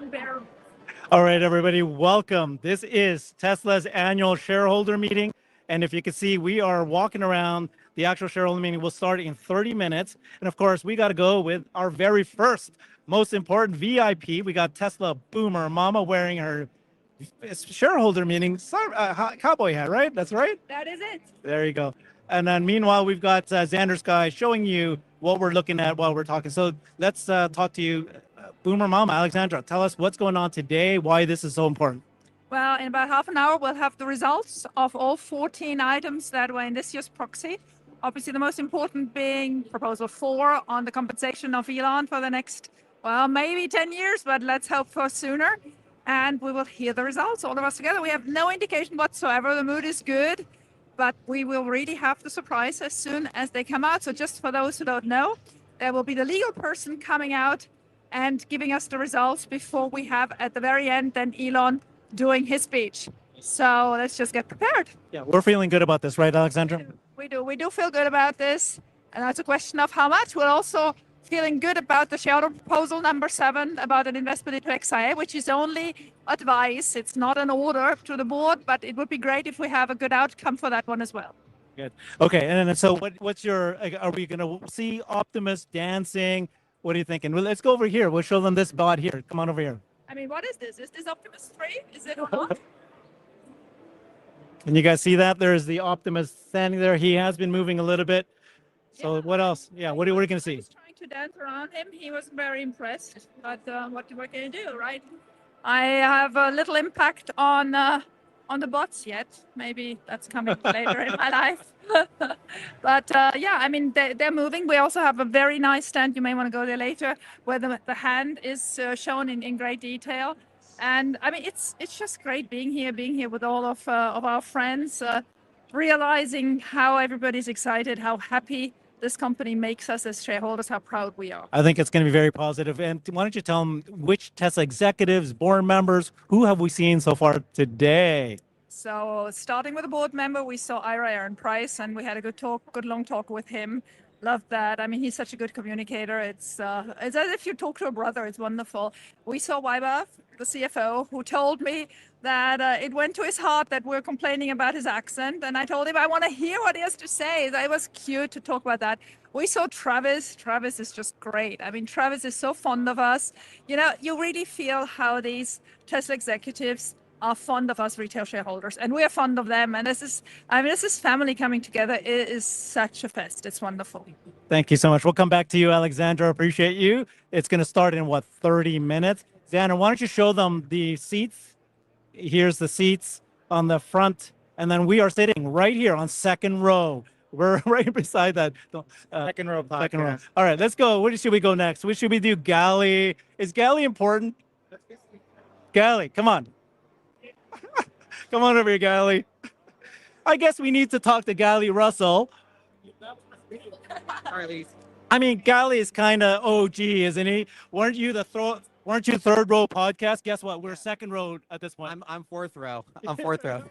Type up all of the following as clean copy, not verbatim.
unbearable. All right, everybody, welcome. This is Tesla's annual shareholder meeting. And if you can see, we are walking around. The actual shareholder meeting will start in 30 minutes. And of course, we got to go with our very first, most important VIP. We got Tesla Boomer Mama wearing her shareholder meeting cowboy hat, right? That's right? That is it. There you go. And then meanwhile, we've got Xander Sky showing you what we're looking at while we're talking. So let's talk to you. Boomer Mama, Alexandra, tell us what's going on today, why this is so important. Well, in about half an hour, we'll have the results of all 14 items that were in this year's proxy. Obviously, the most important being proposal 4 on the compensation of Elon for the next, well, maybe 10 years, but let's hope for sooner. And we will hear the results, all of us together. We have no indication whatsoever. The mood is good, but we will really have the surprise as soon as they come out. So just for those who don't know, there will be the legal person coming out and giving us the results before we have at the very end then Elon doing his speech. So let's just get prepared. Yeah, we're feeling good about this, right, Alexandra? We do feel good about this. And that's a question of how much. We're also feeling good about the shareholder proposal number 7 about an investment into XIA, which is only advice. It's not an order to the board, but it would be great if we have a good outcome for that one as well. Good. Okay, and then so what's your, are we going to see Optimus dancing? What are you thinking? Well, let's go over here. We'll show them this bot here. Come on over here. I mean, what is this? Is this Optimus 3? Is it or not? Can you guys see that? There's the Optimus standing there. He has been moving a little bit. So Yeah. what else? Yeah, what are we going to I see? was trying to dance around him. He wasn't very impressed. But what we're going to do, right? I have a little impact on the bots yet. Maybe that's coming later in my life. But yeah, I mean, they're moving. We also have a very nice stand. You may want to go there later, where the hand is shown in great detail. And I mean, it's just great being here with all of our friends, realizing how everybody's excited, how happy this company makes us as shareholders, how proud we are. I think it's going to be very positive. And why don't you tell them which Tesla executives, board members, who have we seen so far today? So starting with a board member, we saw Ira Aaron Price, and we had a good long talk with him. Loved that. I mean, he's such a good communicator. It's as if you talk to a brother. It's wonderful. We saw Weiber, the CFO, who told me that it went to his heart that we're complaining about his accent. And I told him I want to hear what he has to say. It was cute to talk about that. We saw Travis. Travis is just great. I mean, Travis is so fond of us. You know, you really feel how these Tesla executives are fond of us retail shareholders, and we are fond of them. And this is family coming together. It is such a fest. It's wonderful. Thank you so much. We'll come back to you, Alexandra. Appreciate you. It's going to start in, 30 minutes? Xander, why don't you show them the seats? Here's the seats on the front. And then we are sitting right here on second row. We're right beside that. Second row podcast. Second row. All right, let's go. What should we go next? What should we do? Galley. Is Galley important? Galley, come on. Come on over here, Galley. I guess we need to talk to Galley Russell. I mean, Galley is kind of OG, isn't he? Weren't you third row podcast? Guess what? We're second row at this point. I'm fourth row. I'm fourth row.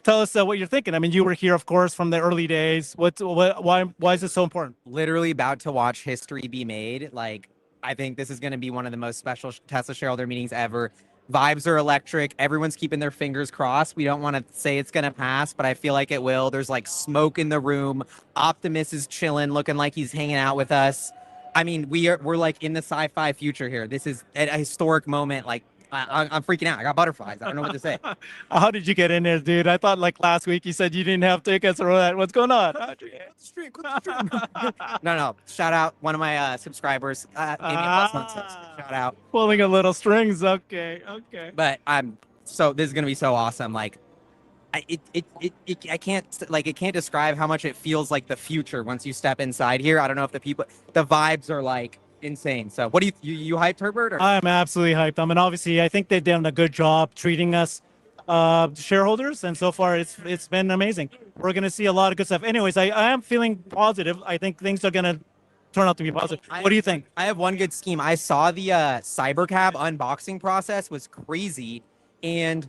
Tell us what you're thinking. I mean, you were here, of course, from the early days. Why is this so important? Literally about to watch history be made. Like, I think this is going to be one of the most special Tesla shareholder meetings ever. Vibes are electric. Everyone's keeping their fingers crossed. We don't want to say it's going to pass, but I feel like it will. There's like smoke in the room. Optimus is chilling, looking like he's hanging out with us. I mean, we're like in the sci-fi future here. This is a historic moment. Like, I'm freaking out. I got butterflies. I don't know what to say. How did you get in there, dude? I thought like last week you said you didn't have tickets or that. What's going on? No. Shout out one of my subscribers. Shout out. Pulling a little strings. Okay. But so this is gonna be so awesome. Like, I can't describe how much it feels like the future once you step inside here. I don't know if the vibes are like insane. So what do you hyped, Herbert? Or? I'm absolutely hyped. I mean, obviously, I think they've done a good job treating us shareholders, and so far it's been amazing. We're gonna see a lot of good stuff. Anyways, I am feeling positive. I think things are gonna turn out to be positive. What do you think? I have one good scheme. I saw the Cybercab unboxing process was crazy, and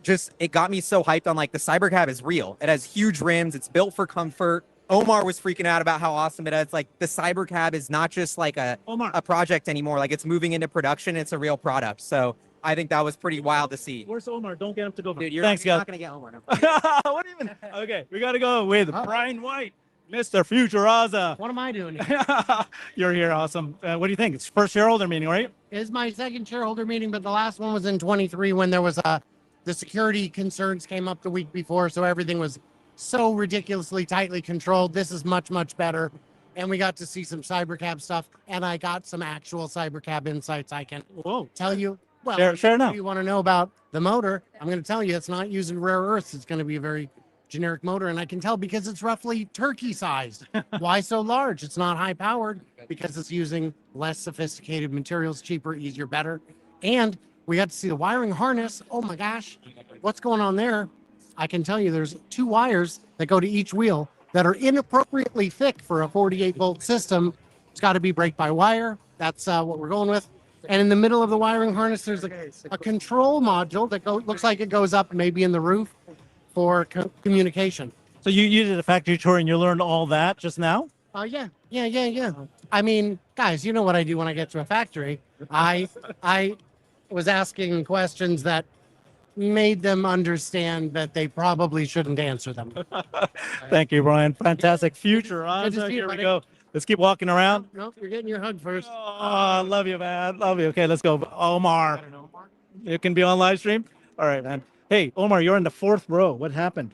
just it got me so hyped on like the Cybercab is real. It has huge rims. It's built for comfort. Omar was freaking out about how awesome it is. Like the Cybercab is not just like a project anymore. Like it's moving into production. It's a real product. So I think that was pretty wild to see. Where's Omar? Don't get him to go. Dude, Thanks, you're guys. not gonna get Omar. No. What even? Okay, we got to go with Brian White, Mr. Futuraza. What am I doing here? You're here. Awesome. What do you think? It's first shareholder meeting, right? It's my second shareholder meeting, but the last one was in 23 when there was the security concerns came up the week before, so everything was so ridiculously tightly controlled. This is much, much better. And we got to see some Cybercab stuff, and I got some actual Cybercab insights I can tell you. Well, Share if now. you want to know about the motor, I'm going to tell you it's not using rare earths. It's going to be a very generic motor, and I can tell because it's roughly turkey sized. Why so large? It's not high powered because it's using less sophisticated materials, cheaper, easier, better. And we got to see the wiring harness. Oh my gosh, what's going on there? I can tell you there's 2 wires that go to each wheel that are inappropriately thick for a 48 volt system. It's got to be brake by wire. That's what we're going with. And in the middle of the wiring harness, there's a control module that looks like it goes up maybe in the roof for communication. So you did a factory tour and you learned all that just now? Yeah. I mean, guys, you know what I do when I get to a factory. I was asking questions that made them understand that they probably shouldn't answer them. Thank you, Brian. Fantastic. Future. Good to see you, Here we buddy. go. Let's keep walking around. Nope, you're getting your hug first. Oh, I love you, man. Love you. Okay, let's go. Omar. You can be on live stream. All right, man. Hey, Omar, you're in the 4th row. What happened?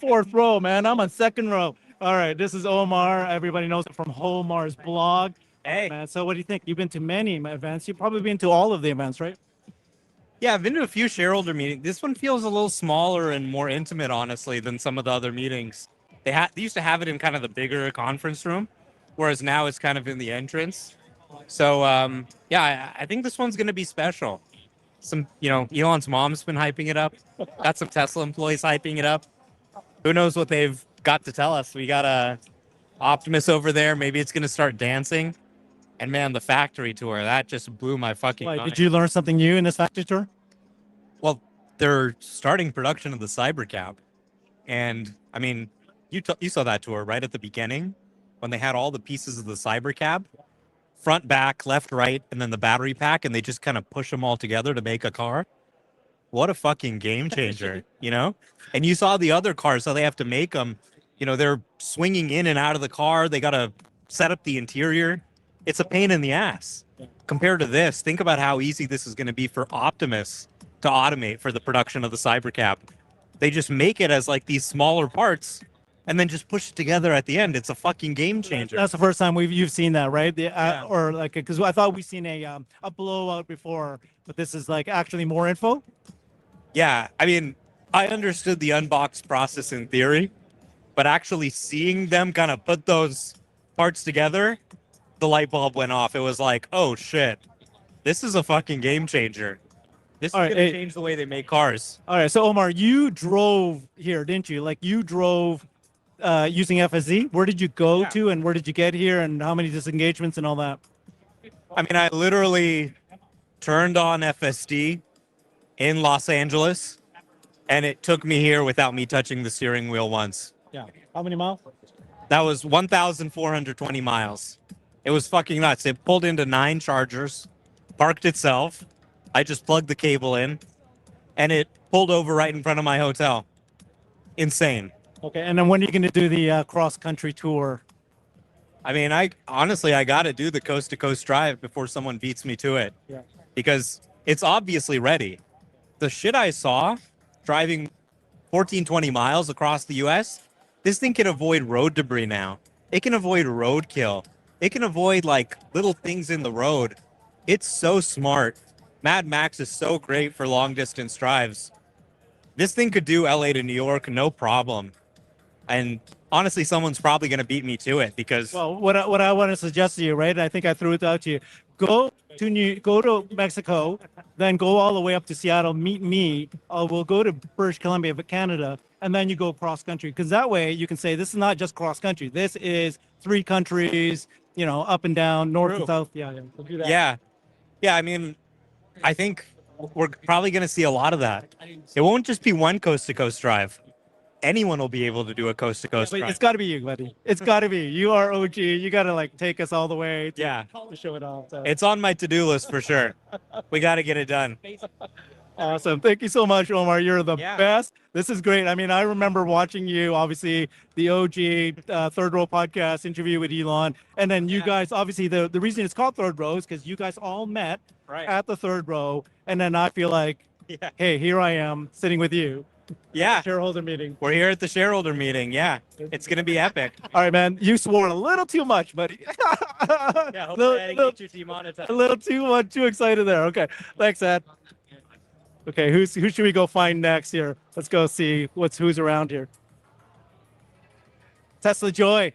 Fourth row, man. I'm on 2nd row. All right, this is Omar. Everybody knows him from Omar's blog. Hey. Man, so what do you think? You've been to many events. You've probably been to all of the events, right? Yeah, I've been to a few shareholder meetings. This one feels a little smaller and more intimate, honestly, than some of the other meetings. They used to have it in kind of the bigger conference room, whereas now it's kind of in the entrance. So, yeah, I think this one's going to be special. Elon's mom's been hyping it up. Got some Tesla employees hyping it up. Who knows what they've got to tell us? We got a Optimus over there. Maybe it's going to start dancing. And man, the factory tour, that just blew my fucking mind. Did you learn something new in this factory tour? Well, they're starting production of the Cybercab. And I mean, you saw that tour right at the beginning when they had all the pieces of the Cybercab, front, back, left, right, and then the battery pack, and they just kind of push them all together to make a car. What a fucking game changer, you know? And you saw the other cars, so they have to make them, they're swinging in and out of the car. They got to set up the interior. It's a pain in the ass. Compared to this, think about how easy this is going to be for Optimus to automate for the production of the Cybercab. They just make it as like these smaller parts and then just push it together at the end. It's a fucking game changer. That's the first time you've seen that, right? Or like, because I thought we've seen a blowout before, but this is like actually more info. Yeah, I mean, I understood the unbox process in theory, but actually seeing them kind of put those parts together, the light bulb went off. It was like, oh shit, this is a fucking game changer. This is going to change the way they make cars. All right, so Omar, you drove here, didn't you? Like you drove using FSD. Where did you go to, and where did you get here, and how many disengagements and all that? I mean, I literally turned on FSD in Los Angeles, and it took me here without me touching the steering wheel once. Yeah. How many miles? That was 1,420 miles. It was fucking nuts. It pulled into 9 chargers, parked itself. I just plugged the cable in, and it pulled over right in front of my hotel. Insane. Okay, and then when are you going to do the cross-country tour? I mean, I got to do the coast-to-coast drive before someone beats me to it. Yeah. Because it's obviously ready. The shit I saw driving 20 miles across the U.S., this thing can avoid road debris now. It can avoid roadkill. It can avoid like little things in the road. It's so smart. Mad Max is so great for long distance drives. This thing could do LA to New York, no problem. And honestly, someone's probably going to beat me to it because. Well, what I want to suggest to you, right? I think I threw it out to you. Go to Mexico, then go all the way up to Seattle. Meet me. We'll go to British Columbia, Canada, and then you go cross country. Because that way you can say this is not just cross country. This is 3 countries. Up and down, north and south. Yeah. We'll do that. Yeah. I mean, I think we're probably going to see a lot of that. It won't just be one coast to coast drive. anyone will be able to do a coast to coast But ride. it's got to be you, buddy. It's got to be you. Are OG. You got to like take us all the way. Yeah. To show it off. So. It's on my to-do list for sure. We got to get it done. Awesome. Thank you so much, Omar. You're the Yeah. best. This is great. I mean, I remember watching you, obviously, the OG Third Row podcast interview with Elon. And then you guys, obviously, the reason it's called Third Row is because you guys all met at the Third Row. And then I feel like, hey, here I am sitting with you. Yeah. Shareholder meeting. We're here at the shareholder meeting. Yeah. It's going to be epic. All right, man. You swore a little too much, buddy. Yeah. Hopefully I didn't get you demonetized. A little too excited there. Okay. Thanks, Ed. Okay, who should we go find next here? Let's go see who's around here. Tesla Joy,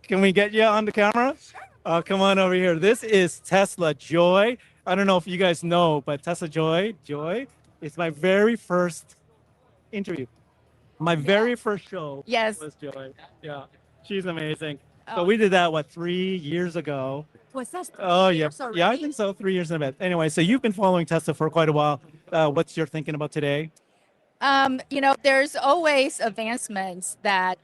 can we get you on the camera? Come on over here. This is Tesla Joy. I don't know if you guys know, but Tesla Joy is my very first interview. My very first show Yes. was Joy. Yeah, she's amazing. So Oh. we did that, 3 years ago? Was that? Oh, yeah. Yeah, I think so. 3 years in a bit. Anyway, so you've been following Tesla for quite a while. What's your thinking about today? There's always advancements that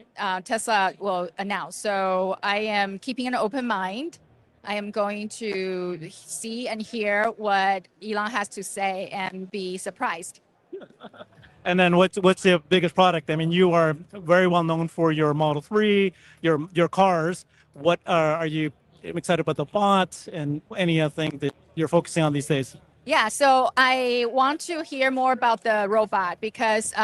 Tesla will announce. So I am keeping an open mind. I am going to see and hear what Elon has to say and be surprised. And then what's the biggest product? I mean, you are very well known for your Model 3, your cars. What are you excited about the bots and any other thing that you're focusing on these days? Yeah, so I want to hear more about the robot because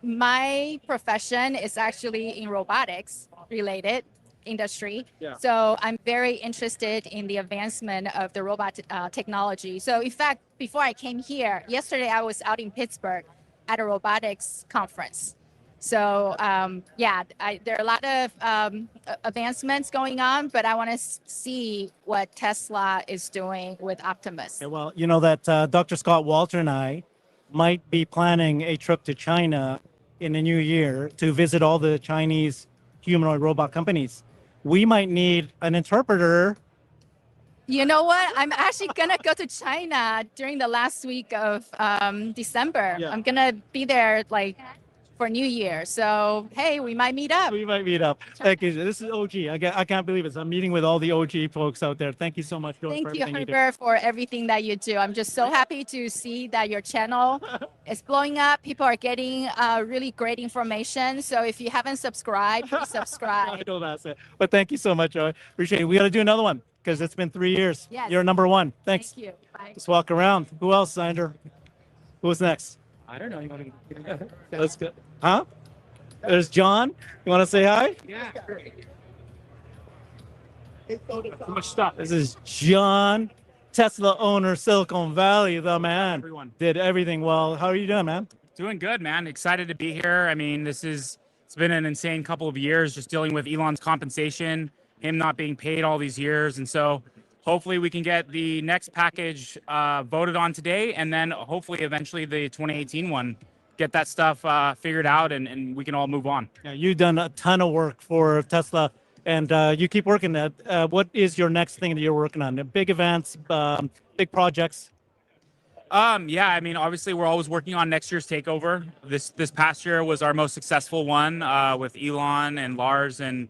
my profession is actually in robotics related industry. Yeah. So I'm very interested in the advancement of the robot technology. So in fact, before I came here, yesterday I was out in Pittsburgh at a robotics conference. So there are a lot of advancements going on, but I want to see what Tesla is doing with Optimus. Okay, well, you know that Dr. Scott Walter and I might be planning a trip to China in the new year to visit all the Chinese humanoid robot companies. We might need an interpreter. You know what? I'm actually going to go to China during the last week of December. Yeah. I'm going to be there for New Year. So, hey, we might meet up. We might meet up. Thank you. This is OG. I can't believe it. I'm meeting with all the OG folks out there. Thank you so much, Joy, for Thank you, everything you do. Herbert, for everything that you do. I'm just so happy to see that your channel is blowing up. People are getting really great information. So if you haven't subscribed, please I subscribe. know that's it. But thank you so much, Joy. Appreciate it. We got to do another one because it's been 3 years. Yes. You're number one. Thanks. Thank you. Bye. Just walk around. Who else, Sander? Who's next? I don't know. You want to? Let's go. Huh? There's John. You want to say hi? Yeah. Too much stuff. This is John, Tesla owner, Silicon Valley, the man. Everyone. Did everything well. How are you doing, man? Doing good, man. Excited to be here. I mean, it's been an insane couple of years just dealing with Elon's compensation, him not being paid all these years. And so hopefully we can get the next package voted on today. And then hopefully eventually the 2018 one, get that stuff figured out and we can all move on. Yeah, you've done a ton of work for Tesla, and you keep working that. What is your next thing that you're working on? Big events, big projects? Yeah, I mean, obviously we're always working on next year's takeover. This past year was our most successful one with Elon and Lars and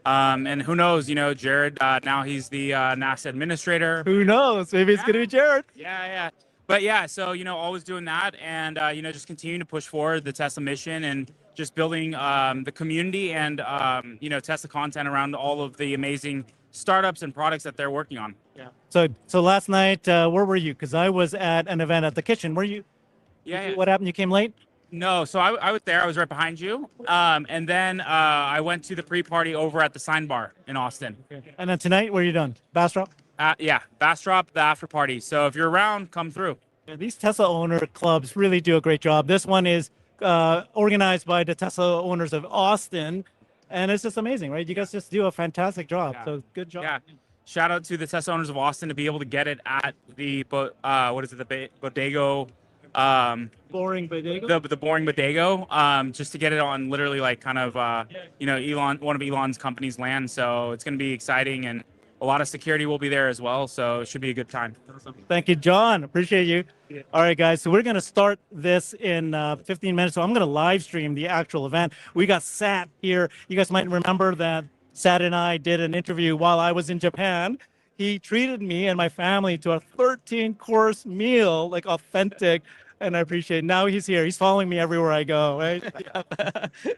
who knows, Jared, now he's the NASA administrator. Who knows? Maybe it's going to be Jared. Yeah. But yeah, so, always doing that and, just continuing to push forward the Tesla mission and just building the community and, Tesla content around all of the amazing startups and products that they're working on. Yeah. So last night, where were you? Because I was at an event at the kitchen. Were you? Yeah. What happened? You came late? No, so I was there. I was right behind you. And then I went to the pre-party over at the Sign Bar in Austin. Okay. And then tonight, where are you done? Bastrop? Yeah, Bastrop, the after party. So if you're around, come through. Yeah, these Tesla owner clubs really do a great job. This one is organized by the Tesla owners of Austin. And it's just amazing, right? You guys just do a fantastic job. Yeah. So good job. Yeah. Shout out to the Tesla owners of Austin to be able to get it at the the Bodego, Boring bodega? the boring Bodego, just to get it on literally Elon, one of Elon's company's land. So it's going to be exciting and A lot of security will be there as well, so it should be a good time. Thank you, John. Appreciate you. All right, guys. So we're going to start this in 15 minutes. So I'm going to live stream the actual event. We got Sat here. You guys might remember that Sat and I did an interview while I was in Japan. He treated me and my family to a 13-course meal, like authentic, and I appreciate it. Now he's here. He's following me everywhere I go, right?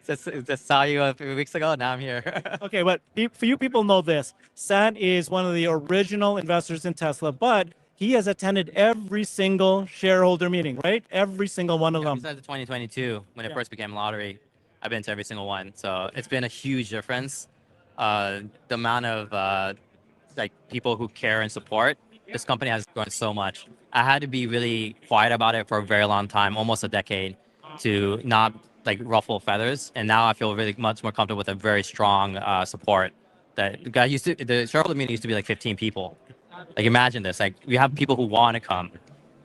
Just saw you a few weeks ago. Now I'm here. Okay, but few people know this. Sat is one of the original investors in Tesla, but he has attended every single shareholder meeting, right? Every single one of them. Besides the 2022, when it Yeah. first became lottery, I've been to every single one. So it's been a huge difference. The amount of like people who care and support this company has grown so much. I had to be really quiet about it for a very long time, almost a decade, to not like ruffle feathers. And now I feel really much more comfortable with a very strong support. That the shareholder meeting used to be like 15 people. Like imagine this, like we have people who want to come,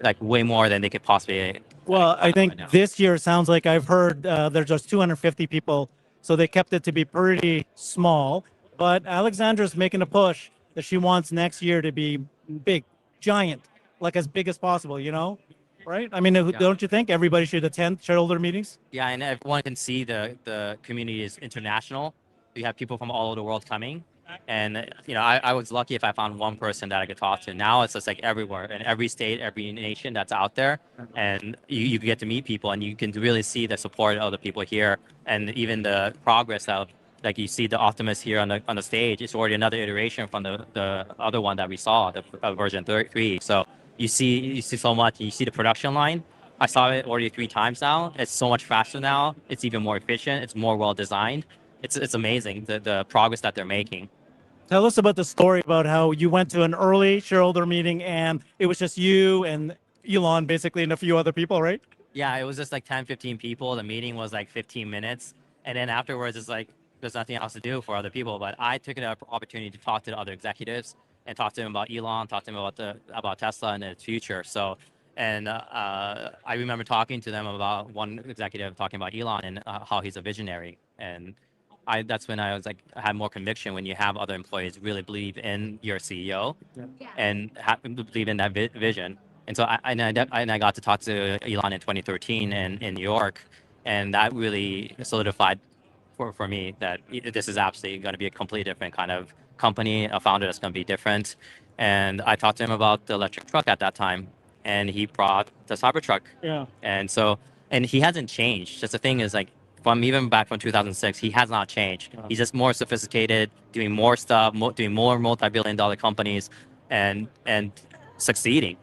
like way more than they could possibly. Well, I think right now. this year sounds like I've heard there's just 250 people, so they kept it to be pretty small. But Alexandra's making a push that she wants next year to be big, giant, like as big as possible, you know? Right? I mean, don't you think everybody should attend shareholder meetings? Yeah, and everyone can see the community is international. You have people from all over the world coming. And I was lucky if I found one person that I could talk to. Now it's just like everywhere, in every state, every nation that's out there, and you get to meet people, and you can really see the support of the people here, and even the progress of, like, you see the Optimus here on the stage. It's already another iteration from the other one that we saw, the version 3. So you see so much. You see the production line. I saw it already 3 times now. It's so much faster now. It's even more efficient. It's more well designed. It's amazing the progress that they're making. Tell us about the story about how you went to an early shareholder meeting and it was just you and Elon basically and a few other people, right? Yeah, it was just like 10, 15 people. The meeting was like 15 minutes. And then afterwards, it's like there's nothing else to do for other people. But I took an opportunity to talk to the other executives and talk to them about Elon, talk to them about Tesla and its future. So, and I remember talking to them about one executive talking about Elon and how he's a visionary. And that's when I had more conviction when you have other employees really believe in your CEO and believe in that vision. And so I got to talk to Elon in 2013 in New York, and that really solidified for me that this is absolutely going to be a completely different kind of company, a founder that's going to be different. And I talked to him about the electric truck at that time, and he brought the Cybertruck. Yeah. And he hasn't changed. Just the thing is, like, from even back from 2006, he has not changed. He's just more sophisticated, doing more stuff, doing more multi-billion-dollar companies, and succeeding.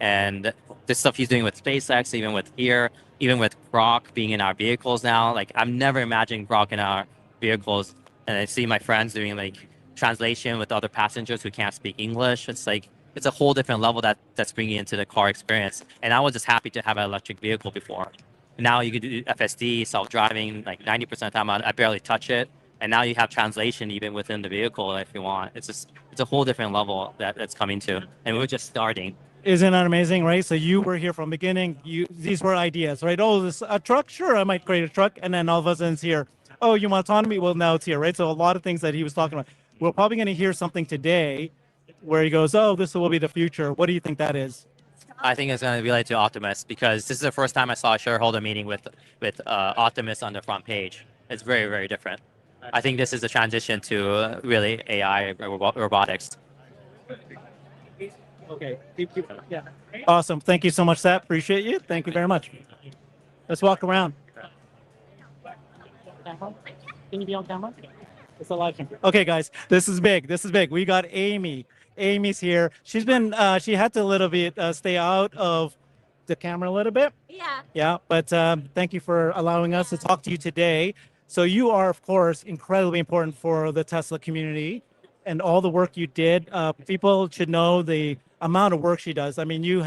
And this stuff he's doing with SpaceX, even with here, even with Grok being in our vehicles now. Like, I've never imagined Grok in our vehicles. And I see my friends doing like translation with other passengers who can't speak English. It's like it's a whole different level that's bringing into the car experience. And I was just happy to have an electric vehicle before. Now you could do FSD, self-driving, like 90% of the time I barely touch it. And now you have translation even within the vehicle if you want. It's a whole different level that's coming to. And we're just starting. Isn't that amazing, right? So you were here from the beginning. These were ideas, right? Oh, this a truck? Sure, I might create a truck. And then all of a sudden it's here. Oh, you want autonomy? Well, now it's here, right? So a lot of things that he was talking about. We're probably going to hear something today where he goes, oh, this will be the future. What do you think that is? I think it's going to relate to Optimus because this is the first time I saw a shareholder meeting with Optimus on the front page. It's very, very different. I think this is a transition to really AI robotics. Okay. Yeah. Awesome. Thank you so much, Seth. Appreciate you. Thank you very much. Let's walk around. Can you be on camera? It's a live stream. Okay, guys, this is big. This is big. We got Amy. Amy's here. She's been, she had to a little bit stay out of the camera a little bit. Yeah. Yeah, but thank you for allowing us to talk to you today. So you are, of course, incredibly important for the Tesla community and all the work you did. People should know the amount of work she does. I mean, you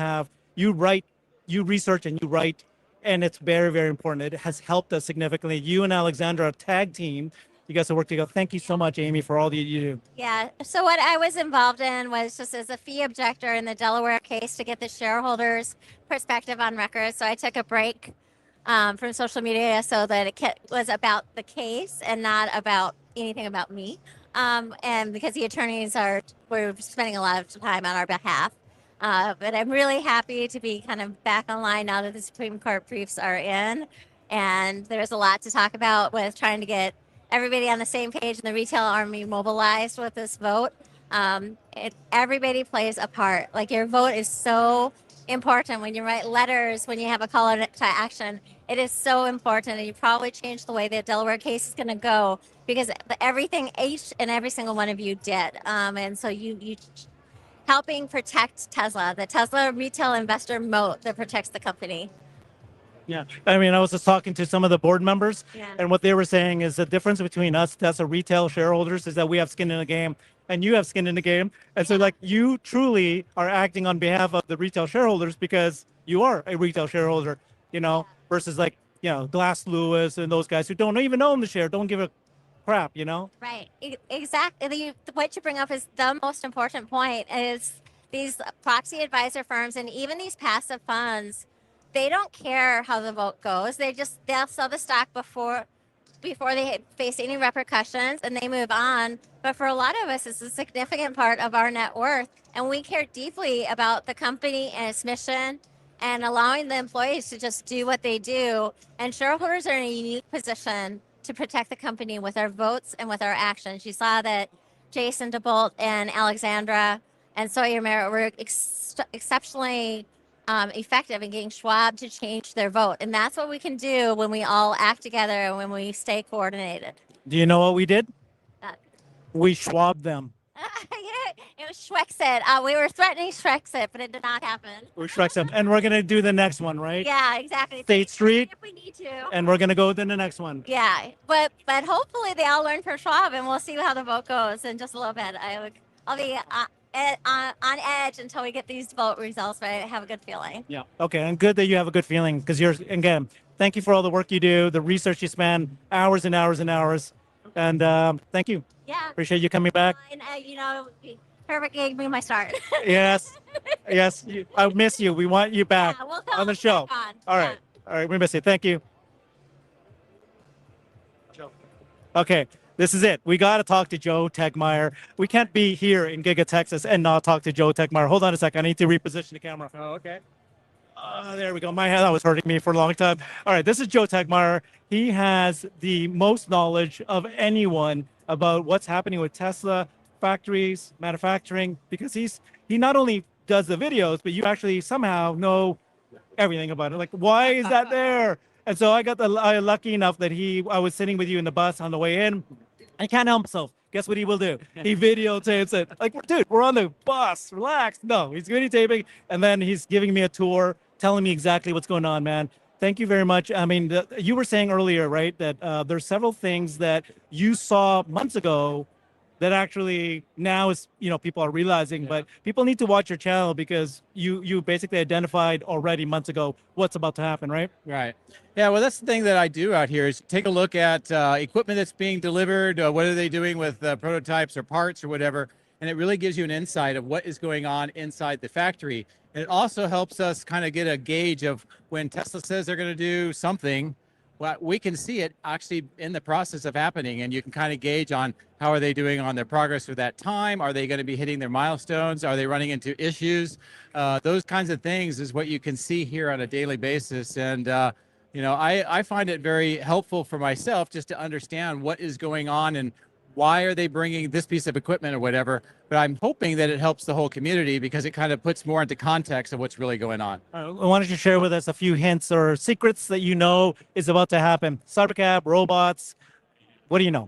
write, you research and you write, and it's very, very important. It has helped us significantly. You and Alexandra, a tag team, you guys have worked together. Thank you so much, Amy, for all that you do. Yeah. So what I was involved in was just as a fee objector in the Delaware case to get the shareholders' perspective on record. So I took a break from social media so that it was about the case and not about anything about me. and because the attorneys were spending a lot of time on our behalf. But I'm really happy to be kind of back online now that the Supreme Court briefs are in. And there's a lot to talk about with trying to get everybody on the same page and the retail army mobilized with this vote. Everybody plays a part. Like your vote is so important when you write letters, when you have a call to action. It is so important, and you probably changed the way the Delaware case is going to go because everything each and every single one of you did. And so you helping protect Tesla, the Tesla retail investor moat that protects the company. Yeah, I mean, I was just talking to some of the board members, Yeah. and what they were saying is the difference between us, Tesla retail shareholders, is that we have skin in the game, and you have skin in the game. And so, like, you truly are acting on behalf of the retail shareholders because you are a retail shareholder, versus like, Glass Lewis and those guys who don't even own the share, don't give a crap, Right. Exactly. What you bring up is the most important point is these proxy advisor firms and even these passive funds, they don't care how the vote goes. They'll sell the stock before they face any repercussions and they move on. But for a lot of us, it's a significant part of our net worth. And we care deeply about the company and its mission and allowing the employees to just do what they do. And shareholders are in a unique position to protect the company with our votes and with our actions. You saw that Jason DeBolt and Alexandra and Sawyer Merritt were exceptionally effective in getting Schwab to change their vote. And that's what we can do when we all act together and when we stay coordinated. Do you know what we did? Uh, We Schwab them. It was Schwexit. We were threatening Schwexit, but it did not happen. We Schrex them. And we're going to do the next one, right? Yeah, exactly. State Street. If we need to. And we're going to go to the next one. Yeah, but hopefully they all learn from Schwab, and we'll see how the vote goes in just a little bit. I'll be on edge until we get these vote results, but I have a good feeling. Yeah. Okay. And good that you have a good feeling because again, thank you for all the work you do, the research you spend, hours and hours and hours. And thank you. Yeah. Appreciate you coming back. And, Herbert gave me my start. Yes. Yes. I miss you. We want you back Yeah, we'll on the show. All right. All right. We miss you. Thank you. Okay. This is it. We got to talk to Joe Tegmeyer. We can't be here in Giga, Texas and not talk to Joe Tegmeyer. Hold on a second. I need to reposition the camera. Oh, okay. There we go. My hand, that was hurting me for a long time. All right. This is Joe Tegmeyer. He has the most knowledge of anyone about what's happening with Tesla factories, manufacturing, because he not only does the videos, but you actually somehow know everything about it. Like, why is that there? And so I got lucky enough that I was sitting with you in the bus on the way in. I can't help himself. Guess what he will do? He videotapes it. Like, dude, we're on the bus. Relax. No, he's videotaping, and then he's giving me a tour, telling me exactly what's going on, man. Thank you very much. I mean, you were saying earlier, right, that there's several things that you saw months ago that actually now is, people are realizing, but people need to watch your channel because you basically identified already months ago what's about to happen, right? Right. Yeah, well, that's the thing that I do out here is take a look at equipment that's being delivered. What are they doing with prototypes or parts or whatever? And it really gives you an insight of what is going on inside the factory. And it also helps us kind of get a gauge of when Tesla says they're going to do something, well, we can see it actually in the process of happening, and you can kind of gauge on how are they doing on their progress with that time. Are they going to be hitting their milestones? Are they running into issues? Those kinds of things is what you can see here on a daily basis. And, I find it very helpful for myself just to understand what is going on and why are they bringing this piece of equipment or whatever. But I'm hoping that it helps the whole community because it kind of puts more into context of what's really going on. Why don't you share with us a few hints or secrets that you know is about to happen? Cybercab, robots, what do you know?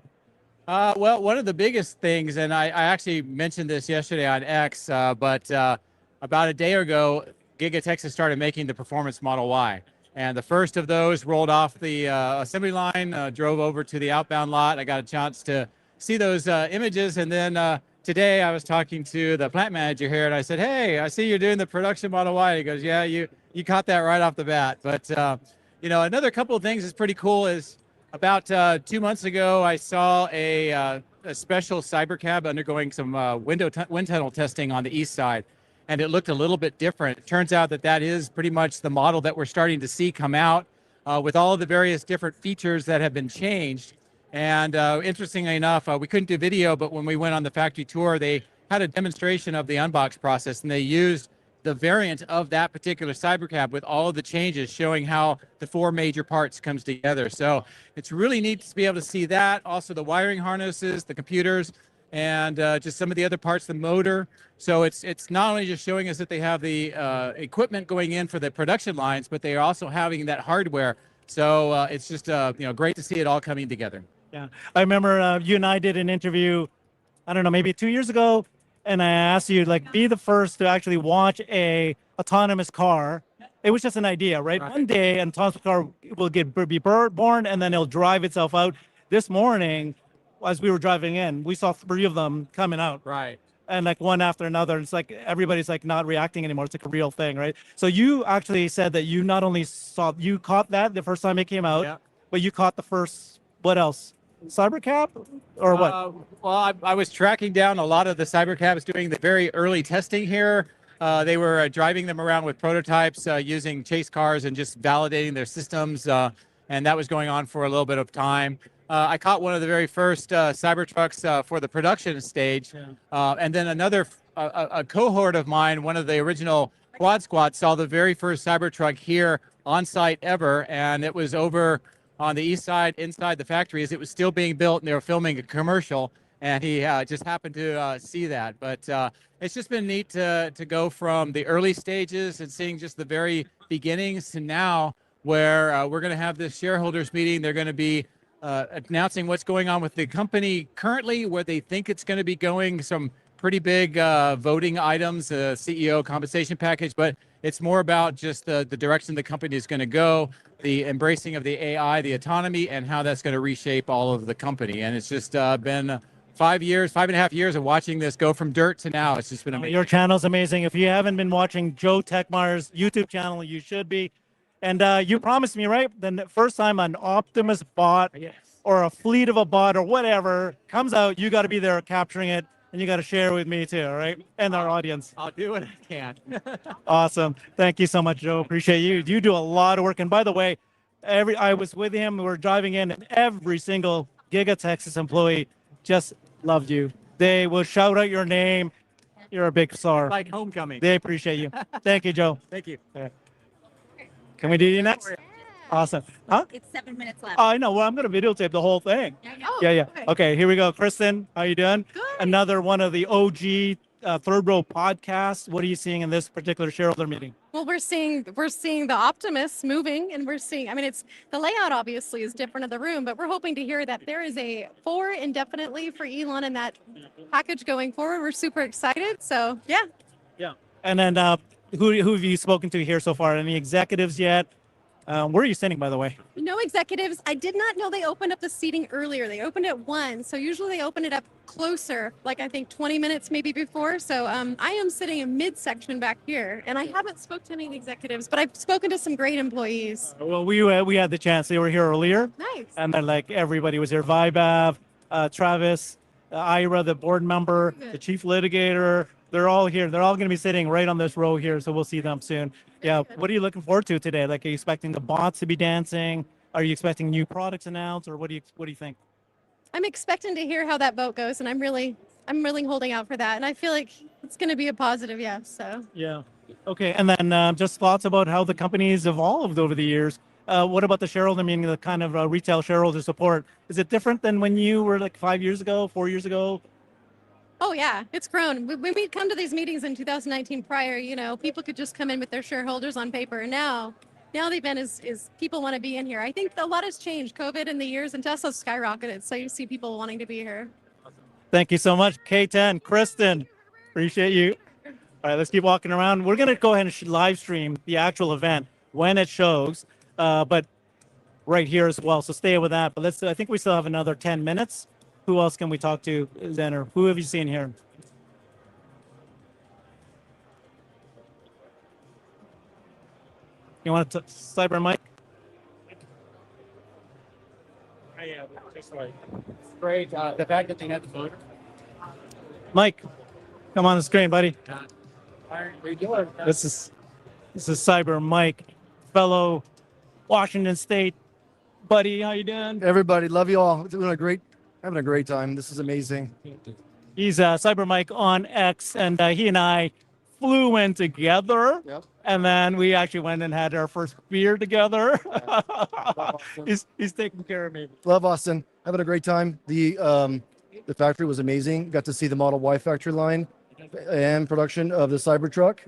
Well, one of the biggest things, and I actually mentioned this yesterday on X, but about a day ago, Giga Texas started making the Performance Model Y. And the first of those rolled off the assembly line, drove over to the outbound lot. I got a chance to see those images. And then today I was talking to the plant manager here and I said, hey, I see you're doing the production Model Y. He goes, yeah, you caught that right off the bat. But, another couple of things that's pretty cool is about 2 months ago, I saw a special Cybercab undergoing some wind tunnel testing on the east side. And it looked a little bit different. It turns out that is pretty much the model that we're starting to see come out with all of the various different features that have been changed. And interestingly enough, we couldn't do video, but when we went on the factory tour, they had a demonstration of the unbox process, and they used the variant of that particular cybercab with all of the changes, showing how the 4 major parts comes together. So it's really neat to be able to see that. Also the wiring harnesses, the computers, and just some of the other parts, the motor. So it's not only just showing us that they have the equipment going in for the production lines, but they are also having that hardware. So it's just great to see it all coming together. Yeah, I remember you and I did an interview, I don't know, maybe 2 years ago, and I asked you, like, be the first to actually watch a autonomous car. It was just an idea, right? One day, an autonomous car will be born, and then it'll drive itself out. This morning, as we were driving in, we saw 3 of them coming out. Right. And like one after another, it's like everybody's like not reacting anymore. It's like a real thing, right? So you actually said that you not only you caught that the first time it came out, Yeah. but you caught the first, what else? Cybercab or what? Well, I was tracking down a lot of the cybercabs doing the very early testing here. They were driving them around with prototypes using chase cars and just validating their systems. And that was going on for a little bit of time. I caught one of the very first Cybertrucks for the production stage. And then another a cohort of mine, one of the original Quad Squad, saw the very first Cybertruck here on site ever. And it was over on the east side, inside the factory, as it was still being built, and they were filming a commercial, and he just happened to see that. But it's just been neat to go from the early stages and seeing just the very beginnings to now, where we're going to have this shareholders meeting. They're going to be announcing what's going on with the company currently, where they think it's going to be going, some pretty big voting items, CEO compensation package, but it's more about just the direction the company is going to go, the embracing of the AI, the autonomy, and how that's going to reshape all of the company. And it's just been 5.5 years of watching this go from dirt to now. It's just been amazing. Your channel's amazing. If you haven't been watching Joe Techmeyer's YouTube channel, you should be. And you promised me, right? The first time an Optimus bot or a fleet of a bot or whatever comes out, you got to be there capturing it. And you got to share with me too, all right? And our audience. I'll do what I can. Awesome. Thank you so much, Joe. Appreciate you. You do a lot of work. And by the way, I was with him. We were driving in, and every single Giga Texas employee just loved you. They will shout out your name. You're a big star. Like homecoming. They appreciate you. Thank you, Joe. Thank you. Can we do you next? Awesome. Huh? It's 7 minutes left. I know. Well, I'm going to videotape the whole thing. Yeah. Okay, here we go. Kristen, how you doing? Good. Another one of the OG Third Row podcasts. What are you seeing in this particular shareholder meeting? Well, we're seeing the Optimus moving, and we're seeing. I mean, it's the layout obviously is different of the room, but we're hoping to hear that there is a 4 indefinitely for Elon in that package going forward. We're super excited. So yeah. Yeah. And then who have you spoken to here so far? Any executives yet? Where are you sitting, by the way? No executives. I did not know they opened up the seating earlier. They opened at 1. So usually they open it up closer, like I think 20 minutes maybe before. So I am sitting in midsection back here, and I haven't spoken to any executives, but I've spoken to some great employees. Well, we had the chance. They were here earlier. Nice. And then like everybody was here. Vibav, Travis, Ira, the board member, the chief litigator. They're all here. They're all going to be sitting right on this row here. So we'll see them soon. Yeah. What are you looking forward to today? Like, are you expecting the bots to be dancing? Are you expecting new products announced, or what do you think? I'm expecting to hear how that vote goes, and I'm really holding out for that. And I feel like it's going to be a positive yes. So Yeah. Okay. And then just thoughts about how the company's evolved over the years. What about the shareholder meeting, the kind of retail shareholder support? Is it different than when you were like 5 years ago, 4 years ago? oh yeah, it's grown. When we come to these meetings in 2019 prior, people could just come in with their shareholders on paper. And now the event is people want to be in here. I think a lot has changed. COVID in the years, and Tesla's skyrocketed. So you see people wanting to be here. Thank you so much, K10, Kristen. Appreciate you. All right, let's keep walking around. We're going to go ahead and live stream the actual event when it shows, but right here as well. So stay with that. But I think we still have another 10 minutes. Who else can we talk to then, or who have you seen here? You want to cyber Mike? Yeah, just like great. The fact that they had the voter. Mike, come on the screen, buddy. How are you doing? This is Cyber Mike, fellow Washington State buddy. How you doing? Everybody, love you all. Having a great time. This is amazing. He's Cyber Mike on X, and he and I flew in together. Yep. And then we actually went and had our first beer together. Austin. he's taking care of me. Love Austin. Having a great time. The factory was amazing. Got to see the Model Y factory line and production of the Cybertruck.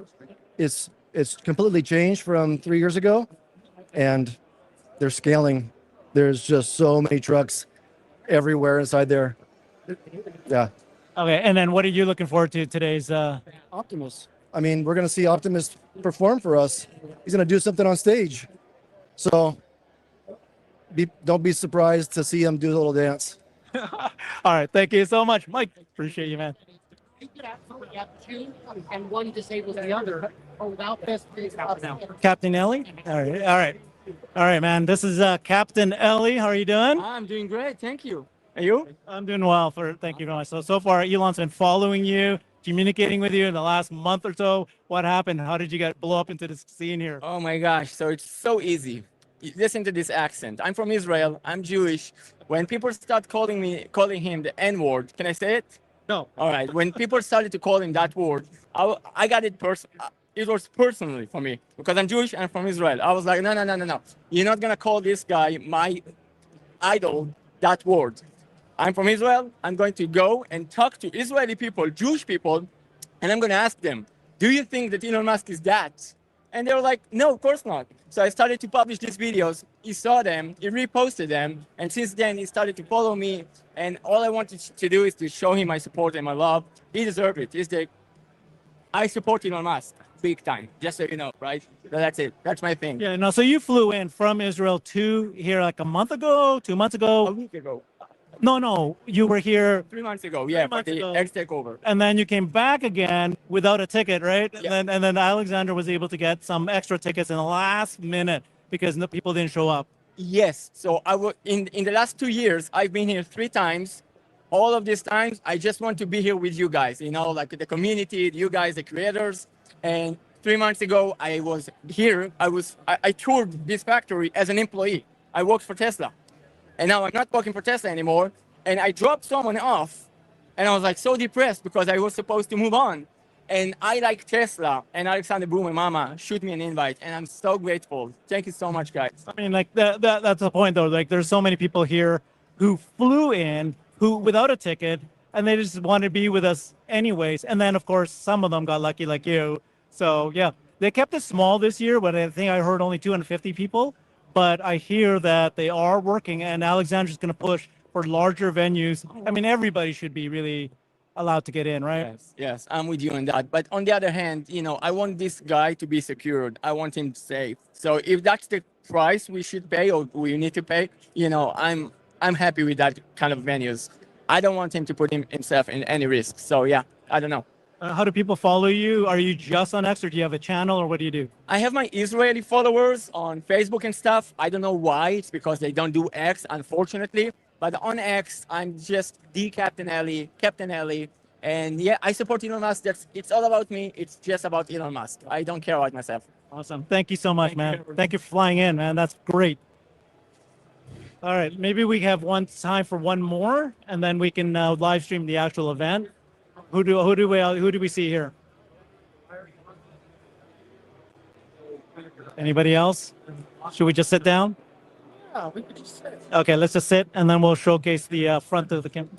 It's completely changed from 3 years ago, and they're scaling. There's just so many trucks everywhere inside there. Yeah. Okay, and then what are you looking forward to today's? Optimus. I mean, we're going to see Optimus perform for us. He's going to do something on stage. So don't be surprised to see him do a little dance. All right, thank you so much, Mike. Appreciate you, man. You could absolutely have two, and one disables the other, or without this. Captain Ellie. All right, man. This is Captain Ellie. How are you doing? I'm doing great, thank you. Are you? I'm doing well. Thank you very much. So far, Elon's been following you, communicating with you in the last month or so. What happened? How did you get blow up into this scene here? Oh my gosh, so it's so easy. Listen to this accent. I'm from Israel. I'm Jewish. When people start calling him the N-word, can I say it? No. All right. When people started to call him that word, I got it it was personally for me because I'm Jewish and from Israel. I was like, no. You're not gonna call this guy, my idol, that word. I'm from Israel. I'm going to go and talk to Israeli people, Jewish people, and I'm going to ask them, do you think that Elon Musk is that? And they were like, no, of course not. So I started to publish these videos. He saw them, he reposted them, and since then he started to follow me. And all I wanted to do is to show him my support and my love. He deserved it. I support Elon Musk big time, just so you know, right? So that's it. That's my thing. Yeah, no, so you flew in from Israel to here like a month ago, 2 months ago? A week ago. No, you were here 3 months ago, yeah, for the X takeover. and then you came back again without a ticket, right? Yeah. And then Alexander was able to get some extra tickets in the last minute because people didn't show up. Yes. So in the last 2 years, I've been here 3 times. All of these times, I just want to be here with you guys, like the community, you guys, the creators. And 3 months ago, I was here. I toured this factory as an employee. I worked for Tesla. And now I'm not working for Tesla anymore. And I dropped someone off. And I was like so depressed because I was supposed to move on. And I like Tesla. And Alexander Boom and Mama shoot me an invite. And I'm so grateful. Thank you so much, guys. I mean, like that's the point, though. Like, there's so many people here who flew in without a ticket, and they just want to be with us anyways. And then, of course, some of them got lucky, like you. So yeah, they kept it small this year, but I think I heard only 250 people. But I hear that they are working, and Alexander's going to push for larger venues. I mean, everybody should be really allowed to get in, right? Yes, I'm with you on that. But on the other hand, I want this guy to be secured. I want him safe. So if that's the price we should pay or we need to pay, I'm happy with that kind of venues. I don't want him to put himself in any risk. So yeah, I don't know. How do people follow you? Are you just on X, or do you have a channel, or what do you do? I have my Israeli followers on Facebook and stuff. I don't know why. It's because they don't do X, unfortunately. But on X, I'm just the Captain Ellie. And yeah, I support Elon Musk. It's all about me. It's just about Elon Musk. I don't care about myself. Awesome. Thank you so much, man. Thank you for flying in, man. That's great. All right, maybe we have time for one more, and then we can live stream the actual event. Who do we see here? Anybody else? Should we just sit down? Yeah, we could just sit. Okay, let's just sit, and then we'll showcase the front of the camera.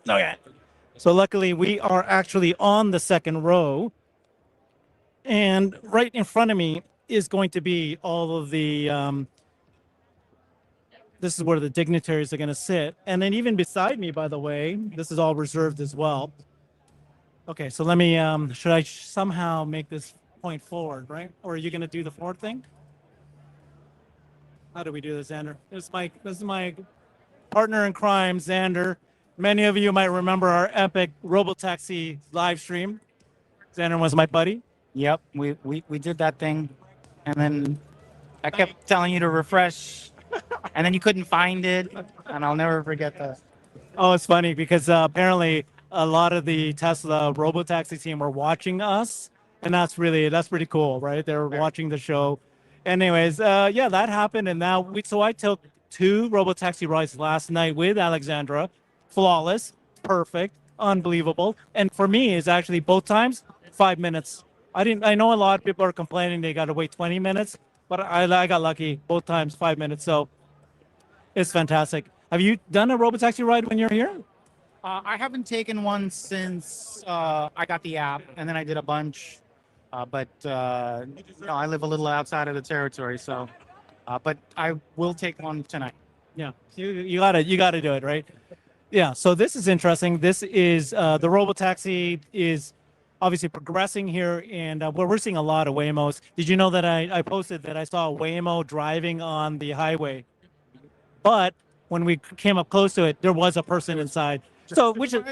Okay. So luckily, we are actually on the second row, and right in front of me is going to be all of the. This is where the dignitaries are going to sit. And then even beside me, by the way, this is all reserved as well. Okay, so let me, should I somehow make this point forward, right? Or are you going to do the forward thing? How do we do this, Xander? This is my partner in crime, Xander. Many of you might remember our epic Robotaxi live stream. Xander was my buddy. Yep, we did that thing. And then I kept telling you to refresh. And then you couldn't find it, and I'll never forget that. Oh, it's funny because apparently a lot of the Tesla Robotaxi team were watching us, and that's pretty cool, right? They're watching the show, Anyways, yeah, that happened, and now so I took 2 robotaxi rides last night with Alexandra, flawless, perfect, unbelievable, and for me, is actually both times 5 minutes. I know a lot of people are complaining they got to wait 20 minutes, but I got lucky both times 5 minutes, so it's fantastic. Have you done a robotaxi ride when you're here? I haven't taken one since I got the app, and then I did a bunch. But I live a little outside of the territory, so. But I will take one tonight. Yeah, you gotta do it, right? Yeah. So this is interesting. This is the robotaxi is obviously progressing here, and we're seeing a lot of Waymos. Did you know that I posted that I saw a Waymo driving on the highway, but when we came up close to it, there was a person inside. So which is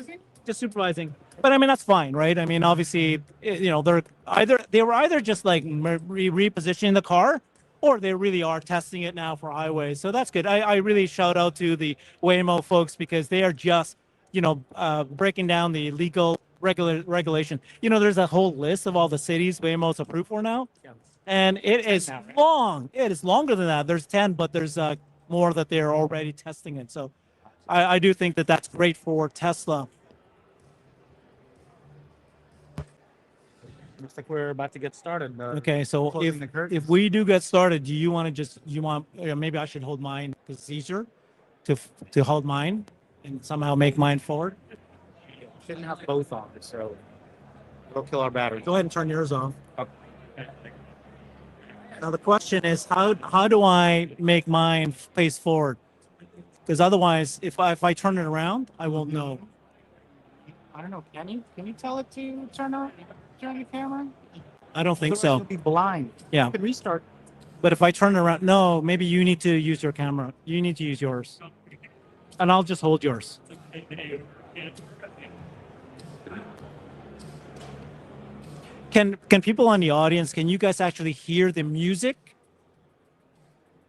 just supervising. But I mean that's fine, right? I mean obviously they were either just like repositioning the car, or they really are testing it now for highways. So that's good. I really shout out to the Waymo folks because they are just breaking down the legal regulation. There's a whole list of all the cities Waymo's approved for now, and it is long. It is longer than that. There's 10, but there's more that they're already testing it. So I do think that that's great for Tesla. Looks like we're about to get started. Okay, so closing the curtains. if we do get started, do you want to maybe I should hold mine because it's easier to hold mine and somehow make mine forward? Shouldn't have both on, so it'll kill our battery. Go ahead and turn yours off. Now the question is, how do I make mine face forward? Because otherwise, if I turn it around, I won't know. I don't know. Can you tell it to turn on the camera? I don't think Otherwise so. You'll be blind. Yeah. You could restart. But if I turn it around, no, maybe you need to use your camera. You need to use yours, and I'll just hold yours. Can people in the audience, can you guys actually hear the music?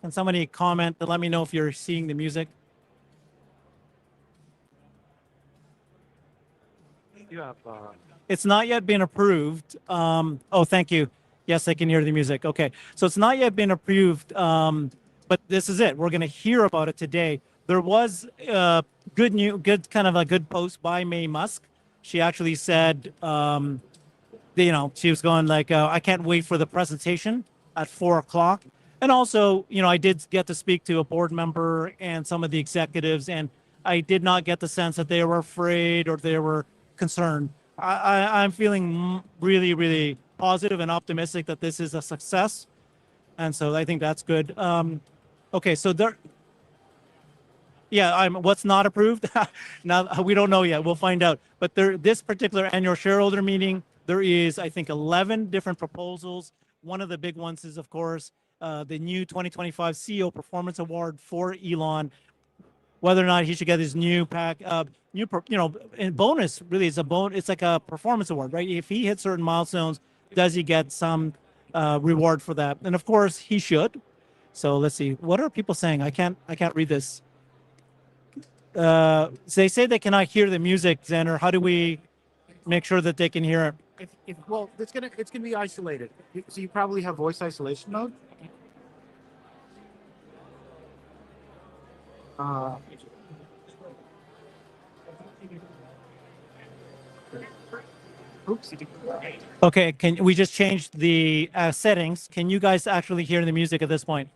Can somebody comment to let me know if you're seeing the music? You have. It's not yet been approved. Oh, thank you. Yes, I can hear the music. Okay, so it's not yet been approved, but this is it. We're going to hear about it today. There was good kind of a good post by May Musk. She actually said, she was going like, I can't wait for the presentation at 4:00. And also, I did get to speak to a board member and some of the executives, and I did not get the sense that they were afraid or they were concerned. I'm feeling really, really positive and optimistic that this is a success. And so I think that's good. Okay, so what's not approved? Now we don't know yet. We'll find out. But this particular annual shareholder meeting, there is, I think, 11 different proposals. One of the big ones is, of course, the new 2025 CEO Performance Award for Elon. Whether or not he should get his new and bonus really is it's like a performance award, right? If he hits certain milestones, does he get some reward for that? And of course, he should. So let's see. What are people saying? I can't read this. So they say they cannot hear the music, Xander. How do we make sure that they can hear it? It's gonna be isolated. So you probably have voice isolation mode. Oops. Okay, can we just change the settings? Can you guys actually hear the music at this point?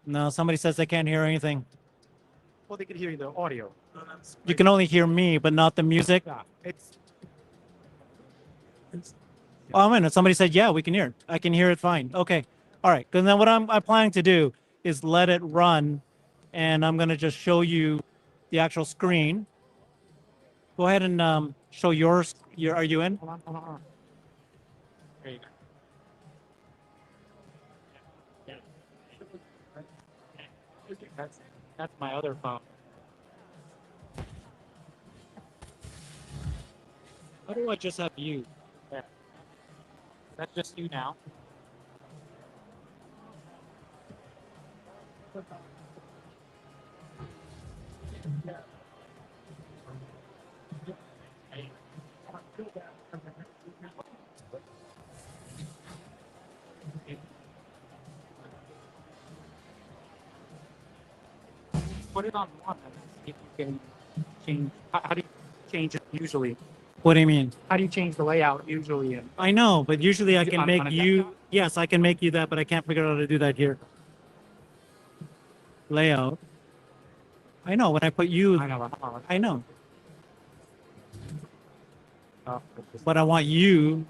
No, somebody says they can't hear anything. Well, they can hear the audio. You can only hear me, but not the music. Yeah, Oh, man, somebody said, yeah, we can hear it. I can hear it fine. Okay. All right. Because then what I'm planning to do is let it run, and I'm going to just show you the actual screen. Go ahead and show yours. Are you in? Hold on. There you go. That's my other phone. How do I just have you? Yeah. That's just you now. put it on one and see if you can change. How do you change it usually? What do you mean? How do you change the layout usually? And I know, but usually I can On- make on a you. desktop? Yes, I can make you that, but I can't figure out how to do that here. Layout. I know when I put you. I know. Hold on. I know, Oh, but I want you.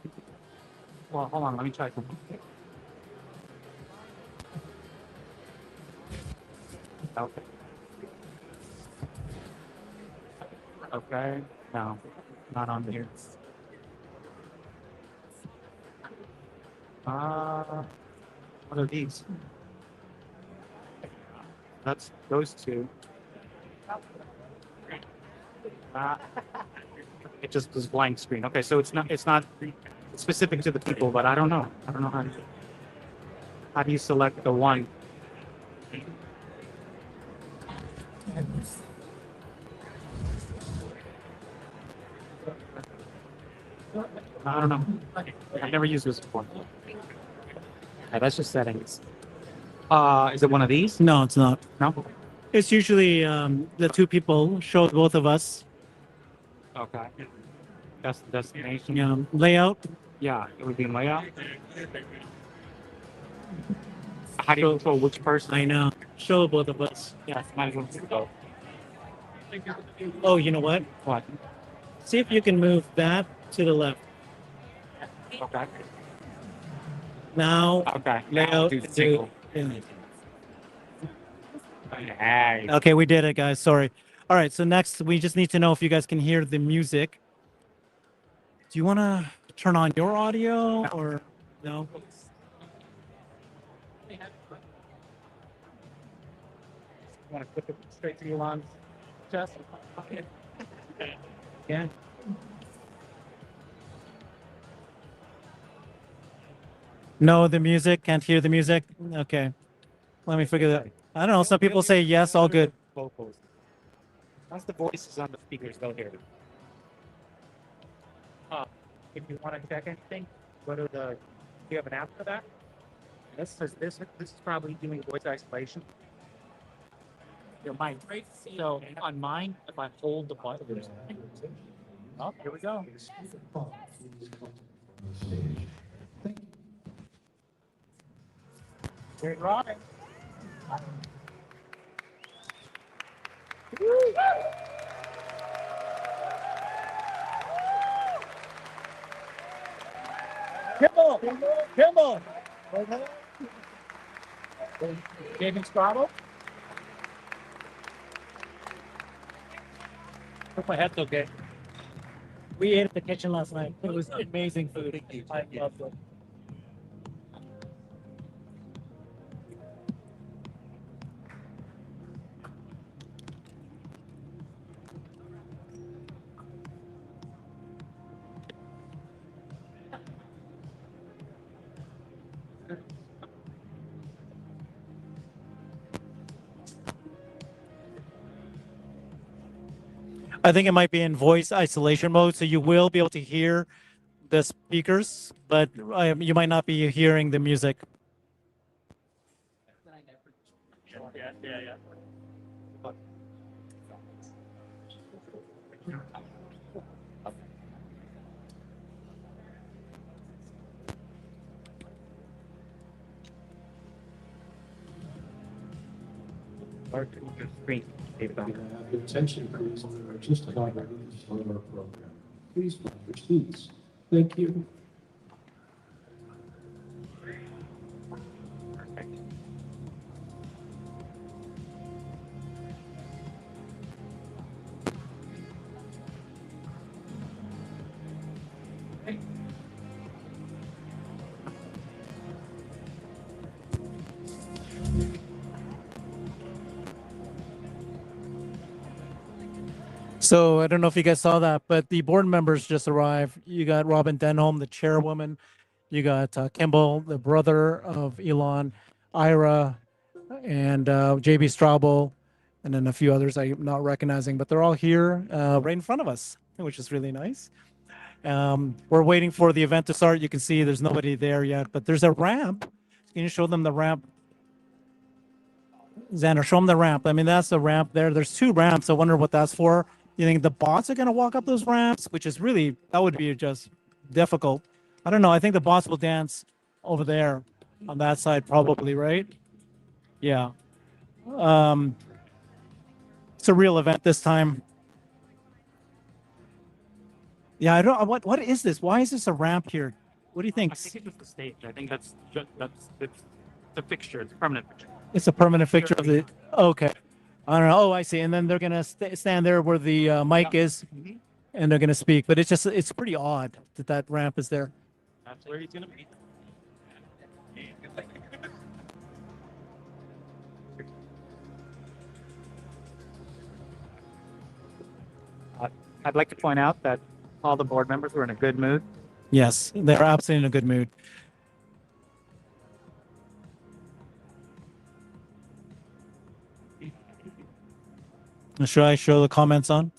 well, hold on. Let me try something. Okay. Okay. No, not on here. What are these? That's those two. It just was blank screen. Okay, so it's not specific to the people, but I don't know. I don't know how do you select the one? I don't know. I've never used this before. Okay, that's just settings. Is it one of these? No, it's not. No. It's usually the two people show both of us. Okay. That's the destination. Yeah, layout. Yeah, it would be in layout. How do you control which person? I know. Show both of us. Yeah, might as well go. Oh, you know what? What? See if you can move that to the left. Okay. Now, Okay. layout. Do single. Yeah. Hey. Okay, we did it, guys. Sorry. All right, so next we just need to know if you guys can hear the music. Do you want to turn on your audio or no? Want to click it straight to Elon's chest? Yeah. No, the music. Can't hear the music. Okay. Let me figure that. I don't know. Some people say yes, all good. Vocals. Once the voice is on the speakers, they'll hear it. If you want to check anything, go to the. Do you have an app for that? This is probably doing voice isolation. Your mic. So on mine, if I hold the button, oh, here we go. Great ride. Kimball! Kimball! David Scrabble? Hope my head's okay. We ate at the kitchen last night. It was amazing food. I loved it. I think it might be in voice isolation mode, so you will be able to hear the speakers, but you might not be hearing the music. Yeah. Screen. Attention, please, for just a moment on our program. Please, find your seats. Thank you. So I don't know if you guys saw that, but the board members just arrived. You got Robin Denholm, the chairwoman. You got Kimball, the brother of Elon, Ira, and JB Straubel, and then a few others I'm not recognizing, but they're all here right in front of us, which is really nice. We're waiting for the event to start. You can see there's nobody there yet, but there's a ramp. Can you show them the ramp? Xander, show them the ramp. I mean, that's the ramp there. There's 2 ramps. I wonder what that's for. You think the bots are going to walk up those ramps, which is really, that would be just difficult. I don't know. I think the bots will dance over there on that side, probably, right? Yeah. It's a real event this time. Yeah, I don't. What is this? Why is this a ramp here? What do you think? I think it's just the stage. I think that's it's a fixture. It's a permanent fixture. It's a permanent fixture of the. Okay. I don't know. Oh, I see. And then they're gonna stand there where the mic is, and they're gonna speak. But it's pretty odd that that ramp is there. That's where he's gonna be. I'd like to point out that all the board members were in a good mood. Yes, they're absolutely in a good mood. Should I show the comments on?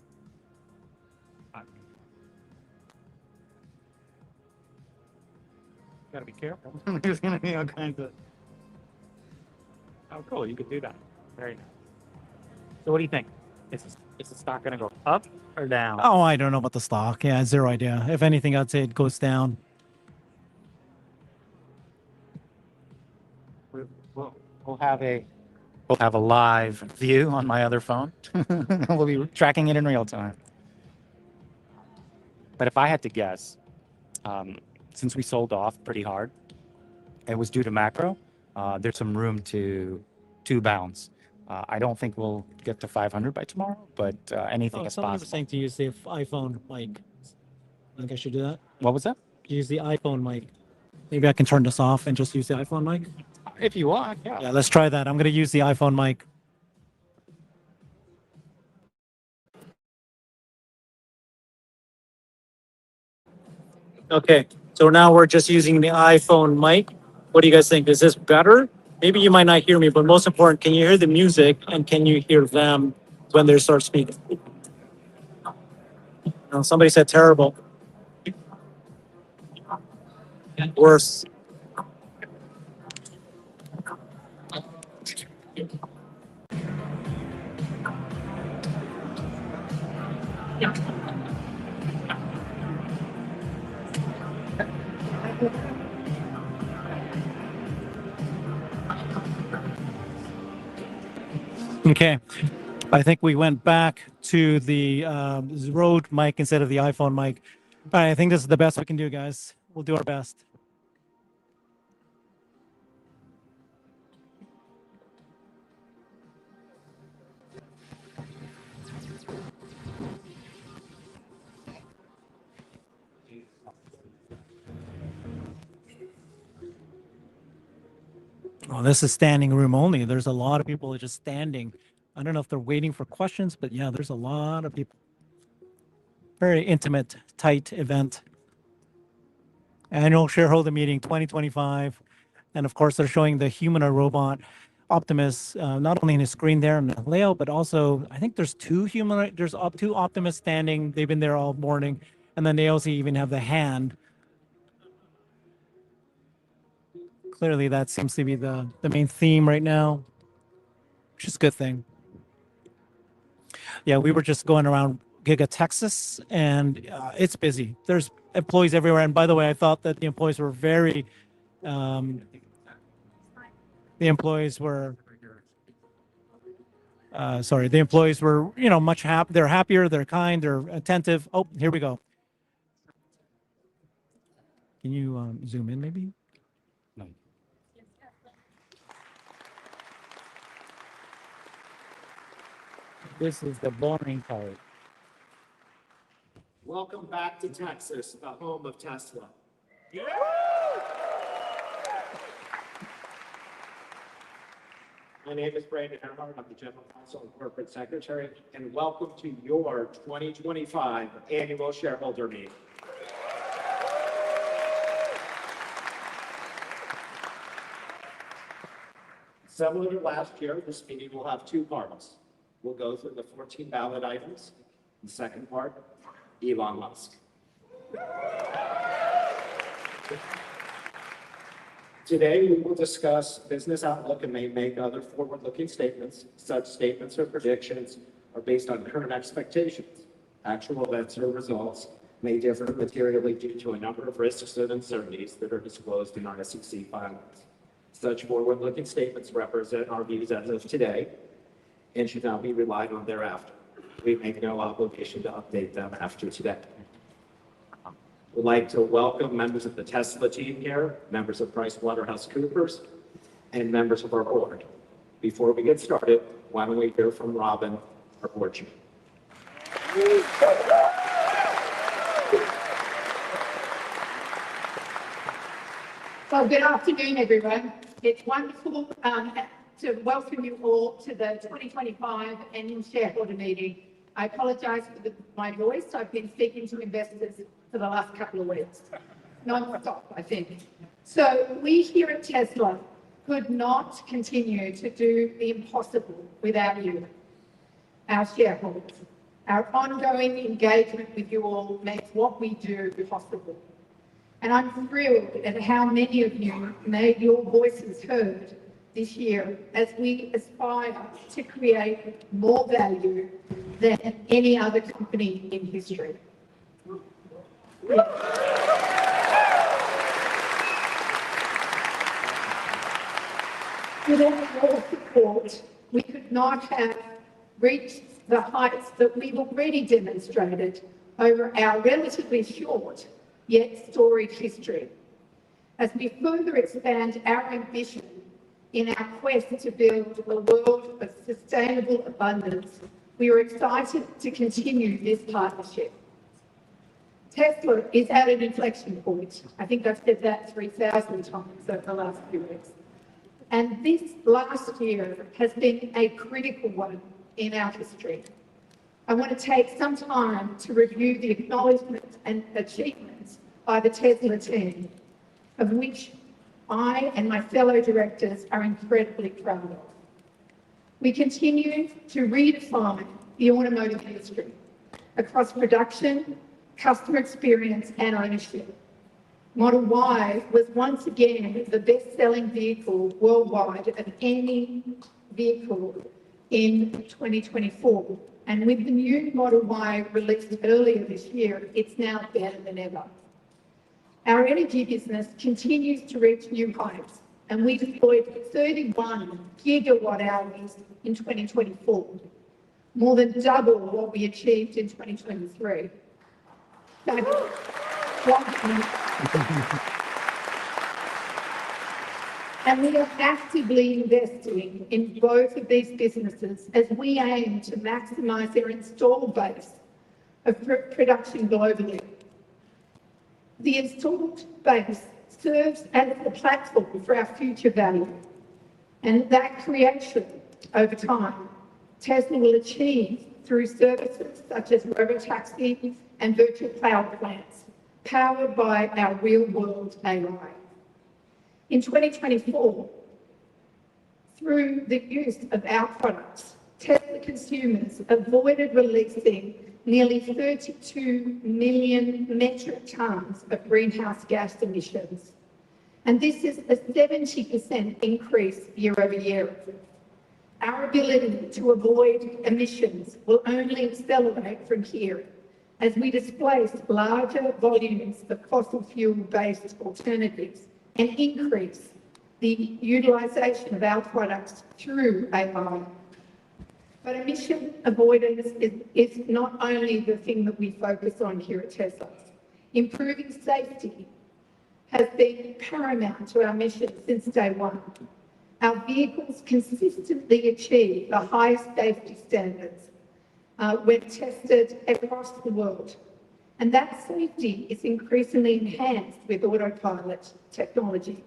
Gotta be careful. There's gonna be all kinds of. Oh, cool! You could do that. Very nice. So, what do you think? Is the stock gonna go up or down? Oh, I don't know about the stock. Yeah, 0 idea. If anything, I'd say it goes down. We'll have a live view on my other phone. We'll be tracking it in real time. But if I had to guess, since we sold off pretty hard, it was due to macro. There's some room to bounce. I don't think we'll get to 500 by tomorrow, but anything is Someone was possible. saying to use the iPhone mic. I think I should do that. What was that? Use the iPhone mic. Maybe I can turn this off and just use the iPhone mic. If you want, yeah. Yeah, let's try that. I'm going to use the iPhone mic. Okay, so now we're just using the iPhone mic. What do you guys think? Is this better? Maybe you might not hear me, but most important, can you hear the music and can you hear them when they start speaking? No, somebody said terrible. Worse. Okay, I think we went back to the Rode mic instead of the iPhone mic. All right, I think this is the best we can do, guys. We'll do our best. Oh, this is standing room only. There's a lot of people just standing. I don't know if they're waiting for questions, but yeah, there's a lot of people. Very intimate, tight event. Annual shareholder meeting 2025. And of course, they're showing the humanoid robot Optimus, not only in his screen there in the layout, but also I think there's two Optimus standing. They've been there all morning. And then they also even have the hand. Clearly, that seems to be the main theme right now, which is a good thing. Yeah, we were just going around Giga Texas, and it's busy. There's employees everywhere. And by the way, I thought that the employees were very, the employees were, you know, much happy. They're happier, they're kind, they're attentive. Oh, here we go. Can you zoom in maybe? No. This is the boring part. Welcome back to Texas, the home of Tesla. My name is Brandon Earhart. I'm the General Counsel and Corporate Secretary, and welcome to your 2025 Annual Shareholder Meeting. Similar to last year, this meeting will have 2 parts. We'll go through the 14 ballot items. The second part, Elon Musk. Today, we will discuss business outlook and may make other forward-looking statements. Such statements or predictions are based on current expectations. Actual events or results may differ materially due to a number of risks and uncertainties that are disclosed in our SEC filings. Such forward-looking statements represent our views as of today and should not be relied on thereafter. We make no obligation to update them after today. We'd like to welcome members of the Tesla team here, members of PricewaterhouseCoopers, and members of our board. Before we get started, why don't we hear from Robin, our board chair. Well, good afternoon, everyone. It's wonderful to welcome you all to the 2025 annual shareholder meeting. I apologize for my voice. I've been speaking to investors for the last couple of weeks. Non-stop, I think. So we here at Tesla could not continue to do the impossible without you, our shareholders. Our ongoing engagement with you all makes what we do possible. And I'm thrilled at how many of you made your voices heard this year as we aspire to create more value than any other company in history. Without your support, we could not have reached the heights that we've already demonstrated over our relatively short yet storied history. As we further expand our ambition in our quest to build a world of sustainable abundance, we are excited to continue this partnership. Tesla is at an inflection point. I think I've said that 3,000 times over the last few weeks. And this last year has been a critical one in our history. I want to take some time to review the acknowledgements and achievements by the Tesla team, of which I and my fellow directors are incredibly proud of. We continue to redefine the automotive industry across production, customer experience, and ownership. Model Y was once again the best-selling vehicle worldwide of any vehicle in 2024. And with the new Model Y released earlier this year, it's now better than ever. Our energy business continues to reach new heights, and we deployed 31 gigawatt hours in 2024, more than double what we achieved in 2023. Fabulous. And we are actively investing in both of these businesses as we aim to maximize their installed base of production globally. The installed base serves as the platform for our future value, and that creation over time, Tesla will achieve through services such as robotaxi and virtual cloud plants, powered by our real-world AI. In 2024, through the use of our products, Tesla consumers avoided releasing nearly 32 million metric tons of greenhouse gas emissions. And this is a 70% increase year over year. Our ability to avoid emissions will only accelerate from here as we displace larger volumes of fossil fuel-based alternatives and increase the utilisation of our products through AI. But emission avoidance is not only the thing that we focus on here at Tesla. Improving safety has been paramount to our mission since day one. Our vehicles consistently achieve the highest safety standards when tested across the world. And that safety is increasingly enhanced with autopilot technology.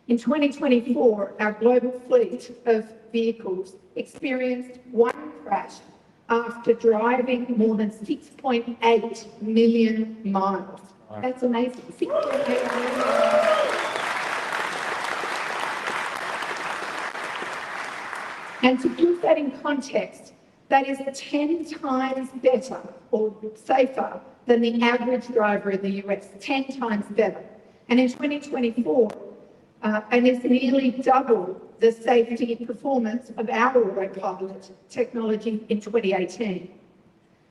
In 2024, our global fleet of vehicles experienced one crash after driving more than 6.8 million miles. Wow. That's amazing. 6.8 million miles. And to put that in context, that is 10 times better or safer than the average driver in the US, 10 times better. And in 2024, and is nearly double the safety performance of our autopilot technology in 2018.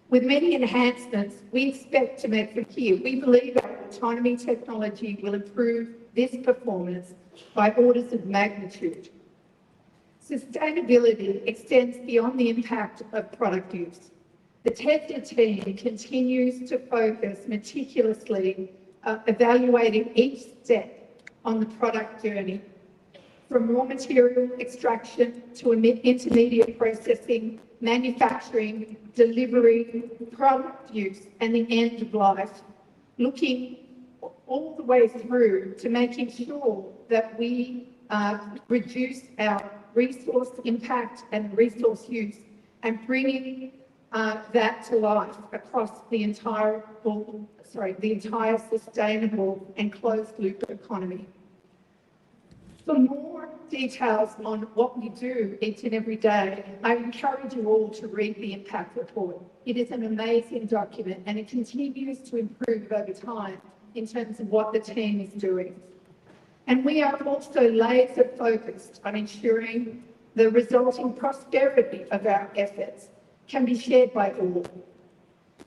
With many enhancements we expect to make from here, we believe our autonomy technology will improve this performance by orders of magnitude. Sustainability extends beyond the impact of product use. The Tesla team continues to focus meticulously evaluating each step on the product journey, from raw material extraction to intermediate processing, manufacturing, delivery, product use, and the end of life, looking all the way through to making sure that we reduce our resource impact and resource use and bringing that to life across the entire sustainable and closed loop economy. For more details on what we do each and every day, I encourage you all to read the impact report. It is an amazing document and it continues to improve over time in terms of what the team is doing. And we are also laser focused on ensuring the resulting prosperity of our efforts can be shared by all.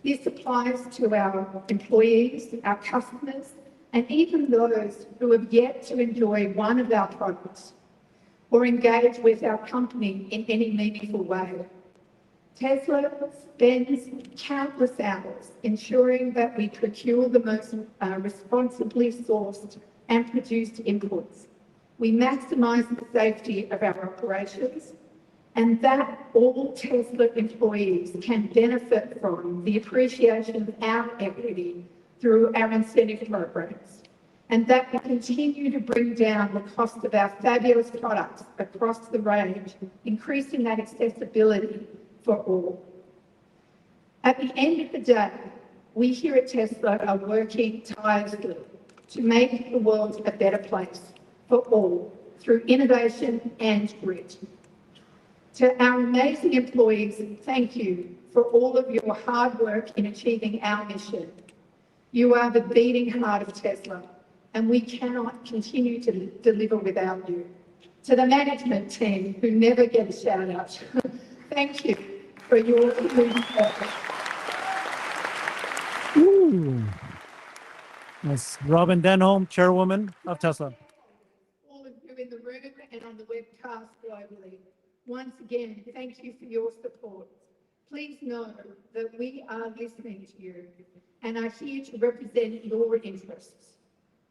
This applies to our employees, our customers, and even those who have yet to enjoy one of our products or engage with our company in any meaningful way. Tesla spends countless hours ensuring that we procure the most responsibly sourced and produced inputs. We maximise the safety of our operations, and that all Tesla employees can benefit from the appreciation of our equity through our incentive programs, and that we continue to bring down the cost of our fabulous products across the range, increasing that accessibility for all. At the end of the day, we here at Tesla are working tirelessly to make the world a better place for all through innovation and grit. To our amazing employees, thank you for all of your hard work in achieving our mission. You are the beating heart of Tesla, and we cannot continue to deliver without you. To the management team who never get a shout out, thank you for your continued effort. That's Robin Denholm, Chairwoman of Tesla. All of you in the room and on the webcast globally, once again, thank you for your support. Please know that we are listening to you and are here to represent your interests.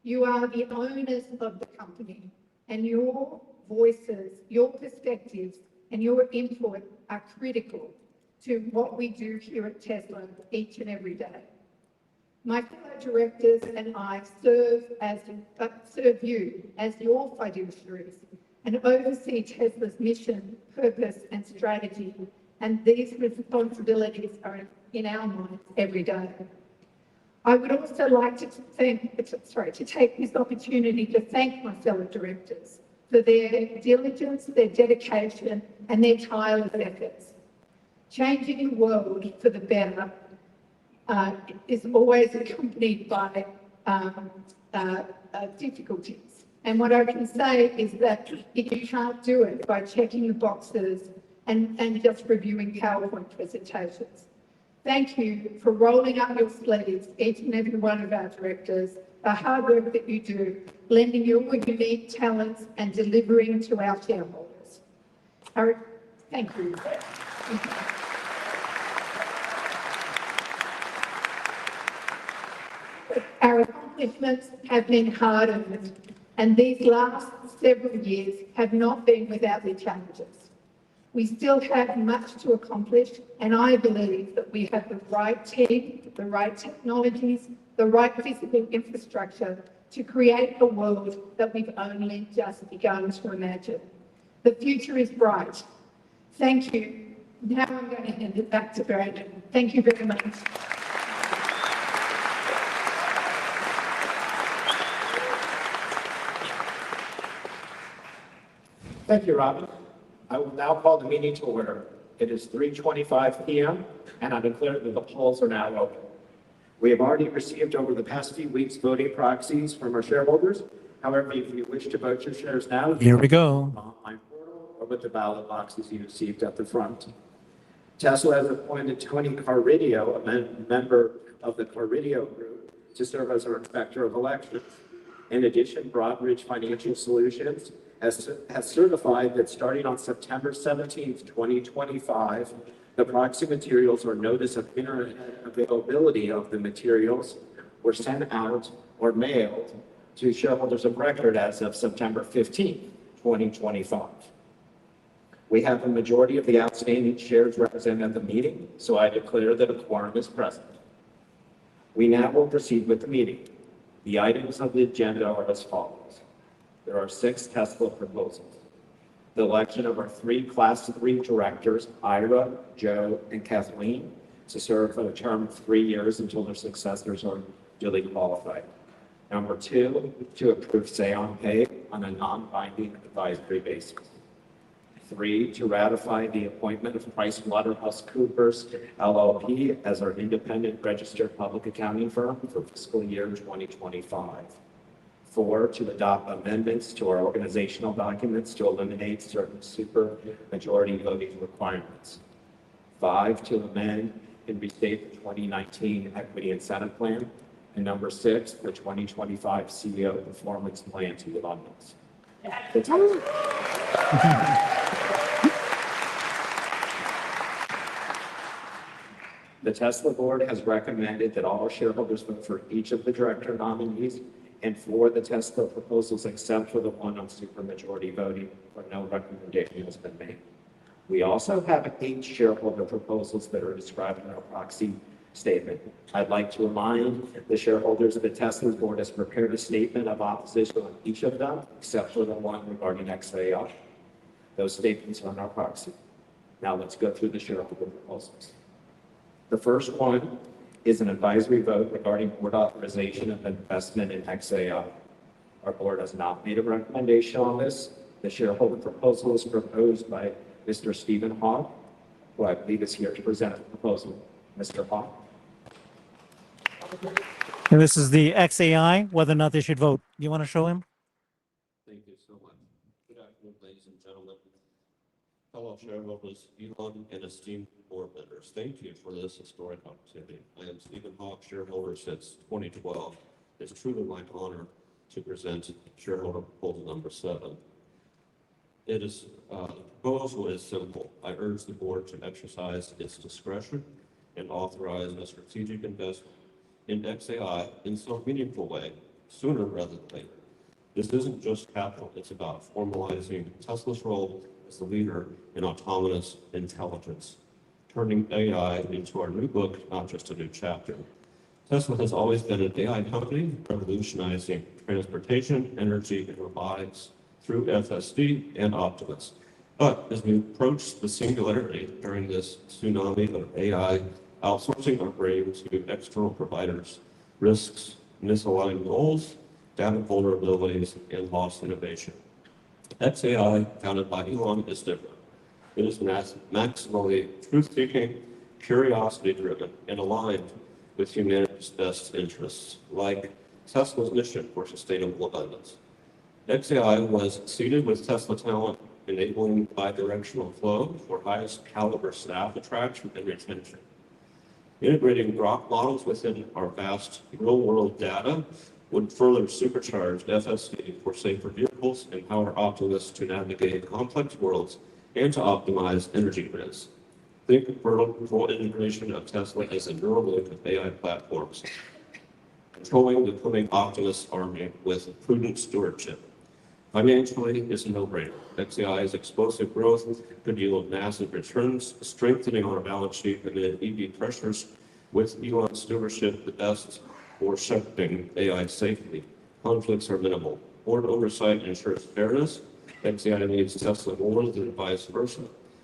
You are the owners of the company, and your voices, your perspectives, and your input are critical to what we do here at Tesla each and every day. My fellow directors and I serve you as your fiduciaries and oversee Tesla's mission, purpose, and strategy. And these responsibilities are in our minds every day. I would also like to take this opportunity to thank my fellow directors for their diligence, their dedication, and their tireless efforts. Changing the world for the better is always accompanied by difficulties. And what I can say is that you can't do it by checking the boxes and just reviewing PowerPoint presentations. Thank you for rolling up your sleeves, each and every one of our directors, the hard work that you do, lending your unique talents and delivering to our shareholders. Thank you. Our accomplishments have been hard-earned, and these last several years have not been without their challenges. We still have much to accomplish, and I believe that we have the right team, the right technologies, the right physical infrastructure to create a world that we've only just begun to imagine. The future is bright. Thank you. Now I'm going to hand it back to Brandon. Thank you very much. Thank you, Robin. I will now call the meeting to order. It is 3:25 p.m. and I declare that the polls are now open. We have already received over the past few weeks voting proxies from our shareholders. However, if you wish to vote your shares now, Here we go. online portal or with the ballot boxes you received at the front. Tesla has appointed Tony Carridio, a member of the Carridio Group, to serve as our inspector of elections. In addition, Broadridge Financial Solutions has certified that starting on September 17th, 2025, the proxy materials or notice of internet availability of the materials were sent out or mailed to shareholders of record as of September 15th, 2025. We have a majority of the outstanding shares represented at the meeting, so I declare that a quorum is present. We now will proceed with the meeting. The items of the agenda are as follows. There are 6 Tesla proposals. The election of our 3 Class 3 directors, Ira, Joe, and Kathleen, to serve for a term of 3 years until their successors are duly qualified. Number 2, to approve say on pay on a non-binding advisory basis. 3, to ratify the appointment of PricewaterhouseCoopers LLP as our independent registered public accounting firm for fiscal year 2025. 4, to adopt amendments to our organizational documents to eliminate certain super majority voting requirements. 5, to amend and restate the 2019 Equity Incentive Plan. And number 6, the 2025 CEO Performance Plan to the abundance. The Tesla board has recommended that all shareholders vote for each of the director nominees and for the Tesla proposals except for the one on supermajority voting, where no recommendation has been made. We also have 8 shareholder proposals that are described in our proxy statement. I'd like to remind the shareholders that the Tesla board has prepared a statement of opposition on each of them, except for the one regarding XAI. Those statements are in our proxy. Now let's go through the shareholder proposals. The first one is an advisory vote regarding board authorization of investment in XAI. Our board has not made a recommendation on this. The shareholder proposal is proposed by Mr. Stephen Hawk, who I believe is here to present the proposal. Mr. Hawk. And this is the XAI, whether or not they should vote. You want to show him? Thank you so much. Good afternoon, ladies and gentlemen. Fellow shareholders, Elon, and esteemed board members, thank you for this historic opportunity. I am Stephen Hawk, shareholder since 2012. It's truly my honor to present shareholder proposal number 7. The proposal is simple. I urge the board to exercise its discretion and authorize a strategic investment in XAI in some meaningful way, sooner rather than later. This isn't just capital, it's about formalizing Tesla's role as the leader in autonomous intelligence, turning AI into our new book, not just a new chapter. Tesla has always been an AI company, revolutionizing transportation, energy, and robotics through FSD and Optimus. But as we approach the singularity during this tsunami of AI, outsourcing our brain to external providers risks misaligned goals, data vulnerabilities, and lost innovation. XAI, founded by Elon, is different. It is maximally truth-seeking, curiosity-driven, and aligned with humanity's best interests, like Tesla's mission for sustainable abundance. XAI was seeded with Tesla talent, enabling bi-directional flow for highest caliber staff attraction and retention. Integrating grok models within our vast real-world data would further supercharge FSD for safer vehicles, empower Optimists to navigate complex worlds, and to optimize energy grids. Think of vertical integration of Tesla as a neural link of AI platforms, controlling the coming Optimist army with prudent stewardship. Financially, it's a no-brainer. XAI's explosive growth could yield massive returns, strengthening our balance sheet amid EV pressures. With Elon's stewardship, the best for shepherding AI safely. Conflicts are minimal. Board oversight ensures fairness. XAI needs Tesla more than vice versa.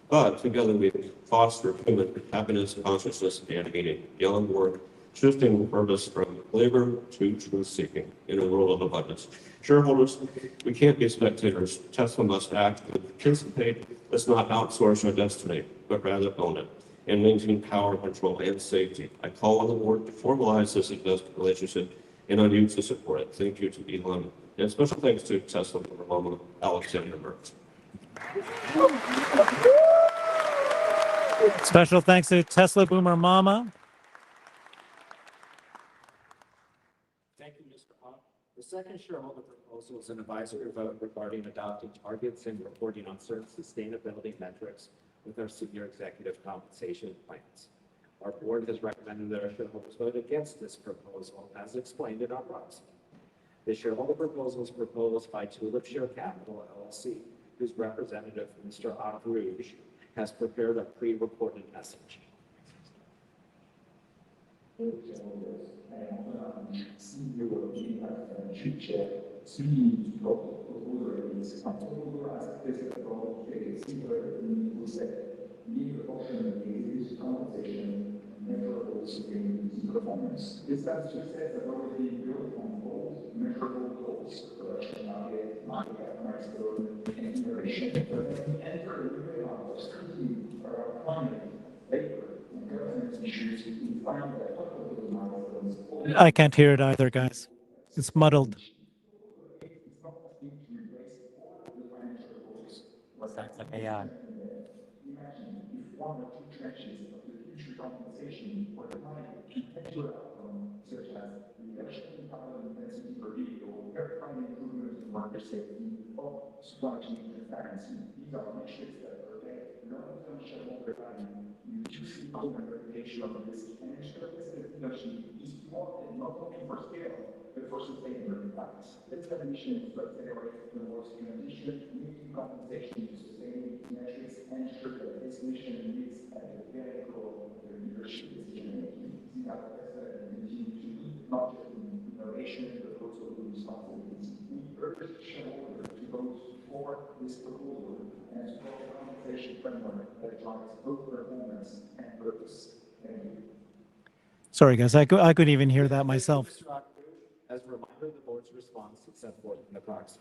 But together we foster human happiness, consciousness, and meaning beyond work, shifting purpose from labor to truth-seeking in a world of abundance. Shareholders, we can't be spectators. Tesla must act and participate. Let's not outsource our destiny, but rather own it and maintain power, control, and safety. I call on the board to formalize this investor relationship and on you to support it. Thank you to Elon, and special thanks to Tesla Mama Alexander Mertz. Special thanks to Tesla Boomer Mama. Thank you, Mr. Hawk. The second shareholder proposal is an advisory vote regarding adopting targets and reporting on certain sustainability metrics with our senior executive compensation plans. Our board has recommended that our shareholders vote against this proposal as explained in our proxy. The shareholder proposal is proposed by Tulip Share Capital LLC, whose representative, Mr. Rouge, has prepared a pre-recorded message. Performance. It's that success that already built on goals, measurable goals, production market maximization, and innovation. Enter the new era of scrutiny around climate, labor, and governance issues. We find that total milestones. I can't hear it either, guys. It's muddled. What's that? It's like AI. Imagine if one or two trenches of the future compensation for the money potential outcome, such as reduction in carbon intensity per vehicle, verifying improvements in worker safety, or supply chain transparency. These are metrics that protect long-term shareholder value, reducing corporate reputational risk, and ensure that the leadership is promoted not only for scale, but for sustainable impact. This condition is to accelerate towards transition, linking compensation to sustainability metrics, and ensure that this mission meets at the very core of the leadership decision-making. These are the continue to lead not just in innovation, but also in responsibility. We urge shareholders to vote for this proposal and support a compensation framework that drives both performance and purpose. Thank you. Sorry, guys. I couldn't even hear that myself. As a reminder of the board's response is set forth in the proxy.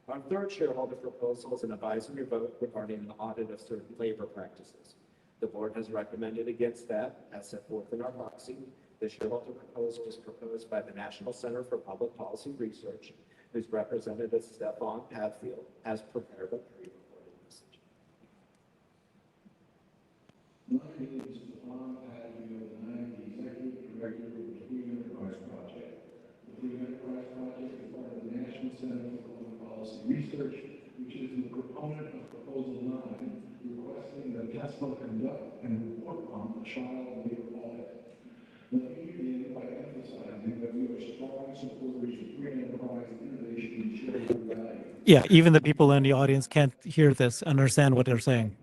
Our third shareholder proposal is an advisory vote regarding an audit of certain labor practices. The board has recommended against that, as set forth in our proxy. The shareholder proposal is proposed by the National Center for Public Policy Research, whose representative Stefan Padfield has prepared a pre-recorded message. My name is Stefan Padfield, and I am the executive director of the Free Enterprise Project. The Free Enterprise Project is part of the National Center for Public Policy Research, which is the proponent of Proposal 9, requesting that Tesla conduct and report on the child labor audit. Let me begin by emphasizing that we are strong supporters of free enterprise innovation and shareholder value. Yeah, even the people in the audience can't hear this, understand what they're saying.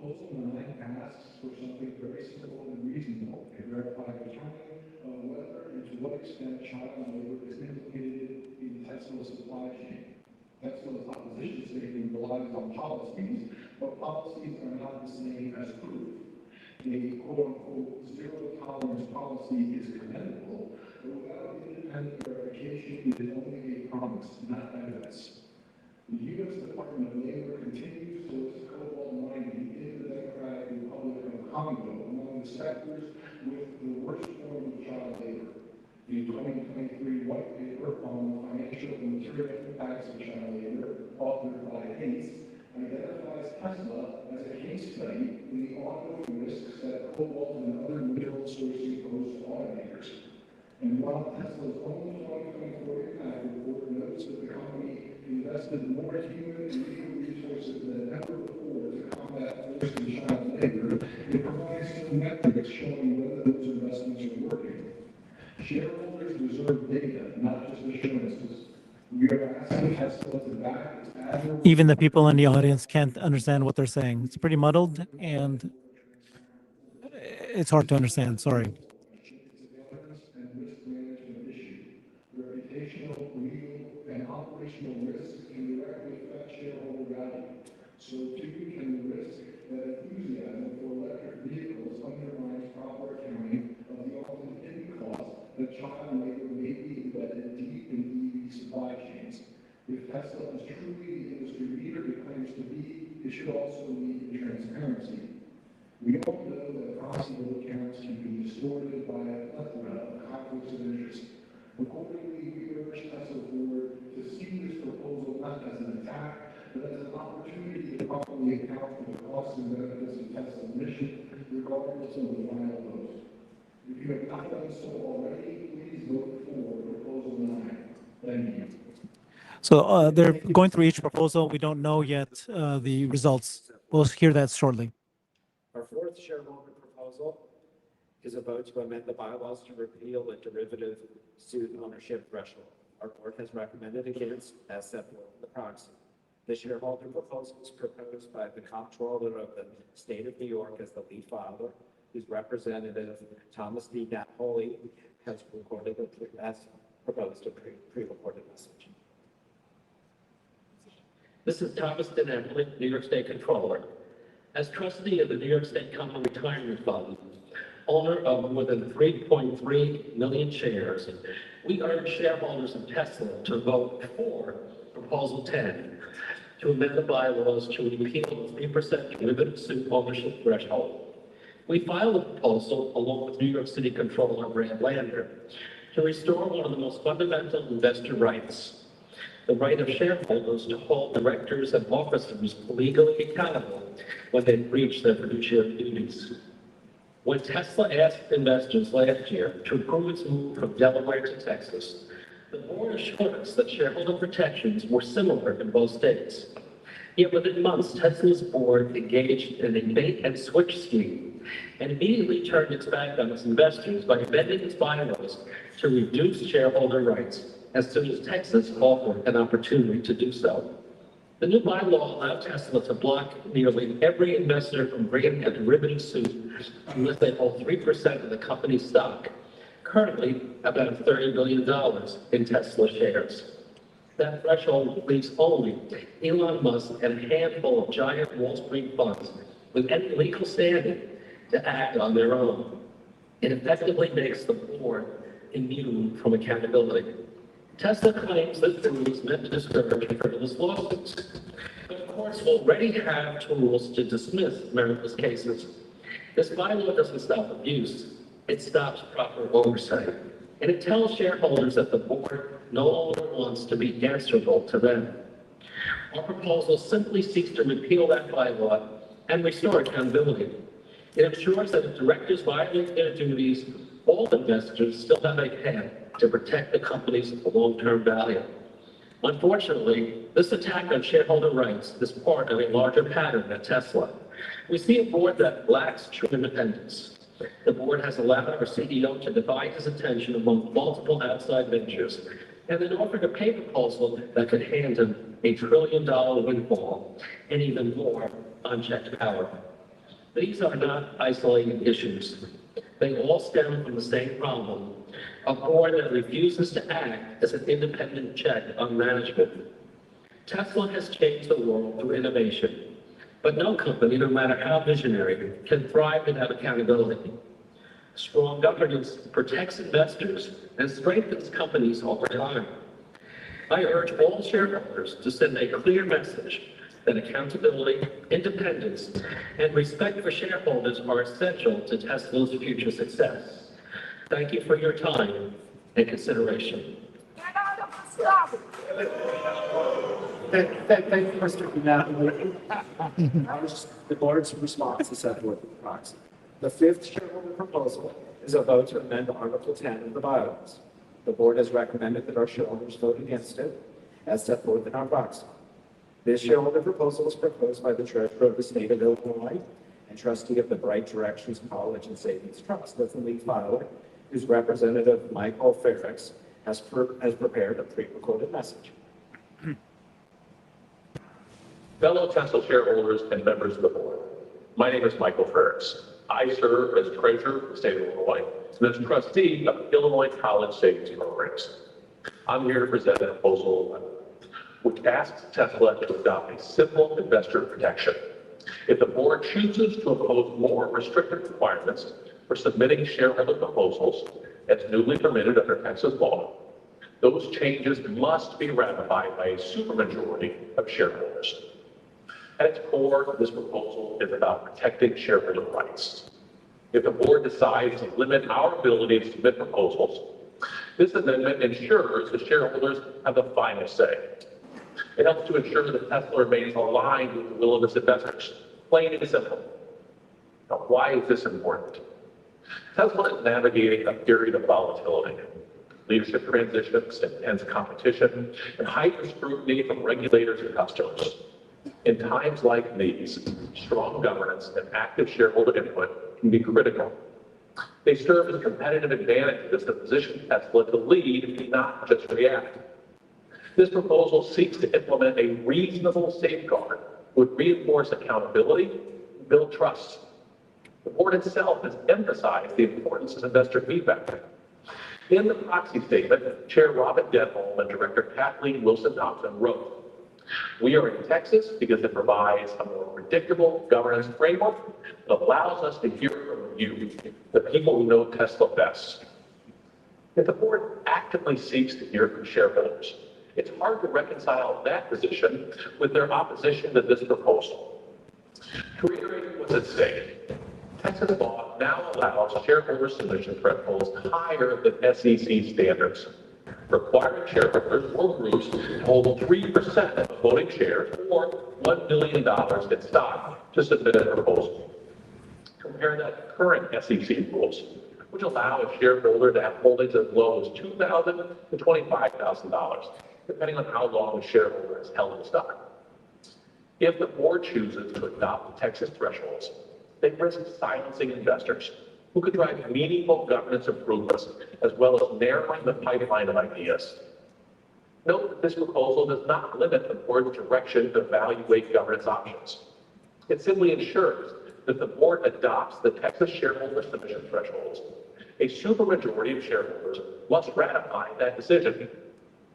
Proposal 9 asks for something very simple and reasonable to verify the timing of whether and to what extent child labor is implicated in Tesla's supply chain. Tesla's opposition statement relies on policies, but policies are not the same as proof. A quote-unquote zero-tolerance policy is commendable, but without independent verification, it is only a promise, not evidence. The U.S. Department of Labor continues to list cobalt mining in the Democratic Republic of Congo among the sectors with the worst form of child labor. The 2023 white paper on financial and material impacts of child labor, authored by ACE, identifies Tesla as a case study in the ongoing risks that cobalt and other mineral sources pose to automakers. And while Tesla's own 2024 impact report notes that the company invested more human and legal resources than ever before to combat forced and child labor, it provides some metrics showing whether those investments are working. Shareholders deserve data, not just assurances. We are asking Tesla to back its admirable... Even the people in the audience can't understand what they're saying. It's pretty muddled, and it's hard to understand. Sorry. And risk management issue. Reputational, legal, and operational risks can directly affect shareholder value. So too can the risk that enthusiasm for electric vehicles undermines proper accounting of the often hidden costs that child labor may be embedded deep in EV supply chains. If Tesla is truly the industry leader it claims to be, it it should also lead to transparency. We all know that possible accounts can be distorted by a plethora of conflicts of interest. Accordingly, we urge Tesla board to see this proposal not as an attack, but as an opportunity to properly account for the costs and benefits of Tesla's mission, regardless of the final vote. If you have not done so already, please vote for proposal 9. Thank you. So they're going through each proposal. We don't know yet the results. We'll hear that shortly. Our fourth shareholder proposal is a vote to amend the bylaws to repeal the derivative suit ownership threshold. Our board has recommended against as set forth in the proxy. The shareholder proposal is proposed by the comptroller of the state of New York as the lead filer, whose representative Thomas D. Napoli has proposed a pre-recorded message. This is Thomas D. Napoli, New York State Controller. As trustee of the New York State Common Retirement Fund, owner of more than 3.3 million shares, we urge shareholders of Tesla to vote for Proposal 10 to amend the bylaws to repeal the 3% derivative suit ownership threshold. We filed the proposal along with New York City Controller Brad Lander to restore one of the most fundamental investor rights, the right of shareholders to hold directors and officers legally accountable when they breach their fiduciary duties. When Tesla asked investors last year to approve its move from Delaware to Texas, the board assured us that shareholder protections were similar in both states. Yet within months, Tesla's board engaged in a bait and switch scheme and immediately turned its back on its investors by amending its bylaws to reduce shareholder rights as soon as Texas offered an opportunity to do so. The new bylaw allowed Tesla to block nearly every investor from bringing a derivative suit unless they hold 3% of the company's stock, currently about $30 billion in Tesla shares. That threshold leaves only Elon Musk and a handful of giant Wall Street funds with any legal standing to act on their own. It effectively makes the board immune from accountability. Tesla claims this rule is meant to discourage frivolous lawsuits, but courts already have tools to dismiss meritless cases. This bylaw doesn't stop abuse, it stops proper oversight, and it tells shareholders that the board no longer wants to be answerable to them. Our proposal simply seeks to repeal that bylaw and restore accountability. It ensures that if directors violate their duties, all investors still have a path to protect the company's long-term value. Unfortunately, this attack on shareholder rights is part of a larger pattern at Tesla. We see a board that lacks true independence. The board has allowed our CEO to divide his attention among multiple outside ventures and then offered a pay proposal that could hand him $1 trillion windfall and even more unchecked power. These are not isolated issues. They all stem from the same problem, a board that refuses to act as an independent check on management. Tesla has changed the world through innovation, but no company, no matter how visionary, can thrive without accountability. Strong governance protects investors and strengthens companies over time. I urge all shareholders to send a clear message that accountability, independence, and respect for shareholders are essential to Tesla's future success. Thank you for your time and consideration. Thank you, Mr. Napoli. The board's response is set forth in the proxy. The fifth shareholder proposal is a vote to amend Article 10 of the bylaws. The board has recommended that our shareholders vote against it, as set forth in our proxy. This shareholder proposal is proposed by the treasurer of the state of Illinois and trustee of the Bright Directions College and Savings Trust as the lead filer, whose representative, Michael Ferrix, has prepared a pre-recorded message. Fellow Tesla shareholders and members of the board, my name is Michael Ferrix. I serve as treasurer of the state of Illinois and as trustee of Illinois College Savings Programs. I'm here to present Proposal 11, which asks Tesla to adopt a simple investor protection. If the board chooses to impose more restrictive requirements for submitting shareholder proposals as newly permitted under Texas law, those changes must be ratified by a supermajority of shareholders. At its core, this proposal is about protecting shareholder rights. If the board decides to limit our ability to submit proposals, this amendment ensures the shareholders have the final say. It helps to ensure that Tesla remains aligned with the will of its investors. Plain and simple. Now, why is this important? Tesla is navigating a period of volatility, leadership transitions, intense competition, and heightened scrutiny from regulators and customers. In times like these, strong governance and active shareholder input can be critical. They serve as competitive advantages that position Tesla to lead, not just react. This proposal seeks to implement a reasonable safeguard, would reinforce accountability, and build trust. The board itself has emphasized the importance of investor feedback. In the proxy statement, Chair Robert Denholm and Director Kathleen Wilson-Thompson wrote, "We are in Texas because it provides a more predictable governance framework that allows us to hear from you, the people who know Tesla best." If the board actively seeks to hear from shareholders, it's hard to reconcile that position with their opposition to this proposal. To reiterate what's at stake, Texas law now allows shareholder submission thresholds higher than SEC standards, requiring shareholders or groups to hold 3% of voting shares or $1 million in stock to submit a proposal. Compare that to current SEC rules, which allow a shareholder to have holdings as low as $2,000 to $25,000, depending on how long the shareholder has held the stock. If the board chooses to adopt the Texas thresholds, they risk silencing investors who could drive meaningful governance improvements as well as narrowing the pipeline of ideas. Note that this proposal does not limit the board's direction to evaluate governance options. It simply ensures that the board adopts the Texas shareholder submission thresholds. A supermajority of shareholders must ratify that decision.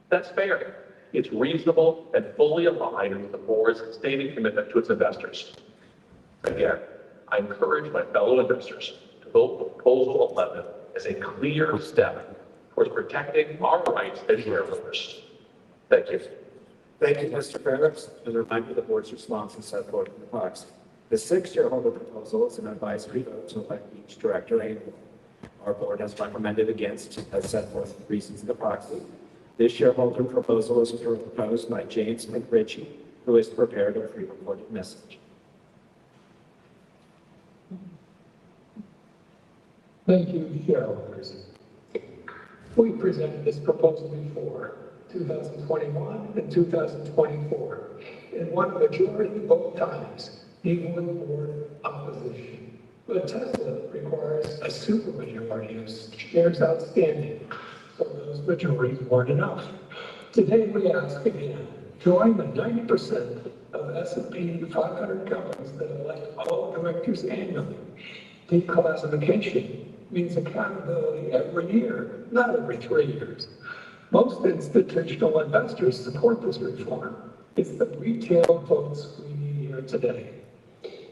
That's fair. It's reasonable and fully aligned with the board's stated commitment to its investors. Again, I encourage my fellow investors to vote Proposal 11 as a clear step towards protecting our rights as shareholders. Thank you. Thank you, Mr. Ferris. As a reminder, the board's response is set forth in the proxy. The sixth shareholder proposal is an advisory vote to elect each director annually. Our board has recommended against, as set forth in the reasons in the proxy. This shareholder proposal is proposed by James McRitchie, who has prepared a pre-recorded message. Thank you, shareholders. We presented this proposal before, 2021 and 2024, and won majority both times, even with board opposition. But Tesla requires a supermajority of shares outstanding, so those majorities weren't enough. Today we ask again, join the 90% of S&P 500 companies that elect all directors annually. Declassification means accountability every year, not every 3 years. Most institutional investors support this reform. It's the retail votes we need here today.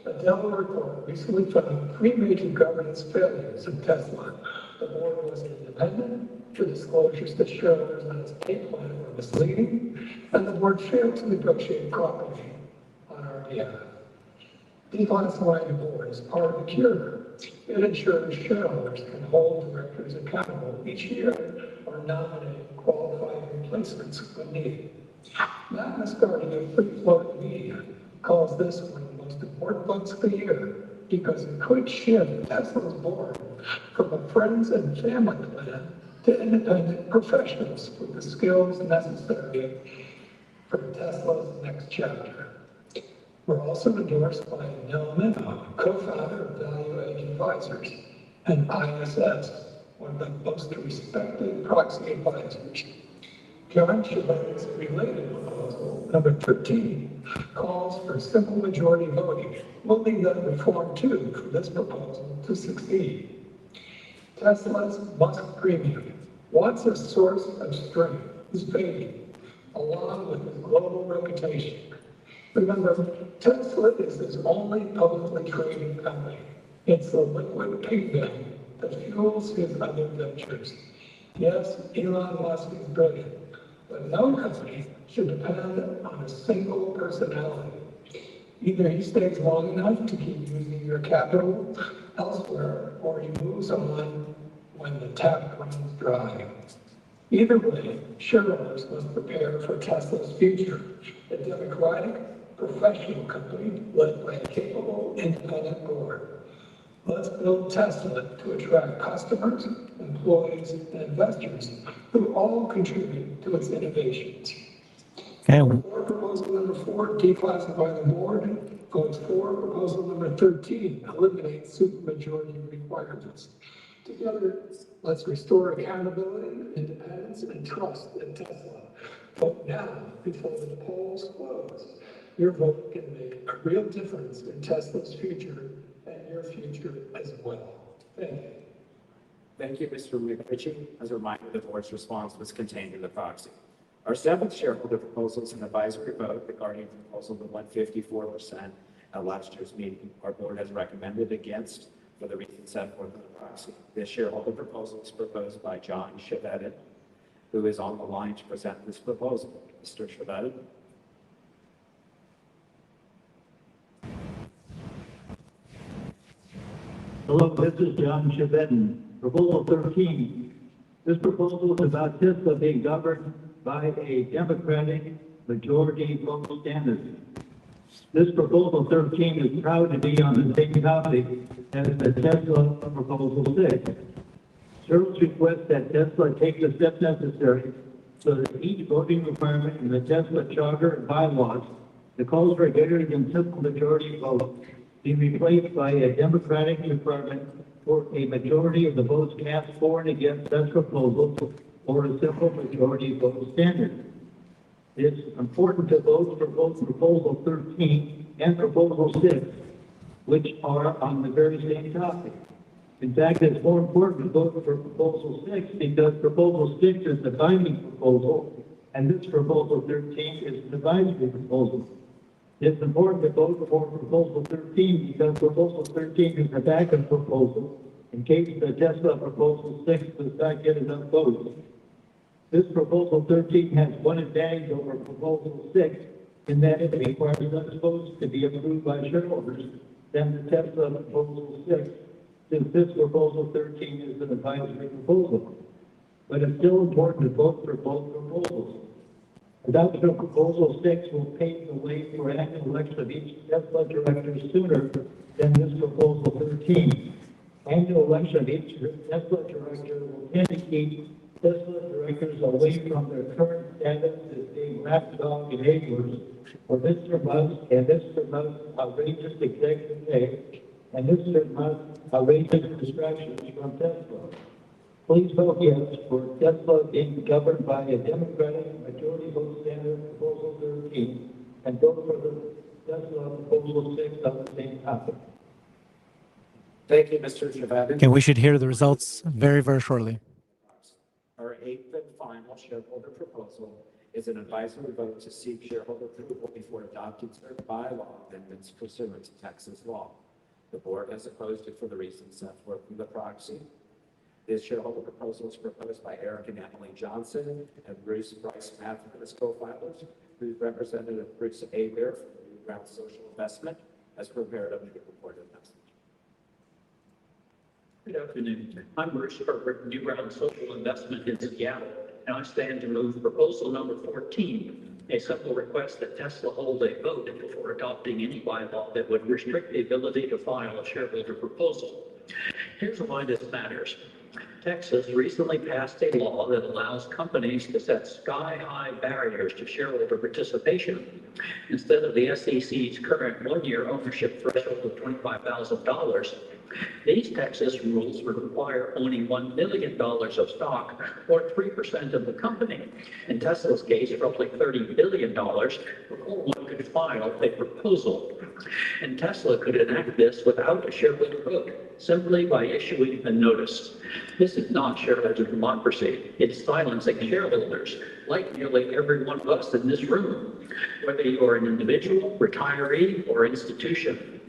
A Delaware report recently found 3 major governance failures in Tesla. The board was independent, the disclosures to shareholders on its pay plan were misleading, and the board failed to negotiate properly on our behalf. Declassifying the board is part of the cure. It ensures shareholders can hold directors accountable each year or nominate qualified replacements when needed. Matt Mascardi of Free Float Media calls this one of the most important votes of the year because it could shift Tesla's board from a friends and family plan to independent professionals with the skills necessary for Tesla's next chapter. We're also endorsed by Neil Minow, co-founder of Value Age Advisors, and ISS, one of the most respected proxy advisors. John Chevet's related proposal, number 13, calls for simple majority voting. We'll need that reform too for this proposal to succeed. Tesla's Musk premium, once a source of strength, is fading, along with his global reputation. Remember, Tesla is his only publicly traded company. It's the liquid pigment that fuels his other ventures. Yes, Elon Musk is brilliant, but no company should depend on a single personality. Either he stays long enough to keep using your capital elsewhere, or he moves on when the tap runs dry. Either way, shareholders must prepare for Tesla's future, a democratic, professional company led by a capable, independent board. Let's build Tesla to attract customers, employees, and investors who all contribute to its innovations. Okay. Board proposal number 4, declassify the board. Votes for proposal number 13, eliminate supermajority requirements. Together, let's restore accountability, independence, and trust in Tesla. Vote now before the polls close. Your vote can make a real difference in Tesla's future and your future as well. Thank you. Thank you, Mr. McRitchie. As a reminder, the board's response was contained in the proxy. Our seventh shareholder proposal is an advisory vote regarding proposal to 154% at last year's meeting. Our board has recommended against for the reasons set forth in the proxy. This shareholder proposal is proposed by John Chevedden, who is on the line to present this proposal. Mr. Chevedden. Hello, this is John Chevedden. Proposal 13. This proposal is about Tesla being governed by a Democratic majority vote standard. This proposal 13 is proud to be on the same topic as the Tesla proposal 6. Shareholders request that Tesla take the steps necessary so that each voting requirement in the Tesla charter and bylaws that calls for a greater than simple majority vote be replaced by a Democratic requirement for a majority of the votes cast for and against such proposal or a simple majority vote standard. It's important to vote for both proposal 13 and proposal 6, which are on the very same topic. In fact, it's more important to vote for proposal 6 because proposal 6 is the binding proposal and this proposal 13 is the advisory proposal. It's important to vote for proposal 13 because proposal 13 is the backup proposal in case the Tesla proposal 6 does not get enough votes. This proposal 13 has one advantage over proposal 6 in that it requires less votes to be approved by shareholders than the Tesla proposal 6, since this proposal 13 is an advisory proposal. But it's still important to vote for both proposals. Adoption of proposal 6 will pave the way for annual election of each Tesla director sooner than this proposal 13. Annual election of each Tesla director will tend to keep Tesla directors away from their current status as being lapdog enablers for Mr. Musk and Mr. Musk's outrageous executive pay and Mr. Musk's outrageous distractions from Tesla. Please vote yes for Tesla being governed by a Democratic majority vote standard proposal 13 and vote for the Tesla proposal 6 on the same topic. Thank you, Mr. Chevedden. Okay, we should hear the results very, very shortly. Our eighth and final shareholder proposal is an advisory vote to seek shareholder approval before adopting certain bylaw amendments pursuant to Texas law. The board has opposed it for the reasons set forth in the proxy. This shareholder proposal is proposed by Eric and Emily Johnson and Bruce Bryce Matthew as co-filers, whose representative Bruce Abear from New Ground Social Investment has prepared a report of message. Good afternoon. I'm Bruce Herbert, New Ground Social Investment in Seattle, and I stand to move proposal number 14, a simple request that Tesla hold a vote before adopting any bylaw that would restrict the ability to file a shareholder proposal. Here's why this matters. Texas recently passed a law that allows companies to set sky-high barriers to shareholder participation. Instead of the SEC's current one-year ownership threshold of $25,000, these Texas rules would require owning $1 million of stock, or 3% of the company. In Tesla's case, roughly $30 billion, before one could file a proposal. And Tesla could enact this without a shareholder vote, simply by issuing a notice. This is not shareholder democracy. It's silencing shareholders, like nearly every one of us in this room, whether you're an individual, retiree, or institution.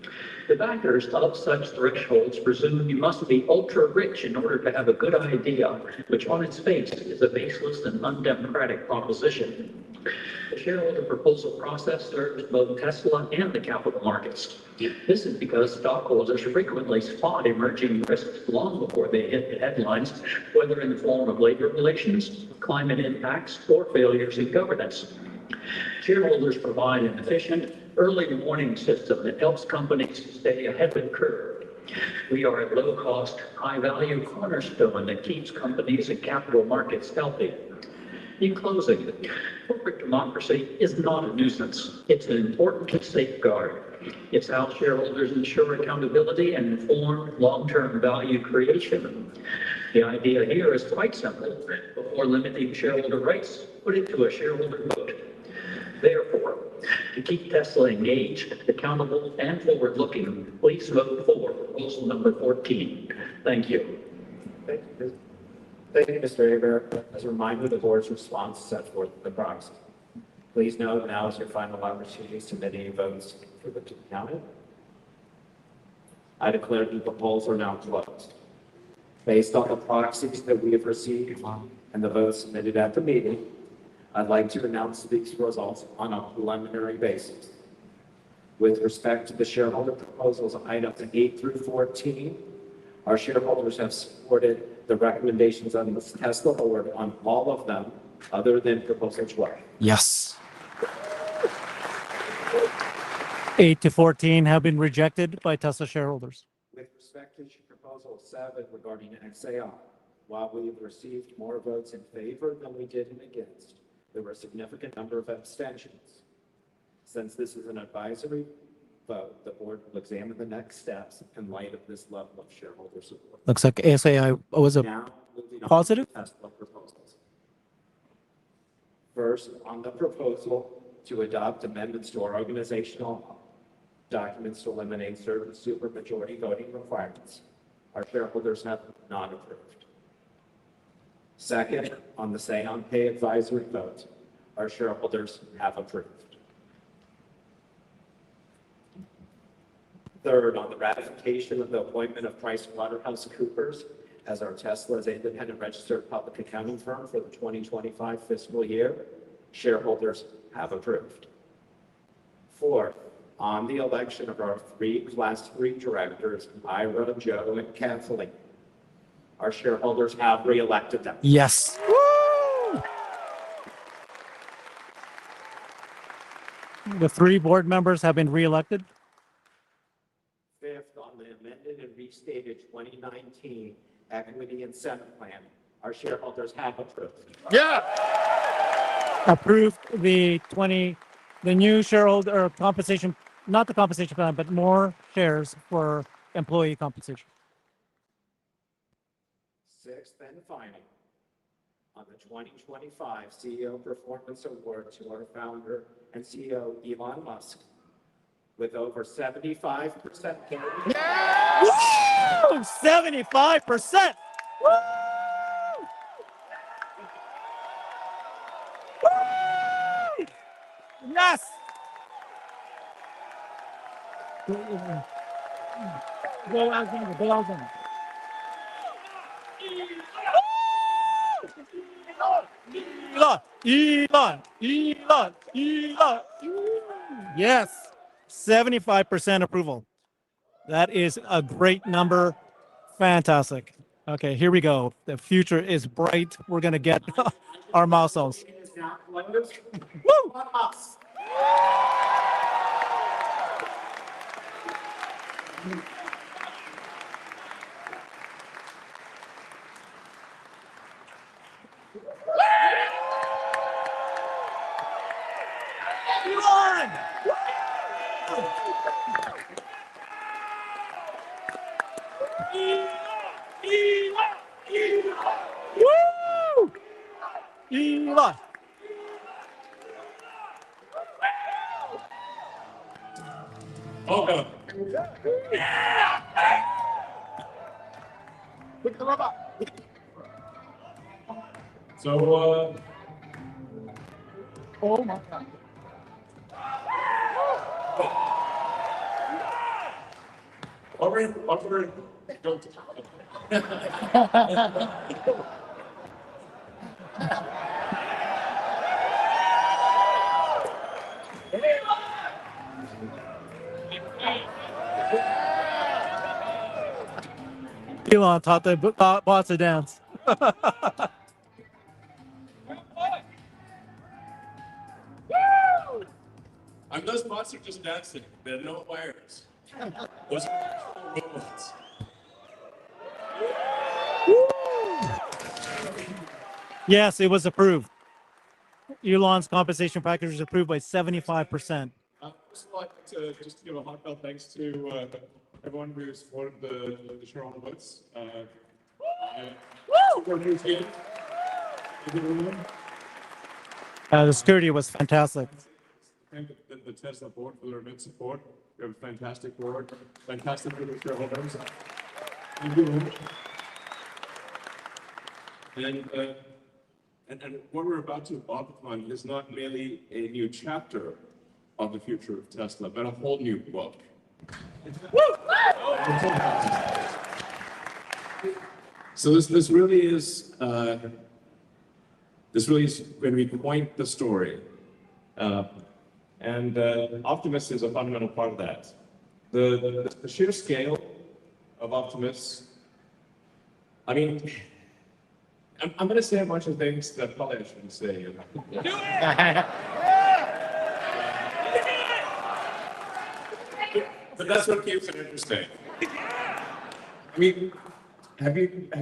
The backers of such thresholds presume you must be ultra rich in order to have a good idea, which on its face is a baseless and undemocratic proposition. The shareholder proposal process serves both Tesla and the capital markets. This is because stockholders frequently spot emerging risks long before they hit the headlines, whether in the form of labor relations, climate impacts, or failures in governance. Shareholders provide an efficient, early warning system that helps companies stay ahead of the curve. We are a low-cost, high-value cornerstone that keeps companies and capital markets healthy. In closing, corporate democracy is not a nuisance. It's an important safeguard. It's how shareholders ensure accountability and informed long-term value creation. The idea here is quite simple. Before limiting shareholder rights, put it to a shareholder vote. Therefore, to keep Tesla engaged, accountable, and forward-looking, please vote for proposal number 14. Thank you. Thank you, Mr. Aber. As a reminder, the board's response is set forth in the proxy. Please note now is your final opportunity to submit any votes for the counted. I declare that the polls are now closed. Based on the proxies that we have received and the votes submitted at the meeting, I'd like to announce these results on a preliminary basis. With respect to the shareholder proposals, items 8 through 14, our shareholders have supported the recommendations of the Tesla board on all of them, other than proposal 12. Yes. 8 to 14 have been rejected by Tesla shareholders. With respect to proposal 7 regarding XAI, while we have received more votes in favor than we did in against, there were a significant number of abstentions. Since this is an advisory vote, the board will examine the next steps in light of this level of shareholder support. Looks like SAI was a Now, moving on positive. to Tesla proposals. First, on the proposal to adopt amendments to our organizational documents to eliminate certain supermajority voting requirements, our shareholders have not approved. Second, on the Say on Pay advisory vote, our shareholders have approved. Third, on the ratification of the appointment of PricewaterhouseCoopers as our Tesla's independent registered public accounting firm for the 2025 fiscal year, shareholders have approved. Fourth, on the election of our 3 Class 3 directors, Ira, Joe, and Kathleen, our shareholders have reelected them. Yes. The 3 board members have been reelected. Fifth, on the amended and restated 2019 Equity Incentive Plan, our shareholders have approved. Yeah. Approved the new shareholder compensation, not the compensation plan, but more shares for employee compensation. Sixth and final, on the 2025 CEO Performance Award to our founder and CEO Elon Musk, with over 75% carry. Yeah! Woo! 75%! Woo! Woo! Yes! Go Alexander, go Alexander. Elon. Yes, 75% approval. That is a great number. Fantastic. Okay, here we go. The future is bright. We're going to get our milestones. Woo! Elon! Woo! Elon! Okay. So, Oh my God. Don't. Elon taught the bots to dance. And those bots are just dancing. They're no wires. Those are actual robots. Yes, it was approved. Elon's compensation package was approved by 75%. First of all, I'd like to just give a heartfelt thanks to everyone who supported the shareholder votes. The security was fantastic. Thank the Tesla board for their immense support. We have a fantastic board, fantastic group of shareholders. Thank you. And what we're about to embark upon is not merely a new chapter of the future of Tesla, but a whole new book. So this really is going to be quite the story, and Optimus is a fundamental part of that. The sheer scale of Optimus. I mean, I'm going to say a bunch of things that probably I shouldn't say. Do it! But that's what keeps it interesting. I mean, have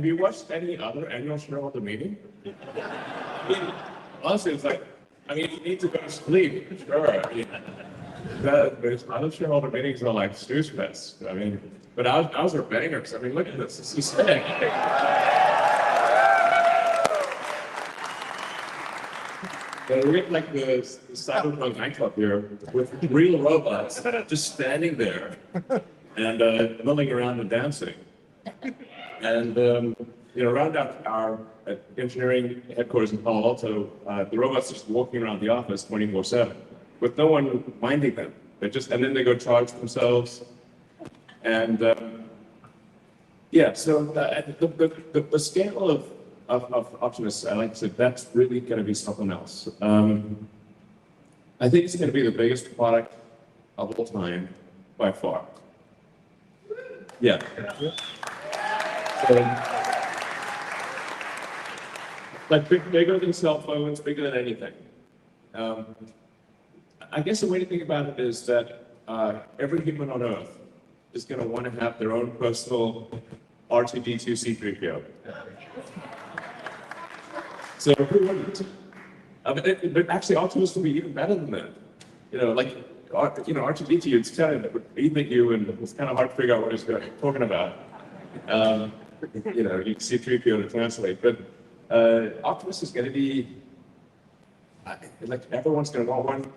you watched any other annual shareholder meeting? I mean, honestly, it's like, I mean, you need to go to sleep, sure. I mean, there's other shareholder meetings are like snooze fest. I mean, but ours are bangers. I mean, look at this. This is sick. We're at like the Cyberpunk nightclub here with real robots just standing there and milling around and dancing. And around our engineering headquarters in Palo Alto, the robots just walking around the office 24/7 with no one minding them. And then they go charge themselves. And so the scale of Optimus, like I said, that's really going to be something else. I think it's going to be the biggest product of all time by far. Yeah. So, like bigger than cell phones, bigger than anything. I guess the way to think about it is that every human on Earth is going to want to have their own personal R2D2 C3PO. So who wouldn't? But actually, Optimus will be even better than that. R2D2, it's kind of beeping at you, and it's kind of hard to figure out what he's talking about. You see 3PO to translate, but Optimus is going to be like everyone's going to want one.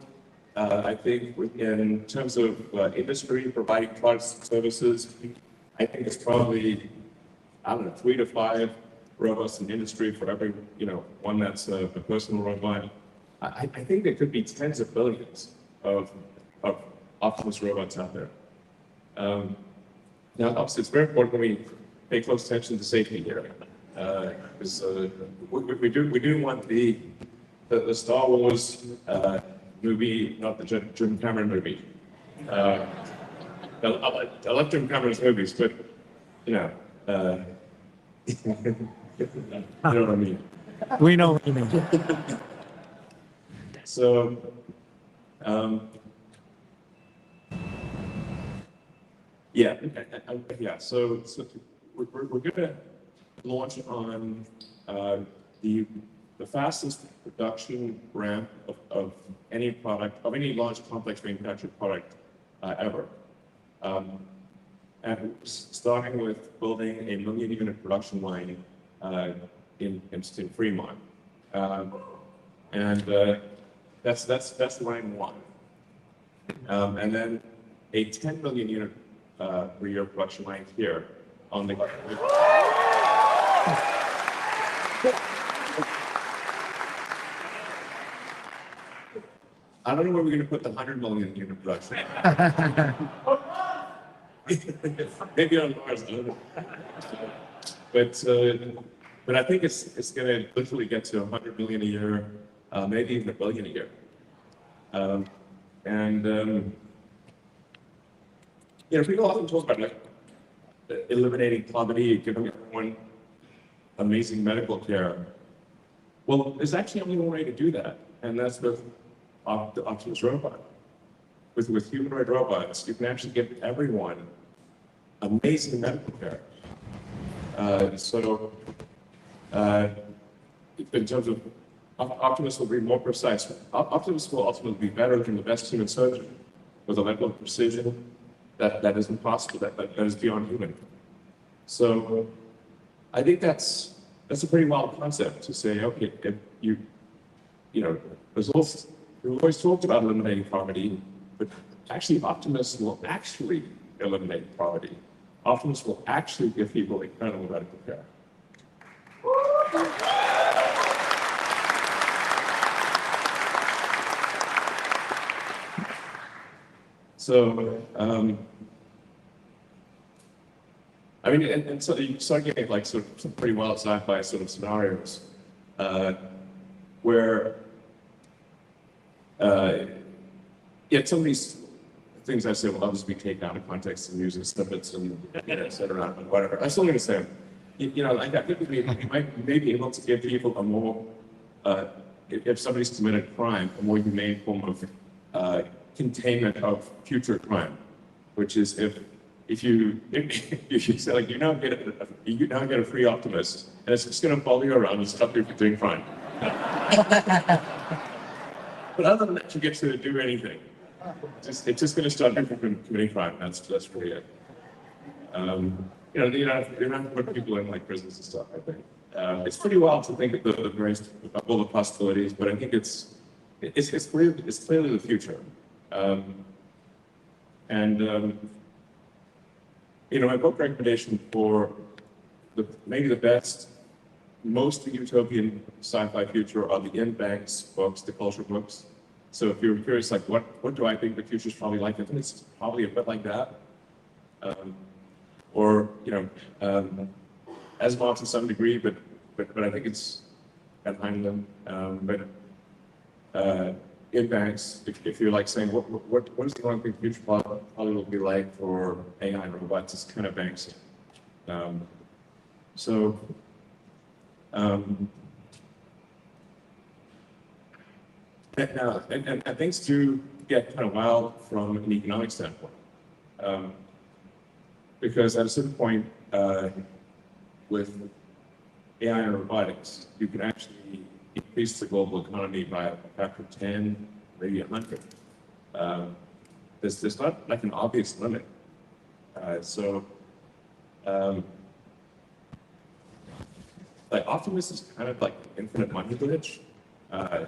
I think in terms of industry providing products and services, I think it's probably 3 to 5 robots in industry for every one that's a personal robot. I think there could be tens of billions of Optimus robots out there. Now, obviously, it's very important that we pay close attention to safety here, because we do want the Star Wars movie, not the Jim Cameron movie. I love Jim Cameron's movies, but you know what I mean. We know what you mean. So, So we're going to launch on the fastest production ramp of any product, of any large complex manufactured product ever. And starting with building a 1 million unit production line in Fremont. That's line one. And then a 10 million unit per year production line here on the. I don't know where we're going to put the 100 million unit production. Maybe on Mars. I don't know. But I think it's going to literally get to 100 million a year, maybe even 1 billion a year. People often talk about like eliminating poverty, giving everyone amazing medical care. Well, there's actually only one way to do that, and that's with the Optimus robot. With humanoid robots, you can actually give everyone amazing medical care. In terms of Optimus will be more precise. Optimus will ultimately be better than the best human surgeon with a level of precision that is impossible, that is beyond human. So I think that's a pretty wild concept to say, okay, if we've always talked about eliminating poverty, but actually Optimus will actually eliminate poverty. Optimus will actually give people incredible medical care. So, and so you start getting like sort of some pretty wild sci-fi sort of scenarios where, some of these things I say will obviously be taken out of context and using snippets and et cetera, and whatever. I still going to say, I think we may be able to give people a more, if somebody's committed a crime, a more humane form of containment of future crime, which is if you say like you now get a free Optimus and it's just going to follow you around and stop you from doing crime. But other than that, you get to do anything. It's just going to stop you from committing crime. That's really it. You don't have to put people in like prisons and stuff. I think it's pretty wild to think of all the possibilities, but I think it's clearly the future. My book recommendation for maybe the best, most utopian sci-fi future are the Ian Banks books, the culture books. So if you're curious, like what do I think the future is probably like? I think it's probably a bit like that. Asimov to some degree, but I think it's behind them. Ian Banks, if you're like saying what is the one thing the future probably will be like for AI and robots, it's kind of Banks. And things do get kind of wild from an economic standpoint. Because at a certain point, with AI and robotics, you can actually increase the global economy by a factor of 10, maybe 100. There's not like an obvious limit. Like Optimus is kind of like infinite money glitch. And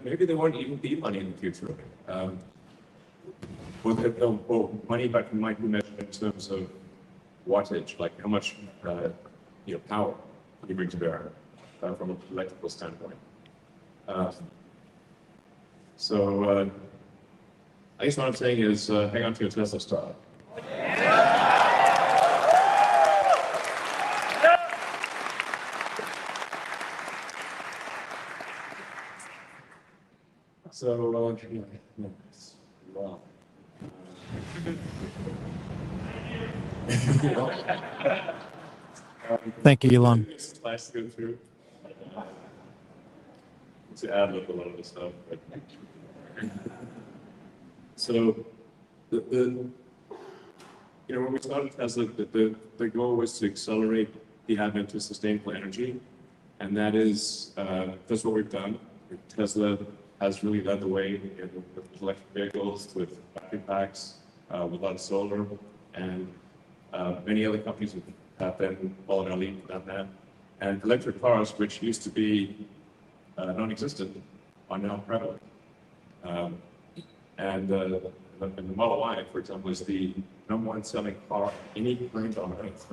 maybe there won't even be money in the future. Or money might be measured in terms of wattage, like how much power you bring to bear from an electrical standpoint. I guess what I'm saying is hang on to your Tesla stock. Wow. Thank you, Elon. Slice to go through. To add a lot of this stuff. So, when we started Tesla, the goal was to accelerate the advent of sustainable energy, and that's what we've done. Tesla has really led the way with electric vehicles, with battery packs, with a lot of solar, and many other companies have been following our lead on that. And electric cars, which used to be non-existent, are now prevalent. And the Model Y, for example, is the #1 selling car any brand on earth.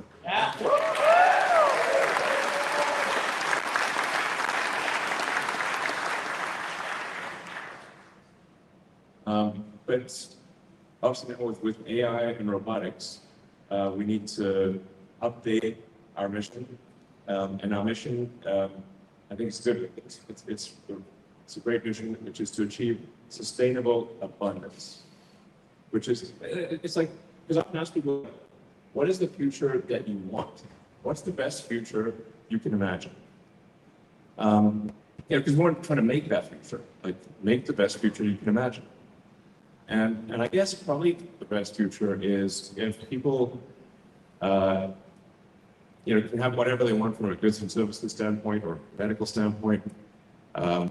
But obviously now with AI and robotics, we need to update our mission. And our mission, I think it's good. It's a great mission, which is to achieve sustainable abundance, which is, it's like, because I often ask people, what is the future that you want? What's the best future you can imagine? Because we're trying to make that future, like make the best future you can imagine. And I guess probably the best future is if people, can have whatever they want from a goods and services standpoint or medical standpoint. But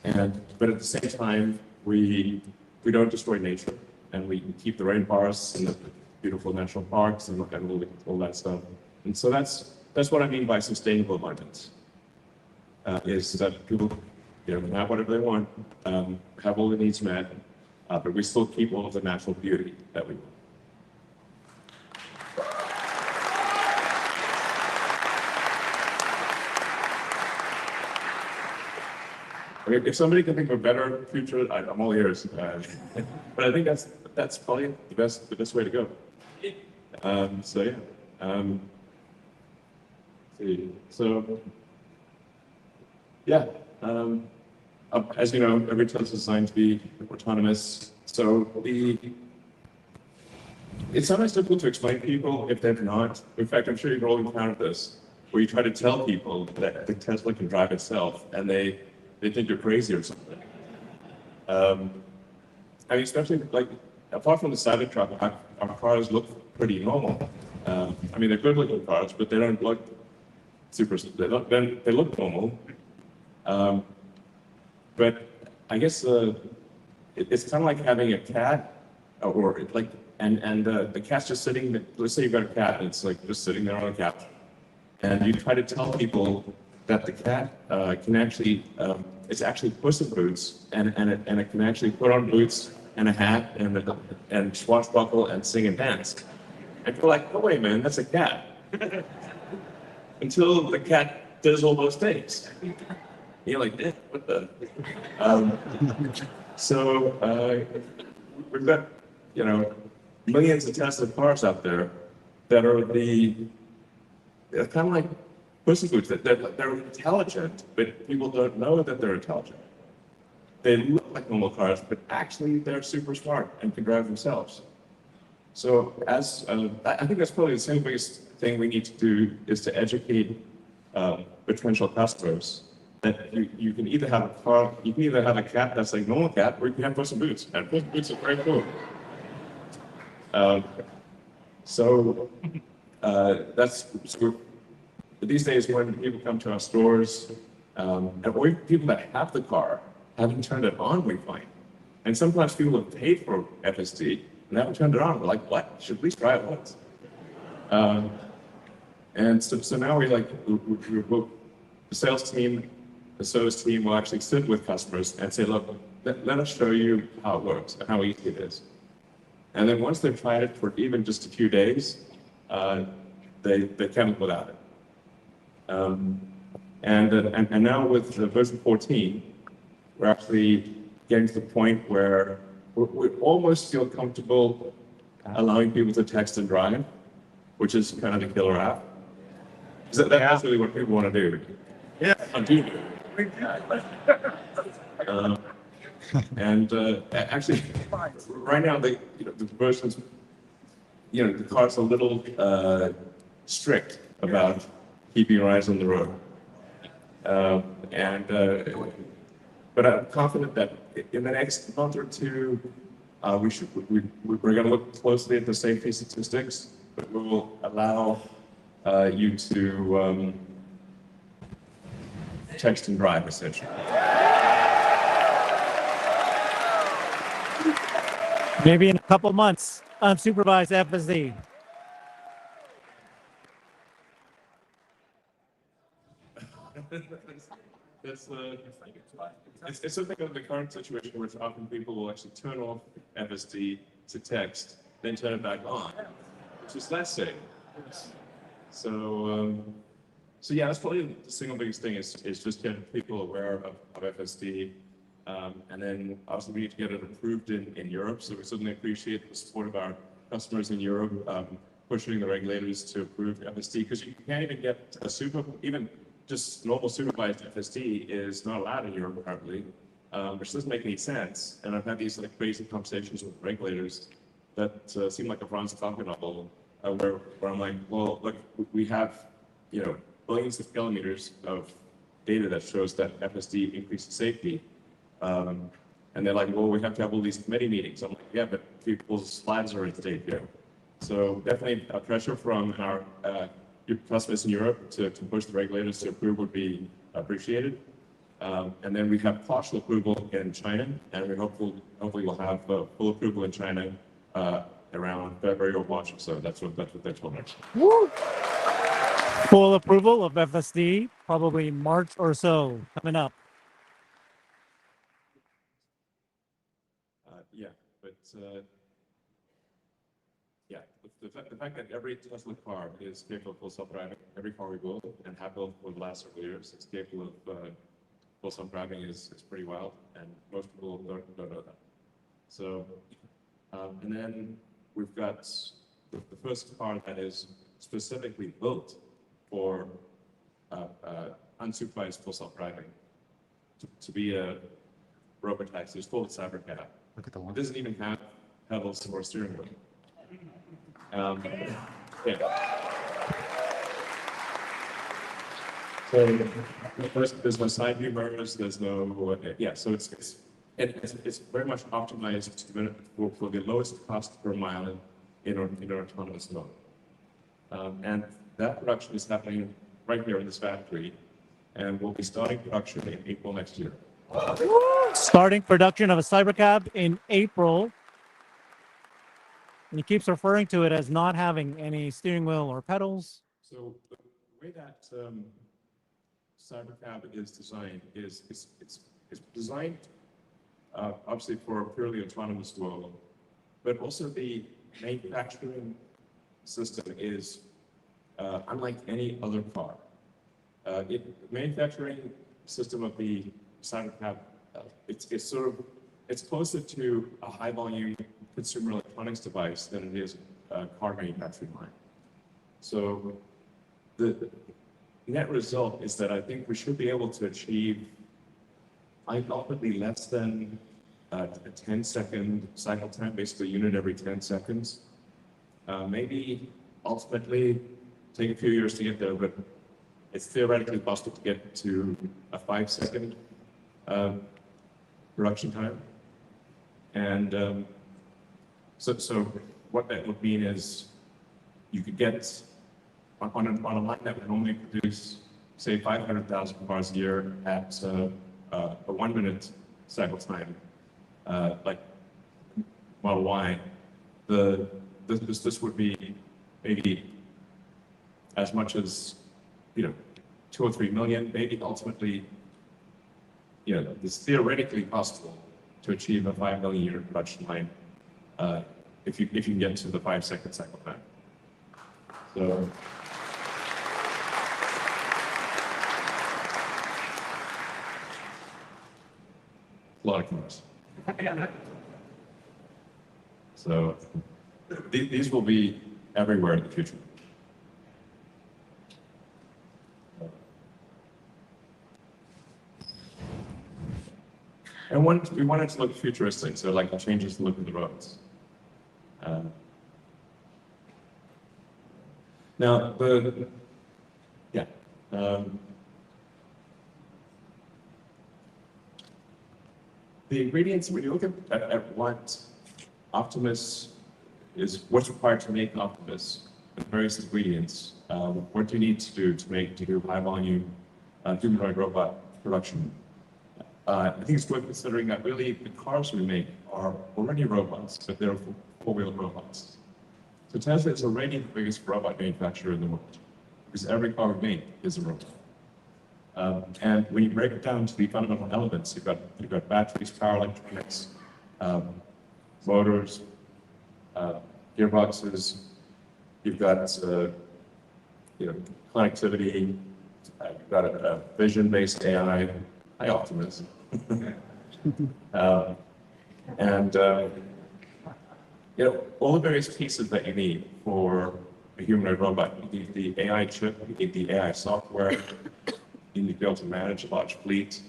at the same time, we don't destroy nature, and we keep the rainforests and the beautiful national parks and all that stuff. And so that's what I mean by sustainable abundance. Is that people, can have whatever they want, have all the needs met, but we still keep all of the natural beauty that we want. I mean, if somebody can think of a better future, I'm all ears. But I think that's probably the best way to go. So yeah. Yeah. As you know, every Tesla is designed to be autonomous. So it's sometimes difficult to explain to people if they've not. In fact, I'm sure you've all encountered this, where you try to tell people that the Tesla can drive itself, and they think you're crazy or something. I mean, especially like, apart from the Cybertruck, our cars look pretty normal. I mean, they're good-looking cars, but they don't look super. They look normal. But I guess it's kind of like having a cat, or like, and the cat's just sitting. Let's say you've got a cat, and it's like just sitting there on a couch, and you try to tell people that the cat can actually, it's actually Puss in Boots, and it can actually put on boots and a hat and swashbuckle and sing and dance. And you're like, no way, man, that's a cat. Until the cat does all those things. You're like, what the? So we've got, millions of Tesla cars out there that are they're kind of like Puss in Boots. They're intelligent, but people don't know that they're intelligent. They look like normal cars, but actually they're super smart and can drive themselves. So I think that's probably the single biggest thing we need to do is to educate potential customers that you can either have a car, you can either have a cat that's like normal cat, or you can have Puss in Boots. And Puss in Boots are very cool. So these days when people come to our stores, or people that have the car haven't turned it on, we find. And sometimes people have paid for FSD and haven't turned it on. We're like, what? Should at least try it once. And so now the sales team, the service team will actually sit with customers and say, look, let us show you how it works and how easy it is. And then once they've tried it for even just a few days, they can't live without it. And now with version 14, we're actually getting to the point where we almost feel comfortable allowing people to text and drive, which is kind of the killer app. That's really what people want to do. Yeah. Actually, right now, the versions, the car's a little strict about keeping your eyes on the road. But I'm confident that in the next month or two, we're going to look closely at the safety statistics, but we will allow you to text and drive, essentially. Maybe in a couple months, unsupervised FSD. It's something of the current situation where often people will actually turn off FSD to text, then turn it back on, which is less safe. So yeah, that's probably the single biggest thing is just getting people aware of FSD And then obviously we need to get it approved in Europe. So we certainly appreciate the support of our customers in Europe, pushing the regulators to approve FSD, because you can't even get even just normal supervised FSD is not allowed in Europe currently, which doesn't make any sense. And I've had these like crazy conversations with regulators that seem like a Franz Kafka novel, where I'm like, well, look, we have, billions of kilometers of data that shows that FSD increases safety. And they're like, well, we have to have all these committee meetings. I'm like, yeah, but people's lives are at stake here. So definitely a pressure from our customers in Europe to push the regulators to approve would be appreciated. And then we have partial approval in China, and we hopefully we'll have full approval in China around February or March or so. That's what they told us. Woo! Full approval of FSD, probably March or so coming up. Yeah, but yeah, the fact that every Tesla car is capable of full self-driving, every car we build and have built for the last several years, it's capable of full self-driving is pretty wild, and most people don't know that. So, and then we've got the first car that is specifically built for unsupervised full self-driving to be a robotaxi. It's called a Cybercab. Look at the one. It doesn't even have pedals or steering wheel. Yeah. So first, there's no side view mirrors. There's no So it's very much optimized for the lowest cost per mile in an autonomous mode. And that production is happening right here in this factory, and we'll be starting production in April next year. Starting production of a Cybercab in April. And he keeps referring to it as not having any steering wheel or pedals. So the way that Cybercab is designed is it's designed obviously for a purely autonomous world, but also the manufacturing system is unlike any other car. The manufacturing system of the Cybercab, it's closer to a high volume consumer electronics device than it is a car manufacturing line. So the net result is that I think we should be able to achieve ultimately less than a 10-second cycle time, basically a unit every 10 seconds. Maybe ultimately take a few years to get there, but it's theoretically possible to get to a 5-second production time. And so what that would mean is you could get on a line that would normally produce, say, 500,000 cars a year at a 1-minute cycle time, like Model Y. This would be maybe as much as 2 or 3 million, maybe ultimately, it's theoretically possible to achieve a 5 million unit production line if you can get to the 5-second cycle time. So a lot of cars. So these will be everywhere in the future. And we wanted to look futuristic, so like it changes the look of the roads. Now, the ingredients, when you look at what Optimus what's required to make Optimus, the various ingredients, what do you need to do to do high volume humanoid robot production? I think it's worth considering that really the cars we make are already robots, but they're four-wheel robots. So Tesla is already the biggest robot manufacturer in the world, because every car we make is a robot. And when you break it down to the fundamental elements, you've got batteries, power electronics, motors, gearboxes. You've got connectivity. You've got a vision-based AI. Hi, Optimus. Um, and all the various pieces that you need for a humanoid robot. You need the AI chip, you need the AI software, you need to be able to manage a large fleet.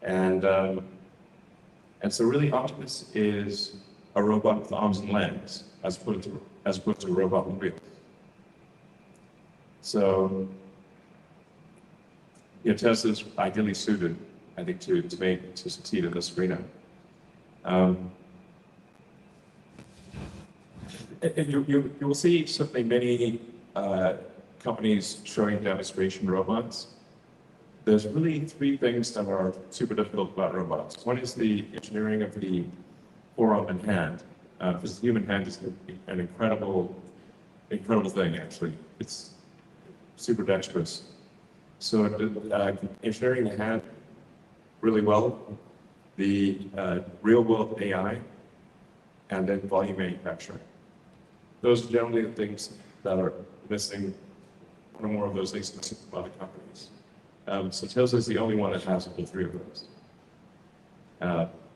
And so really Optimus is a robot with arms and legs as opposed to a robot with wheels. So Tesla's ideally suited, I think, to succeed in this arena. And you will see certainly many companies showing demonstration robots. There's really three things that are super difficult about robots. One is the engineering of the forearm and hand. Because the human hand is an incredible thing, actually. It's super dexterous. So engineering the hand really well, the real-world AI, and then volume manufacturing. Those are generally the things that are missing, one or more of those things missing from other companies. So Tesla is the only one that has all three of those.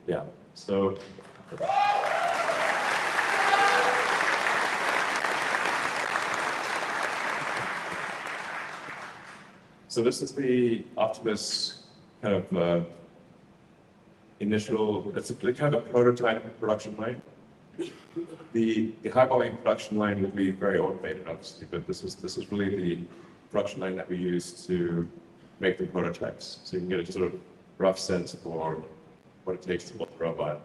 Yeah, so. So this is the Optimus kind of initial, it's a kind of a prototype production line. The high volume production line will be very automated, obviously, but this is really the production line that we use to make the prototypes. So you can get a sort of rough sense for what it takes to build a robot.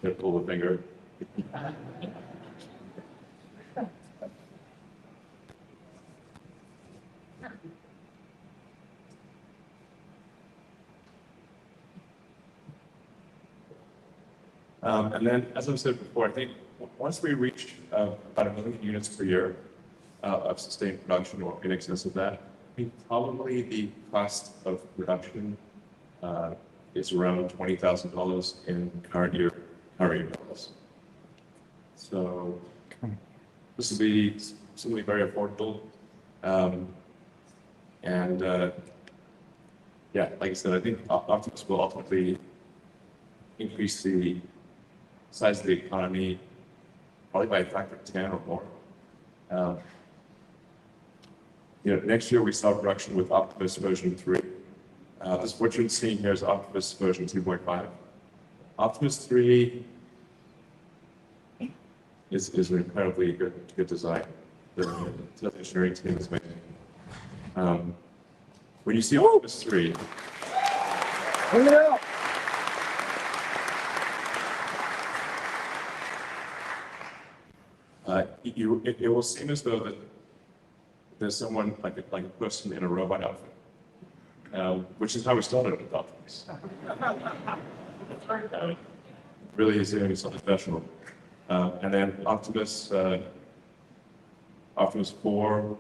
Gonna pull the finger. And then, as I said before, I think once we reach about 1 million units per year of sustained production or in excess of that, I think probably the cost of production is around $20,000 in current year dollars. So this will be simply very affordable. Yeah, like I said, I think Optimus will ultimately increase the size of the economy probably by a factor of 10 or more. Next year we start production with Optimus version 3. This what you're seeing here is Optimus version 2.5. Optimus 3 is an incredibly good design. The engineering team is amazing. When you see Optimus 3, bring it out. It will seem as though that there's someone like a person in a robot outfit, which is how we started with Optimus. Really is doing something special. And then Optimus 4,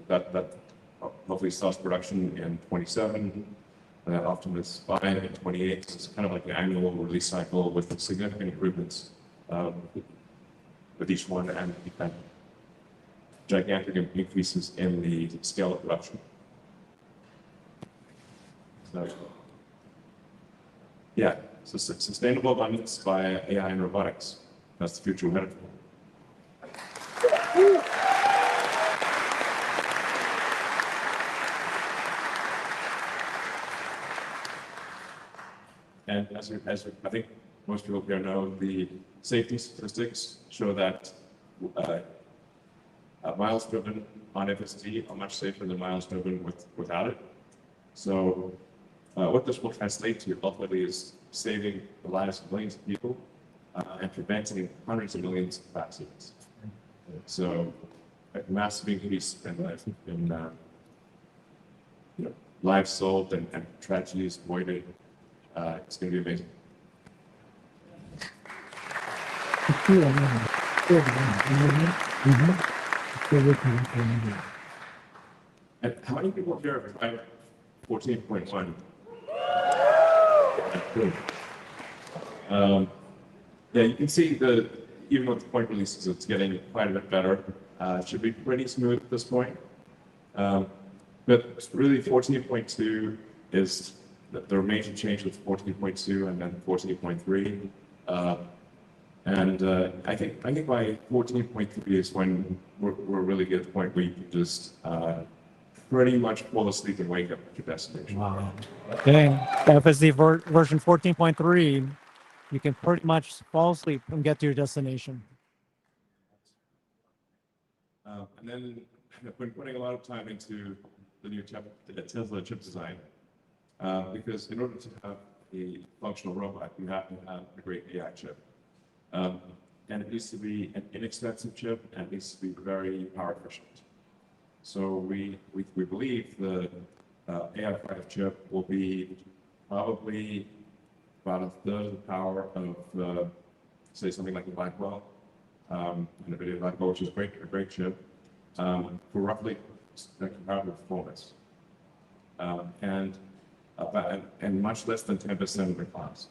that hopefully starts production in 27, and then Optimus 5 in 28. So it's kind of like an annual release cycle with significant improvements with each one and gigantic increases in the scale of production. So, yeah, so sustainable abundance by AI and robotics. That's the future we're headed for. And as I think most people here know, the safety statistics show that miles driven on FSD are much safer than miles driven without it. So what this will translate to ultimately is saving the lives of millions of people and preventing hundreds of millions of accidents. So a massive increase in lives solved and tragedies avoided. It's going to be amazing. And how many people here have tried 14.1? Good. Yeah, you can see even with the point releases, it's getting quite a bit better. It should be pretty smooth at this point. But really 14.2 is the major change with 14.2 and then 14.3. I think by 14.3 is when we're really at the point where you can just pretty much fall asleep and wake up at your destination. Wow. Okay. FSD version 14.3, you can pretty much fall asleep and get to your destination. And then I've been putting a lot of time into the new Tesla chip design because in order to have a functional robot, you have to have a great AI chip. And it needs to be an inexpensive chip and it needs to be very power efficient. So we believe the AI5 chip will be probably about a third of the power of, say, something like a Blackwell, NVIDIA Blackwell, which is a great chip, for roughly comparable performance, and much less than 10% of the cost.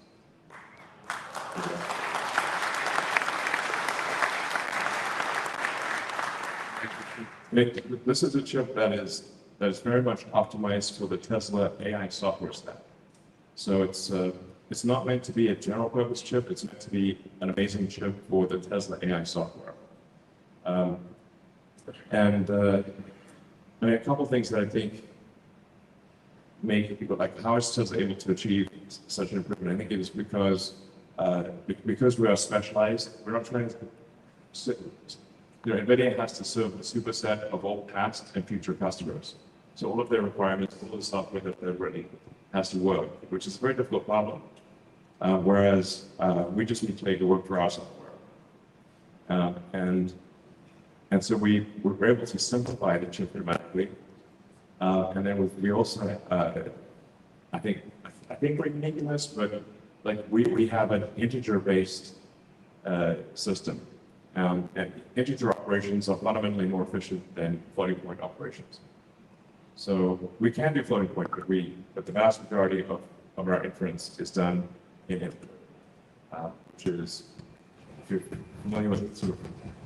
This is a chip that is very much optimized for the Tesla AI software stack. So it's not meant to be a general purpose chip. It's meant to be an amazing chip for the Tesla AI software. I mean, a couple things that I think make people like, how is Tesla able to achieve such an improvement? I think it is because we are specialized. We're not trying to. NVIDIA has to serve the superset of all past and future customers. So all of their requirements, all of the software that they're running has to work, which is a very difficult problem. Whereas we just need to make it work for our software. And so we were able to simplify the chip dramatically. And then we also, I think we're unique in this, but like we have an integer-based system. And integer operations are fundamentally more efficient than floating point operations. So we can do floating point, but the vast majority of our inference is done in integer, which is, if you're familiar with sort of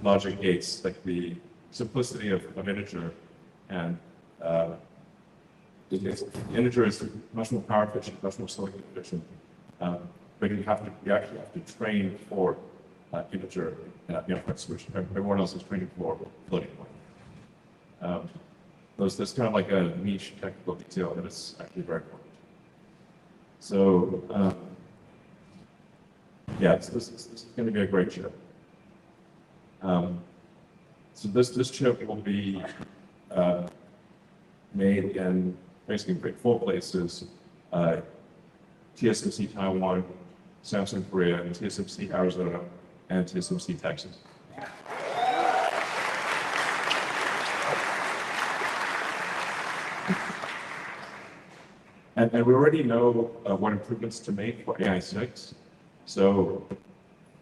logic gates, like the simplicity of integer, and integer is much more power efficient, much more silicon efficient, but you actually have to train for integer inference, which everyone else is training for floating point. There's kind of like a niche technical detail that is actually very important. So yeah, this is going to be a great chip. So this chip will be made in basically 4 places: TSMC Taiwan, Samsung Korea, TSMC Arizona, and TSMC Texas. And we already know what improvements to make for AI6. So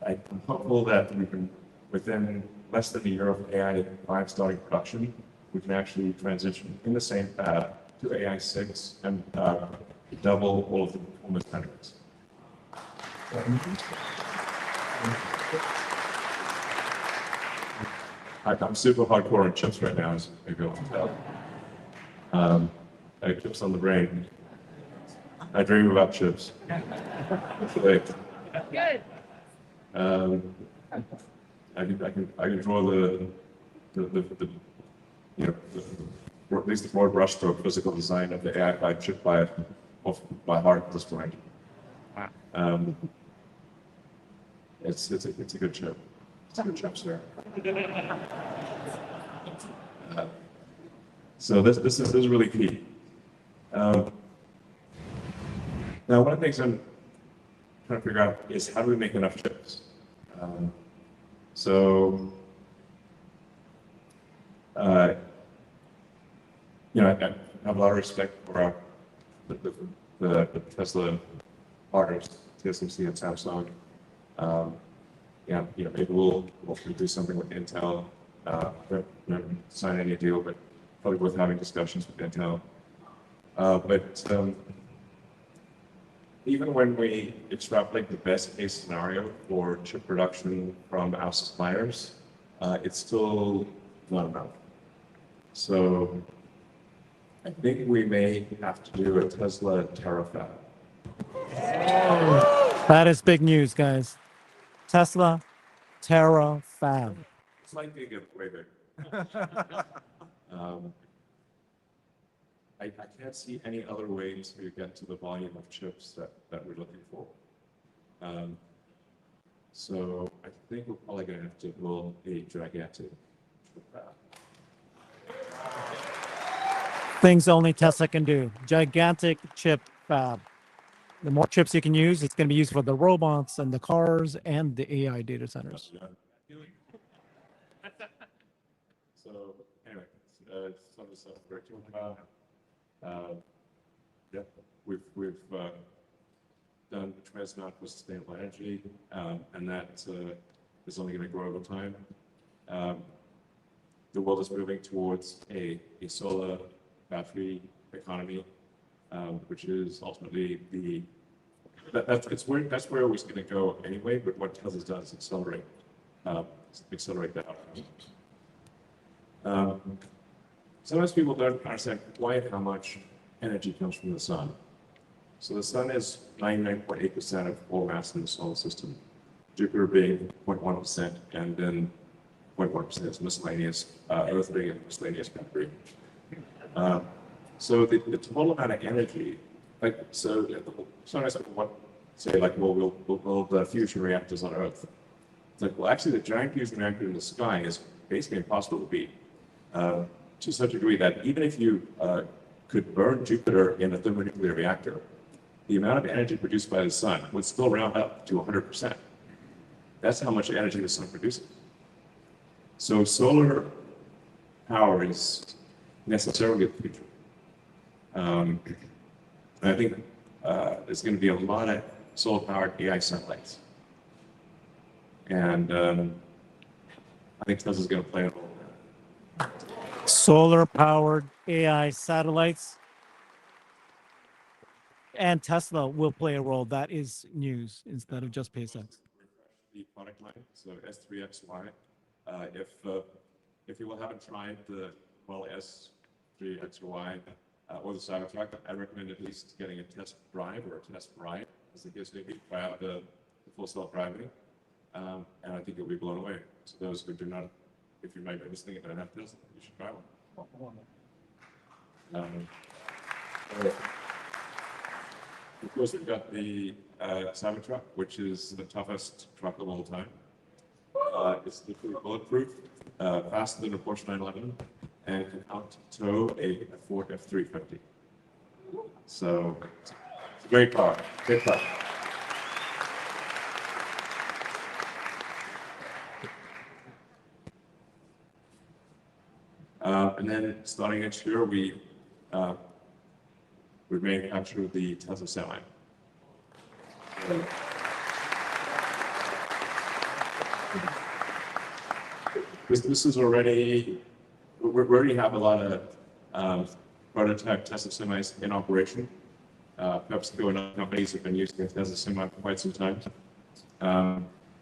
I'm hopeful that we can, within less than a year of AI5 starting production, we can actually transition in the same fab to AI6 and double all of the performance benefits. I'm super hardcore on chips right now, as maybe you can tell. I have chips on the brain. I dream about chips. Good. I can draw the at least the broad brushstroke physical design of the AI5 chip by heart at this point. It's a good chip. It's a good chip, sir. So this is really key. Now, one of the things I'm trying to figure out is how do we make enough chips? I have a lot of respect for the Tesla partners, TSMC and Samsung. Maybe we'll do something with Intel. Sign any deal, but probably worth having discussions with Intel. even when we extrapolate the best case scenario for chip production from our suppliers, it's still not enough. So I think we may have to do a Tesla Terafab. That is big news, guys. Tesla Terafab. It's like being way bigger. I can't see any other way to get to the volume of chips that we're looking for. So I think we're probably going to have to build a gigantic chip fab. Things only Tesla can do. Gigantic chip fab. The more chips you can use, it's going to be used for the robots and the cars and the AI data centers. So anyway, some of the stuff we're talking about. Yeah, we've done a tremendous amount for sustainable energy, and that is only going to grow over time. The world is moving towards a solar battery economy, which is ultimately that's where it was going to go anyway. But what Tesla does is accelerate that outcome. Sometimes people don't understand why and how much energy comes from the sun. So the sun is 99.8% of all mass in the solar system, Jupiter being 0.1%, and then 0.1% is miscellaneous, Earth being a miscellaneous battery. So the total amount of energy, sometimes people say like, well, we'll build the fusion reactors on Earth. It's like, well, actually, the giant fusion reactor in the sky is basically impossible to beat. To such a degree that even if you could burn Jupiter in a thermonuclear reactor, the amount of energy produced by the sun would still round up to 100%. That's how much energy the sun produces. So solar power is necessarily the future. And I think there's going to be a lot of solar-powered AI satellites. And I think Tesla's going to play a role in that. Solar-powered AI satellites. And Tesla will play a role. That is news instead of just SpaceX. The product line, so S3XY. If you haven't tried the Model S, 3XY, or the Cybertruck, I recommend at least getting a test drive or a test ride, as the case may be, try out the full self-driving, and I think you'll be blown away. So those who do not, if you might be listening and don't have Tesla, you should try one. Of course, we've got the Cybertruck, which is the toughest truck of all time. It's literally bulletproof, faster than a Porsche 911, and can out-tow a Ford F-350. So it's a great car, great car. And then starting next year, we manufacture the Tesla Semi. This is already, we already have a lot of prototype Tesla semis in operation. PepsiCo and other companies have been using the Tesla Semi for quite some time.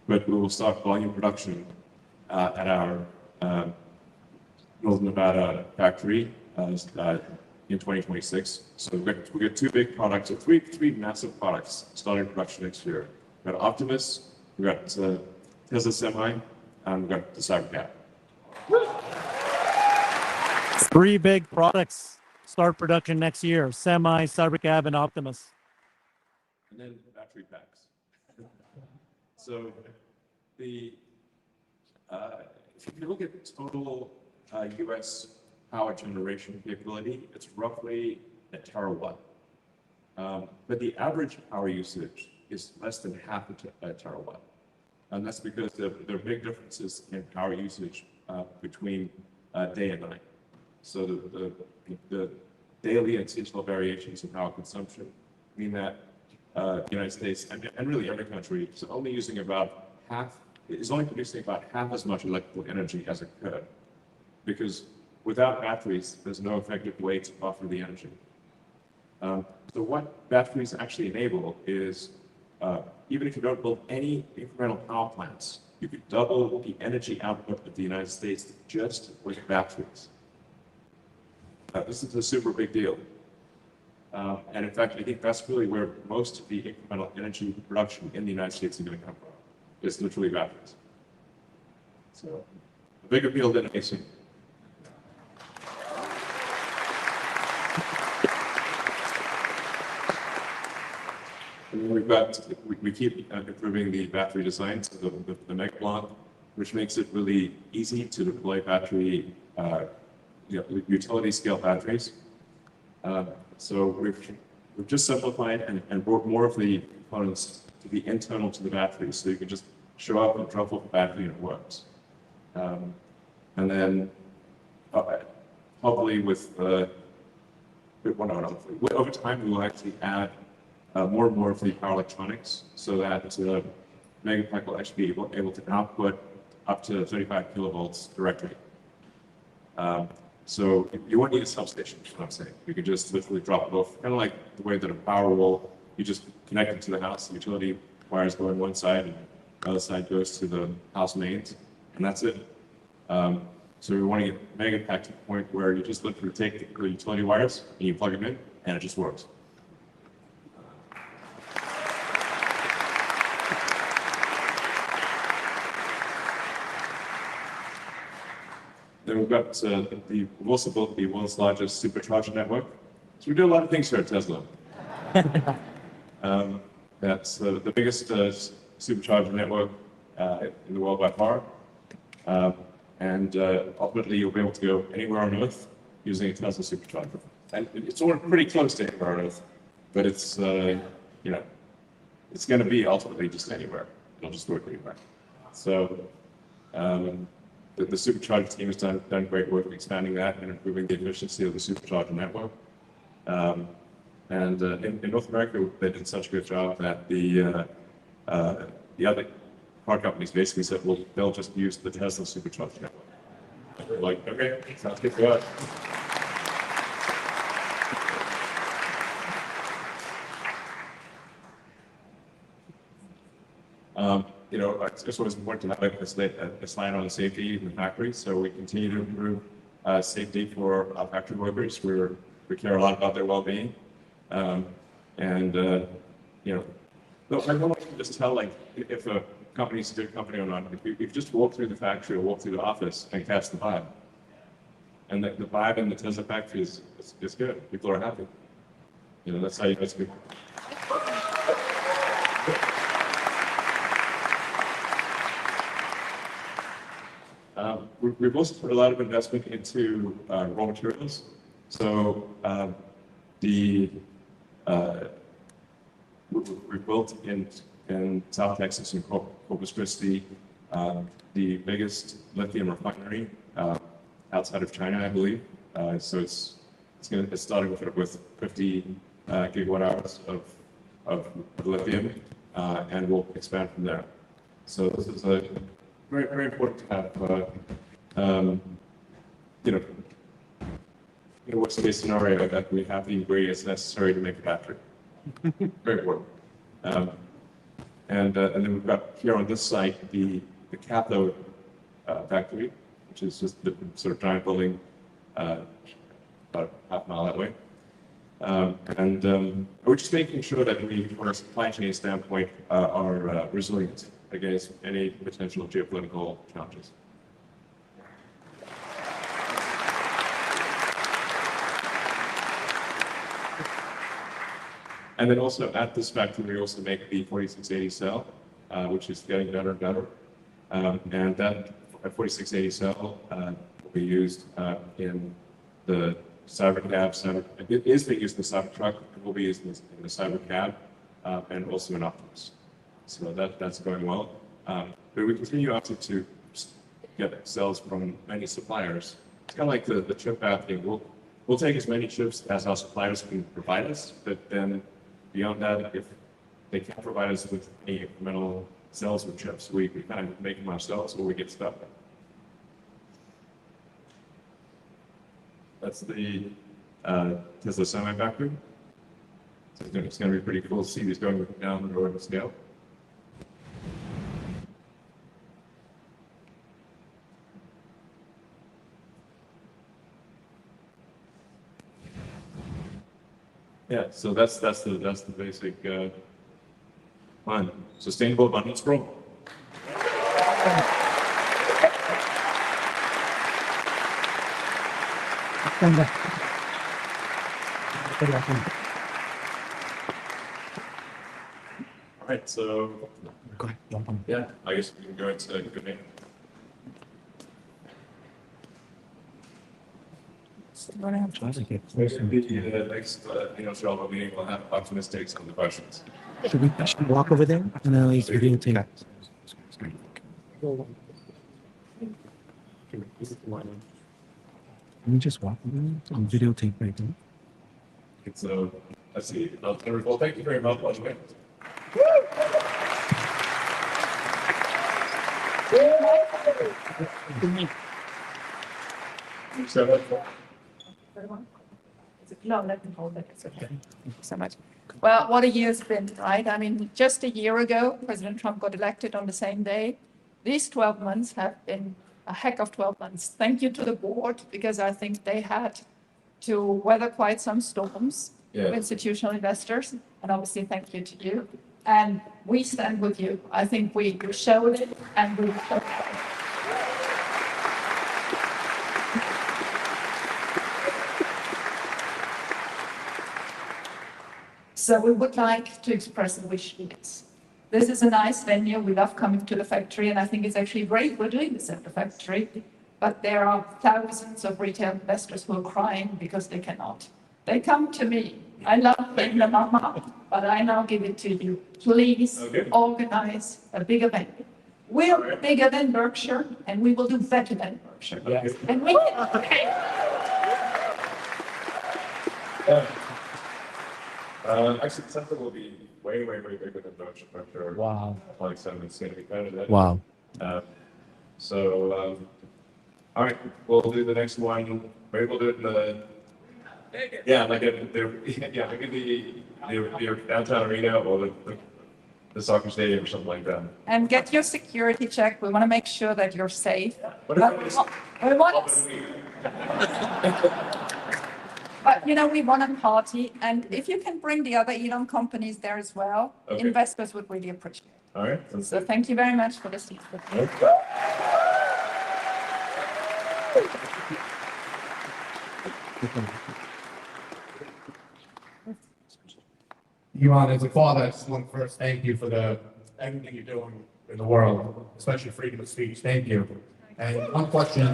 But we will start volume production at our Northern Nevada factory in 2026. So we got two big products, or three massive products starting production next year. We've got Optimus, we've got Tesla Semi, and we've got the Cybercab. Three big products start production next year: Semi, Cybercab, and Optimus. And then battery packs. So if you look at total U.S. power generation capability, it's roughly a terawatt. But the average power usage is less than half a terawatt. And that's because there are big differences in power usage between day and night. So the daily and seasonal variations in power consumption mean that the United States, and really every country, is only producing about half as much electrical energy as it could. Because without batteries, there's no effective way to buffer the energy. So what batteries actually enable is, even if you don't build any incremental power plants, you could double the energy output of the United States just with batteries. This is a super big deal. And in fact, I think that's really where most of the incremental energy production in the United States is going to come from. It's literally batteries. So, a bigger deal than AC. And we keep improving the battery design, so the mega block, which makes it really easy to deploy battery, utility scale batteries. So we've just simplified and brought more of the components to be internal to the battery, so you can just show up and drop off the battery and it works. And then hopefully over time we will actually add more and more of the power electronics, so that Megapack will actually be able to output up to 35 kilovolts directly. So you won't need a substation, is what I'm saying. You can just literally drop it off, kind of like the way that a power wall, you just connect it to the house, the utility wires go on one side, and the other side goes to the house mains, and that's it. So we want to get Megapack to the point where you just literally take the utility wires and you plug them in, and it just works. Then we've got we've also built the world's largest supercharger network. So we do a lot of things here at Tesla. That's the biggest supercharger network in the world by far. And ultimately, you'll be able to go anywhere on Earth using a Tesla supercharger. And it's all pretty close to anywhere on Earth, but it's it's going to be ultimately just anywhere. It'll just work anywhere. So the supercharger team has done great work in expanding that and improving the efficiency of the supercharger network. And in North America, they did such a good job that the other car companies basically said, well, they'll just use the Tesla supercharger network. And we're like, okay, sounds good to us. It's always important to have a slide on safety in the factory, so we continue to improve safety for our factory workers. We care a lot about their well-being, I don't want to just tell if a company's a good company or not. If you just walk through the factory or walk through the office and catch the vibe, and the vibe in the Tesla factory is good. People are happy. That's how you know it's good. We've also put a lot of investment into raw materials. So we built in South Texas in Corpus Christi the biggest lithium refinery outside of China, I believe. So it's starting with 50 gigawatt hours of lithium, and we'll expand from there. So this is a very, very important to have, in a worst case scenario, that we have the ingredients necessary to make a battery. Very important. And then we've got here on this site the cathode factory, which is just the sort of giant building about half a mile that way. We're just making sure that we, from a supply chain standpoint, are resilient against any potential geopolitical challenges. And then also at this factory, we also make the 4680 cell, which is getting better and better. And that 4680 cell will be used in the Cybercab. It is being used in the Cybertruck. It will be used in the Cybercab and also in Optimus. So that's going well. But we continue also to get cells from many suppliers. It's kind of like the chip fab thing. We'll take as many chips as our suppliers can provide us, but then beyond that, if they can't provide us with any incremental cells or chips, we kind of make them ourselves or we get stuck. That's the Tesla Semi factory. it's gonna be pretty cool to see these going down the road scale. Yeah, so that's the basic plan. Sustainable abundance growth. All right, so yeah, I guess we can go into good name. The next shareholder meeting will have optimistics on the questions. Should we walk over there and then like videotape? Can we just walk over there and videotape right there? It's let's see. Well, thank you very much. By the way. No, let them hold it. It's okay. Thank you so much. Well, what a year's been, right? I mean, just a year ago, President Trump got elected on the same day. These 12 months have been a heck of 12 months. Thank you to the board, because I think they had to weather quite some storms with institutional investors. And obviously, thank you to you. And we stand with you. I think we showed it and we showed it. So we would like to express a wish to this. This is a nice venue. We love coming to the factory, and I think it's actually great we're doing this at the factory. But there are thousands of retail investors who are crying because they cannot. They come to me. I love being the mama, but I now give it to you. Please organize a big event. We're bigger than Berkshire, and we will do better than Berkshire. Yes. And we can. Actually, the center will be way bigger than Berkshire. Wow. Like it's going to be better than. Wow. All right, we'll do the next one. Maybe we'll do it in the. Yeah, like maybe the downtown arena or the soccer stadium or something like that. And get your security check. We want to make sure that you're safe. But we want a party, and if you can bring the other Elon companies there as well, investors would really appreciate it. All right. So thank you very much for listening. Elon, as a father, I just want to first thank you for everything you're doing in the world, especially freedom of speech. Thank you. And one question.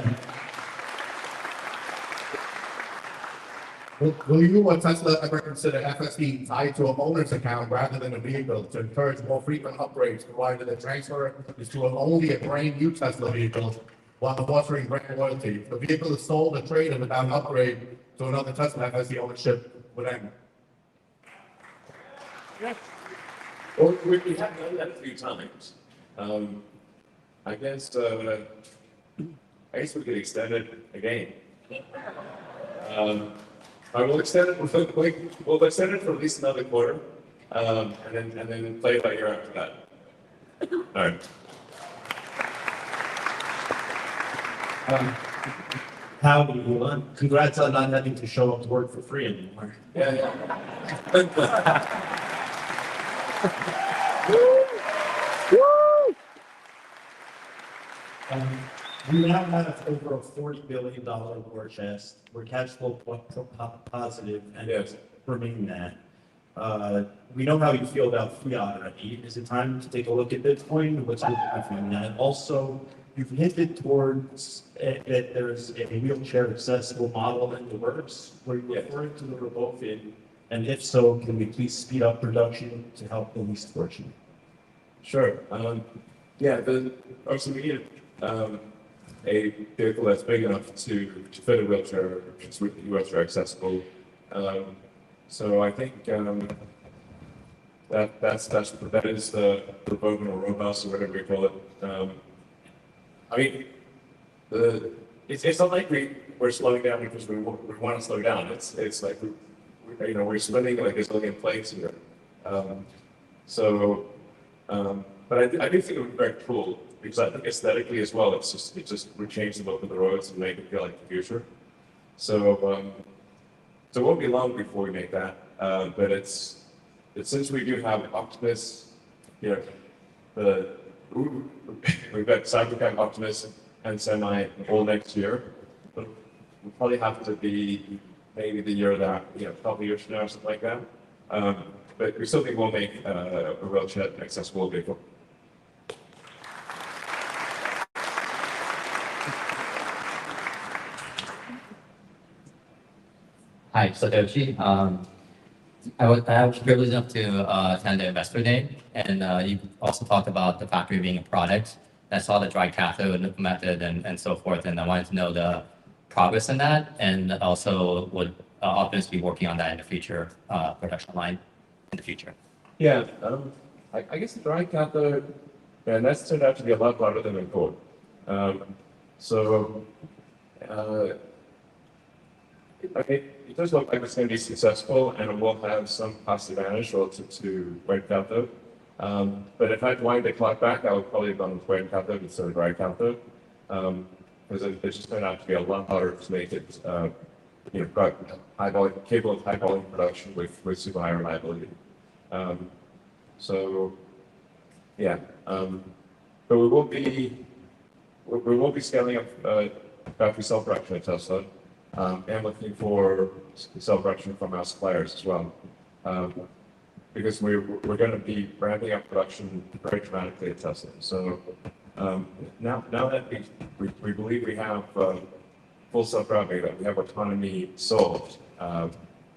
Will you or Tesla ever consider FSD tied to an owner's account rather than a vehicle to encourage more frequent upgrades, provided the transfer is to only a brand new Tesla vehicle while fostering brand loyalty? If the vehicle is sold or traded without an upgrade to another Tesla, FSD ownership would end. Well, we have done that a few times. I guess we could extend it again. We'll extend it. We'll extend it for at least another quarter, and then play it by ear after that. All right. Howdy, Elon. Congrats on not having to show up to work for free anymore. Yeah. We now have over a $40 billion war chest. We're cash flow positive and remain that. We know how you feel about fiat already. Is it time to take a look at Bitcoin? What's your opinion on that? Also, you've hinted towards that there's a wheelchair accessible model in the works. Were you referring to the Revoken? And if so, can we please speed up production to help the least fortunate? Sure. Obviously we need a vehicle that's big enough to fit a wheelchair, which is wheelchair accessible. So I think that is the Revoken or Robust or whatever we call it. I mean, it's not like we're slowing down because we want to slow down. It's like we're spending like a zillion planes here. So, but I do think it would be very cool because I think aesthetically as well, it just would change the look of the roads and make it feel like the future. So, so it won't be long before we make that. But it's since we do have Optimus, we've got Cybertruck, Optimus, and Semi all next year. But we'll probably have to be maybe the year that, a couple years from now or something like that. But we still think we'll make a wheelchair accessible vehicle. Hi, Satoshi. I was privileged enough to attend the Investor Day, and you also talked about the factory being a product. I saw the dry cathode method and so forth, and I wanted to know the progress in that, and also would Optimus be working on that in the future production line in the future? Yeah, I guess the dry cathode, and that's turned out to be a lot harder than we thought. It does look like it's going to be successful, and it will have some cost advantage relative to wet cathode. But if I'd wind the clock back, I would probably have gone with wet cathode instead of dry cathode, because it just turned out to be a lot harder to make it, high volume, capable of high volume production with super high reliability. But we will be scaling up battery cell production at Tesla, and looking for cell production from our suppliers as well, because we're going to be ramping up production very dramatically at Tesla. So now that we believe we have full self-driving, that we have autonomy solved, or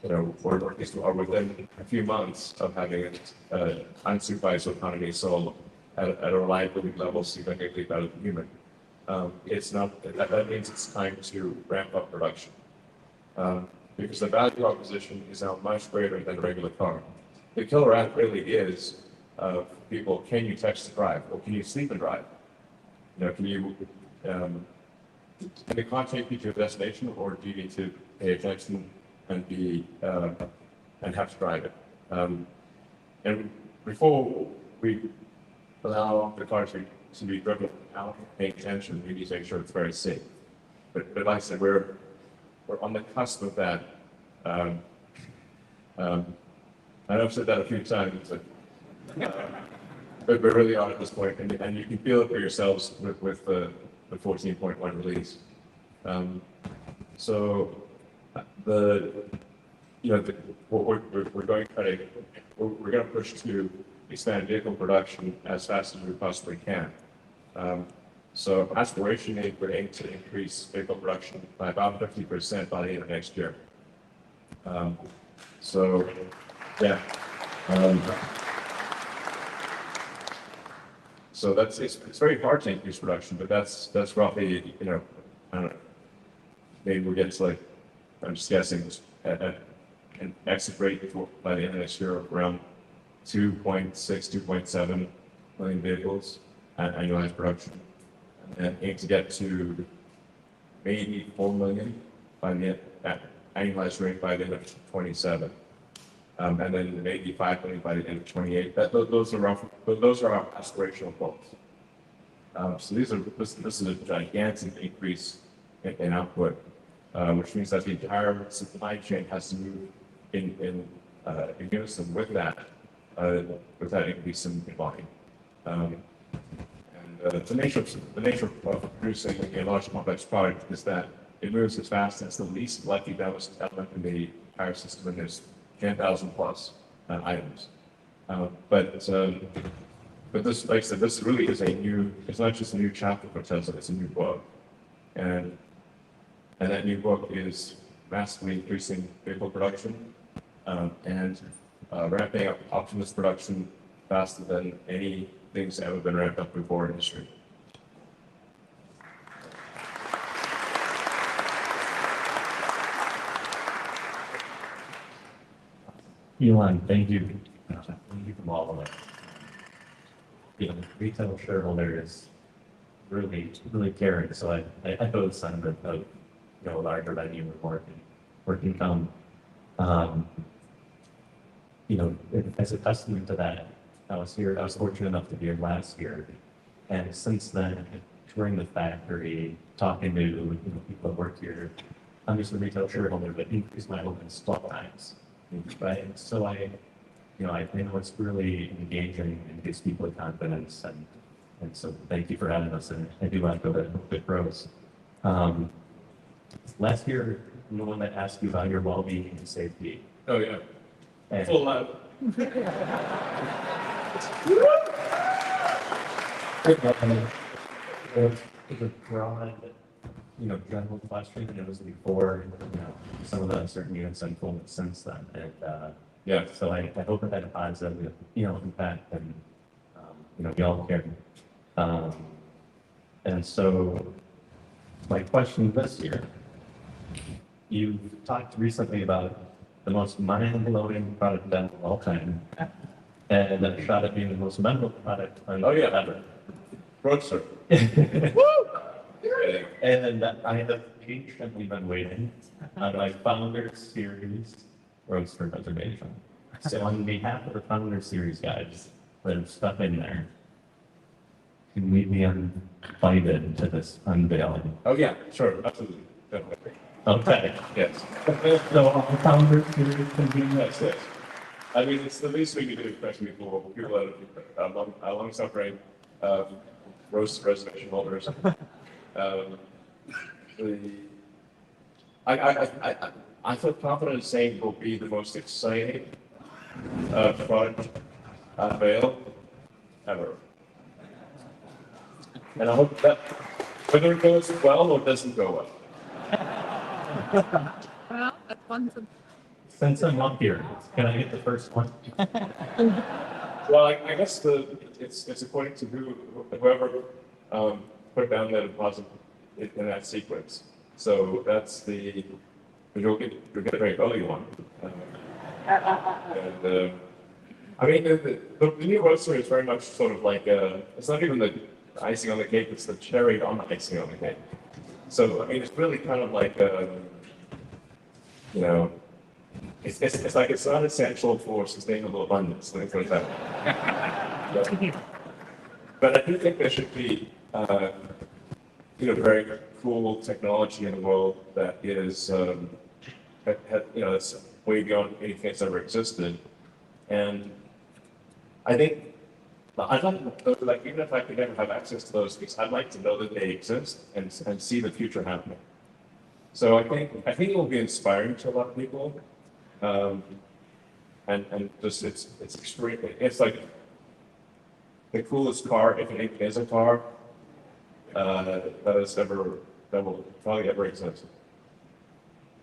at least are within a few months of having unsupervised autonomy solved at a reliability level significantly better than human. That means it's time to ramp up production, because the value proposition is now much greater than a regular car. The killer app really is people, can you text to drive, or can you sleep and drive? Can the car take you to a destination, or do you need to pay attention and and have to drive it? And before we allow the car to be driven without paying attention, we need to make sure it's very safe. But like I said, we're on the cusp of that. I know I've said that a few times, but we really are at this point, and you can feel it for yourselves with the 14.1 release. We're going to push to expand vehicle production as fast as we possibly can. So aspirationally, we're aiming to increase vehicle production by about 50% by the end of next year. So it's very hard to increase production, but that's roughly, I don't know, maybe we'll get to, like, I'm just guessing, at an exit rate by the end of next year of around 2.6, 2.7 million vehicles at annualized production, and aim to get to maybe 4 million at annualized rate by the end of 27, and then maybe 5 million by the end of 28. Those are our aspirational goals. So this is a gigantic increase in output, which means that the entire supply chain has to move in unison with that increase in volume. The nature of producing a large complex product is that it moves as fast as the least likely damage element in the entire system, and there's 10,000 plus items. But this, like I said, this really is it's not just a new chapter for Tesla, it's a new book. And that new book is massively increasing vehicle production, and ramping up Optimus production faster than anything's ever been ramped up before in history. Elon, thank you. Thank you from all of us. Retail shareholder is really, really caring. So I echo the sentiment of, larger revenue and more income. Um, you know, as a testament to that, I was fortunate enough to be here last year. And since then, touring the factory, talking to people that work here, I'm just a retail shareholder, but increased my holdings 12 times. Right? So I know it's really engaging and gives people confidence. And so thank you for having us. And I do like that it grows. Last year, I'm the one that asked you about your well-being and safety. Oh, yeah. And Full out. It's a broad, general question, and it was before, some of the uncertain units unfolded since then. And, yeah, so I hope that applies that, impact and, we all care. And so my question this year, you've talked recently about the most mind-blowing product of all time, and that shot at being the most memorable product ever. Roadster. And I have patiently been waiting on my Founder Series Roadster reservation. So on behalf of the Founder Series guys that have stuck in there, can we be invited to this unveiling? Oh, yeah, sure, absolutely. Definitely. Okay. Yes. So on the Founder Series can be Yes, yes. I mean, it's the least we can do, especially for people that are long suffering, roast reservation holders. I feel confident in saying it will be the most exciting product unveil ever. And I hope that whether it goes well or doesn't go well. Well, that's one. Since I'm up here, can I get the first one? Well, I guess it's according to whoever put down that deposit in that sequence. So that's you'll get a very early one. And I mean, the new roadster is very much sort of like it's not even the icing on the cake; it's the cherry on the icing on the cake. So I mean, it's really kind of like it's like it's not essential for sustainable abundance. Let me put it that way. But I do think there should be very cool technology in the world that is that's way beyond anything that's ever existed. And I think I'd like even if I could never have access to those things, I'd like to know that they exist and see the future happening. So I think it will be inspiring to a lot of people. And just it's extremely, it's like the coolest car, if it is a car, that will probably ever exist.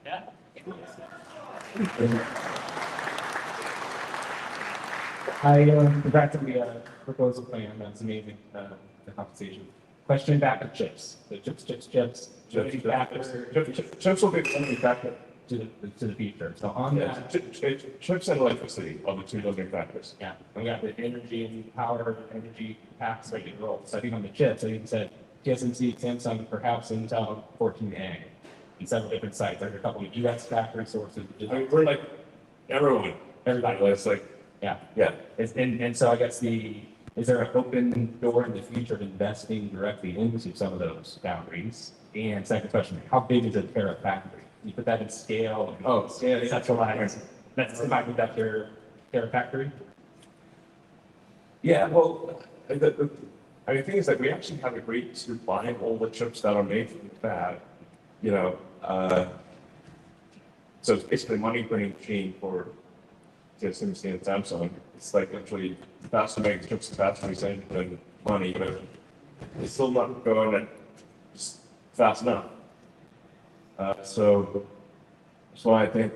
Yeah. Back to the proposal plan. That's amazing. The compensation. Question back to chips. The chips. Chips will be something factor to the future. So on that, chips and electricity are the two limiting factors. yeah, we got the energy and power, energy packs ready to roll. So I think on the chips, I think you said TSMC, Samsung, perhaps Intel, 14A, and several different sites. There's a couple of US factory sources. I mean, we're like everybody. It's like yeah. And so I guess is there an open door in the future of investing directly into some of those foundries? And second question, how big is a tariff factory? You put that in scale. Scale. Centralized. That's semiconductor tariff factory. Yeah, well, the thing is that we actually have agreed to buy all the chips that are made from the fab. So it's basically a money printing machine for TSMC and Samsung. It's like literally faster making chips, faster than money, but it's still not going at just fast enough. So that's why I think,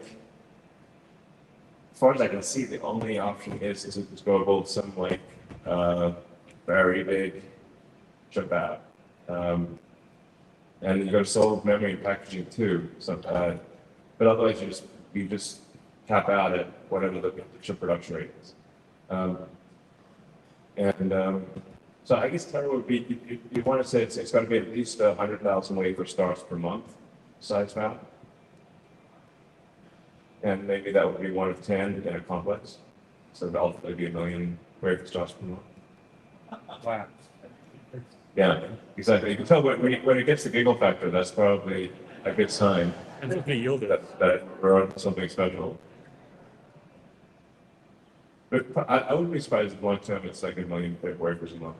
as far as I can see, the only option is to just go build some very big chip fab. And you got to solve memory and packaging too. So, but otherwise you just cap out at whatever the chip production rate is. So I guess Terra would be, you want to say it's got to be at least 100,000 wafer starts per month, size fab. And maybe that would be 1 of 10 in a complex. So that'll ultimately be 1 million wafers starts per month. Wow. Yeah, exactly. You can tell when it gets to giggle factor, that's probably a good sign that we're on something special. But I wouldn't be surprised if long term it's like 1 million wafers a month.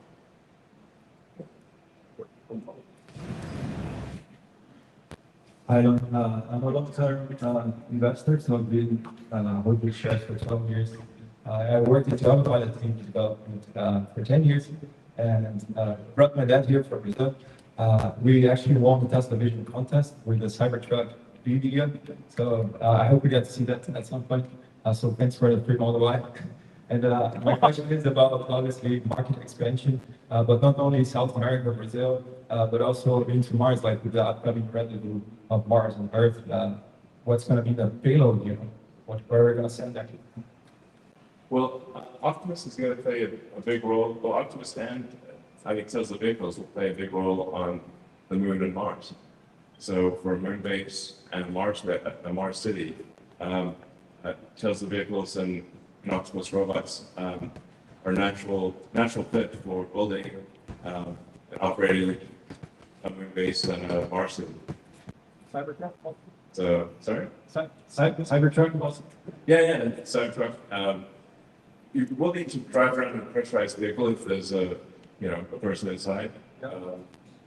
I'm a long-term investor, so I've been holding shares for 12 years. I worked in Java pilot team development for 10 years, and brought my dad here from Brazil. We actually won the Tesla Vision contest with the Cybertruck video, so I hope we get to see that at some point. So thanks for the free Model Y. And my question is about obviously market expansion, but not only South America, Brazil, but also into Mars, like with the upcoming rendezvous of Mars and Earth. What's going to be the payload? Where are we going to send that? Well, Optimus is going to play a big role. Well, Optimus and I think Tesla vehicles will play a big role on the Moon and Mars. So for a moon base and a Mars city, Tesla vehicles and Optimus robots are natural fit for building and operating a moon base and a Mars city. Cybertruck? So, sorry? Cybertruck also? Yeah, Cybertruck. You will need to drive around in a pressurized vehicle if there's a person inside.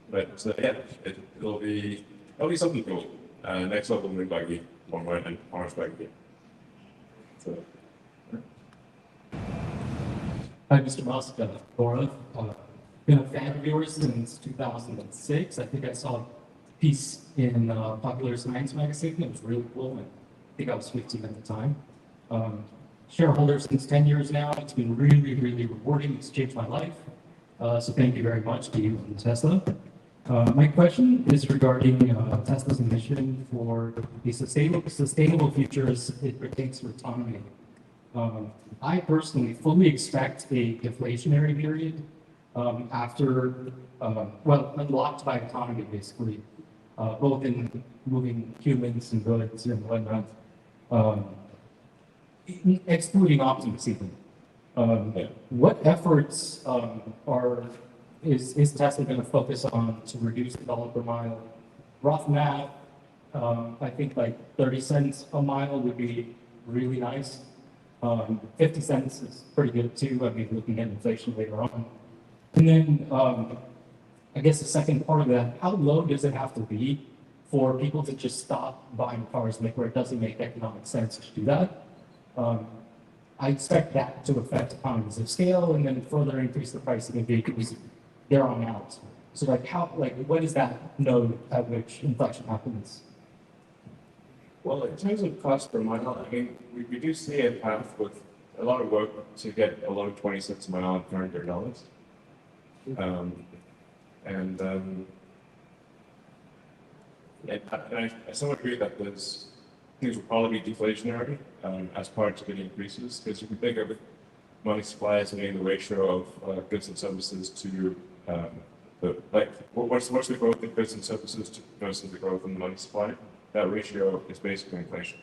But it'll be something cool. Next level moon buggy and Mars buggy. So. Hi, Mr. Musk, Laura. Been a fan of yours since 2006. I think I saw a piece in Popular Science magazine. It was really cool. And I think I was 15 at the time. Shareholder since 10 years now. It's been really, really rewarding. It's changed my life. So thank you very much to you and Tesla. My question is regarding Tesla's mission for the sustainable future as it pertains to autonomy. I personally fully expect a deflationary period after, unlocked by autonomy, basically, both in moving humans and goods and whatnot, excluding Optimus even. What efforts is Tesla going to focus on to reduce developer mile? Rough math, I think like 30 cents a mile would be really nice. 50 cents is pretty good too. I mean, looking at inflation later on. And then I guess the second part of that, how low does it have to be for people to just stop buying cars, like where it doesn't make economic sense to do that? I expect that to affect economies of scale and then further increase the pricing of vehicles there on out. So what is that node at which inflection happens? Well, in terms of cost per mile, I mean, we do see a path with a lot of work to get below 20 cents a mile at $100. I somewhat agree that things will probably be deflationary as part of any increases, because you can think of money supply as being the ratio of goods and services to what's the growth in goods and services versus the growth in the money supply? That ratio is basically inflation.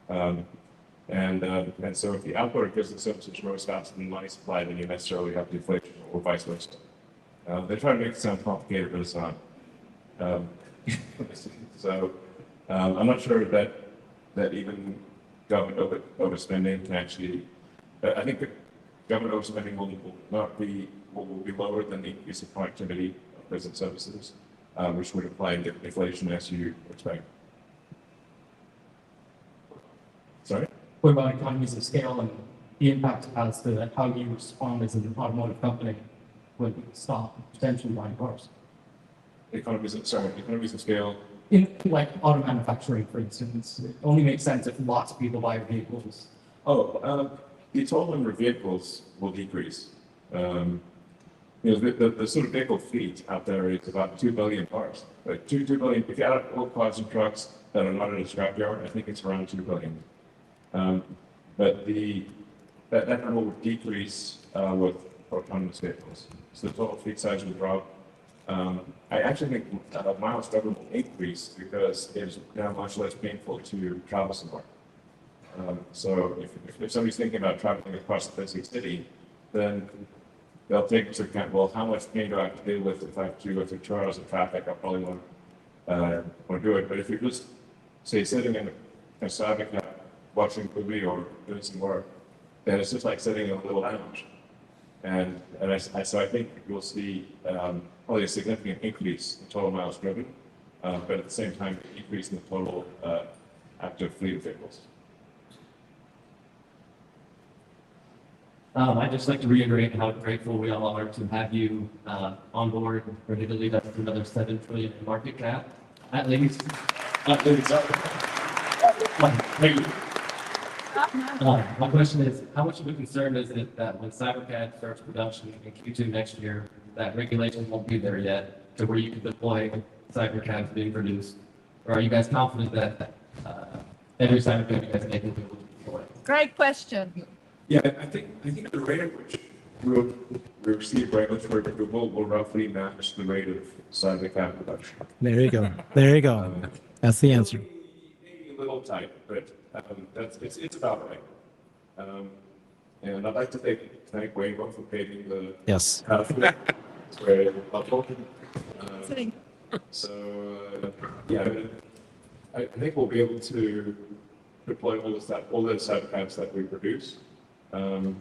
And so if the output of goods and services grows faster than the money supply, then you necessarily have deflation or vice versa. They try to make it sound complicated, but it's not. So I'm not sure that even government overspending can actually. I think that government overspending will be lower than the increase in productivity of goods and services, which would imply inflation as you expect. Sorry? What about economies of scale and the impact it has to how you respond as an automotive company when you stop potentially buying cars? Economies of scale. In like auto manufacturing, for instance, it only makes sense if lots of people buy vehicles. The total number of vehicles will decrease. The sort of vehicle fleet out there is about 2 billion cars. Like 2 billion. If you add up all cars and trucks that are not in a scrapyard, I think it's around 2 billion. But that number would decrease with autonomous vehicles. So the total fleet size would drop. I actually think miles driven will increase because it is now much less painful to travel somewhere. So if somebody's thinking about traveling across the busy city, then they'll take into account, well, how much pain do I have to deal with if I have to go through 2 hours of traffic? I probably won't do it. But if you're just, say, sitting in a traffic watching a movie or doing some work, then it's just like sitting in a little lounge. So I think you'll see probably a significant increase in total miles driven, but at the same time, an increase in the total active fleet of vehicles. I'd just like to reiterate how grateful we all are to have you on board, ready to lead us to another $7 trillion in market cap, at least. My question is, how much of a concern is it that when CyberCAD starts production in Q2 next year, that regulation won't be there yet to where you can deploy CyberCAD being produced? Or are you guys confident that every CyberCAD you guys make will be able to deploy? Great question. Yeah, I think the rate at which we'll receive regulatory approval will roughly match the rate of CyberCAD production. There you go. There you go. That's the answer. Maybe a little tight, but it's about right. And I'd like to thank Wayne for paving the Yes. path. It's very helpful. Yeah, I think we'll be able to deploy all the CyberCADs that we produce. And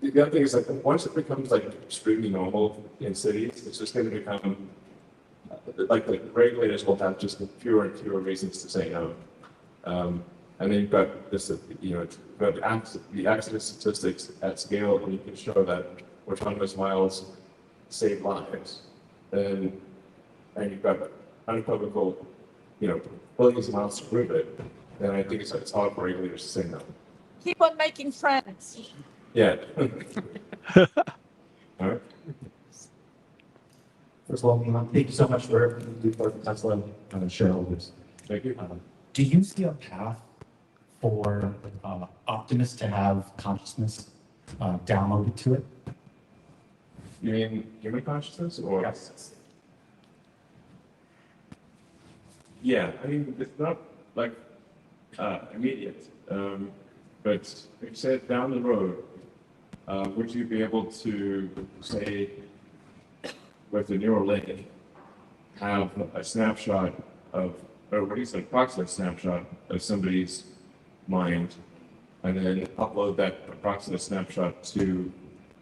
the other thing is, like, once it becomes like extremely normal in cities, it's just going to become like the regulators will have just fewer and fewer reasons to say no. And then you've got this, you've got the accident statistics at scale, and you can show that autonomous miles save lives. And you've got unequivocal, billions of miles to prove it. Then I think it's hard for regulators to say no. Keep on making friends. Yeah. All right. First of all, thank you so much for everything you do for Tesla shareholders. Thank you. Do you see a path for Optimus to have consciousness downloaded to it? You mean human consciousness, or? Yes. Yeah, I mean, it's not like immediate, but you said down the road, would you be able to, say, with the neural link, have a snapshot of, or what do you say, approximate snapshot of somebody's mind, and then upload that approximate snapshot to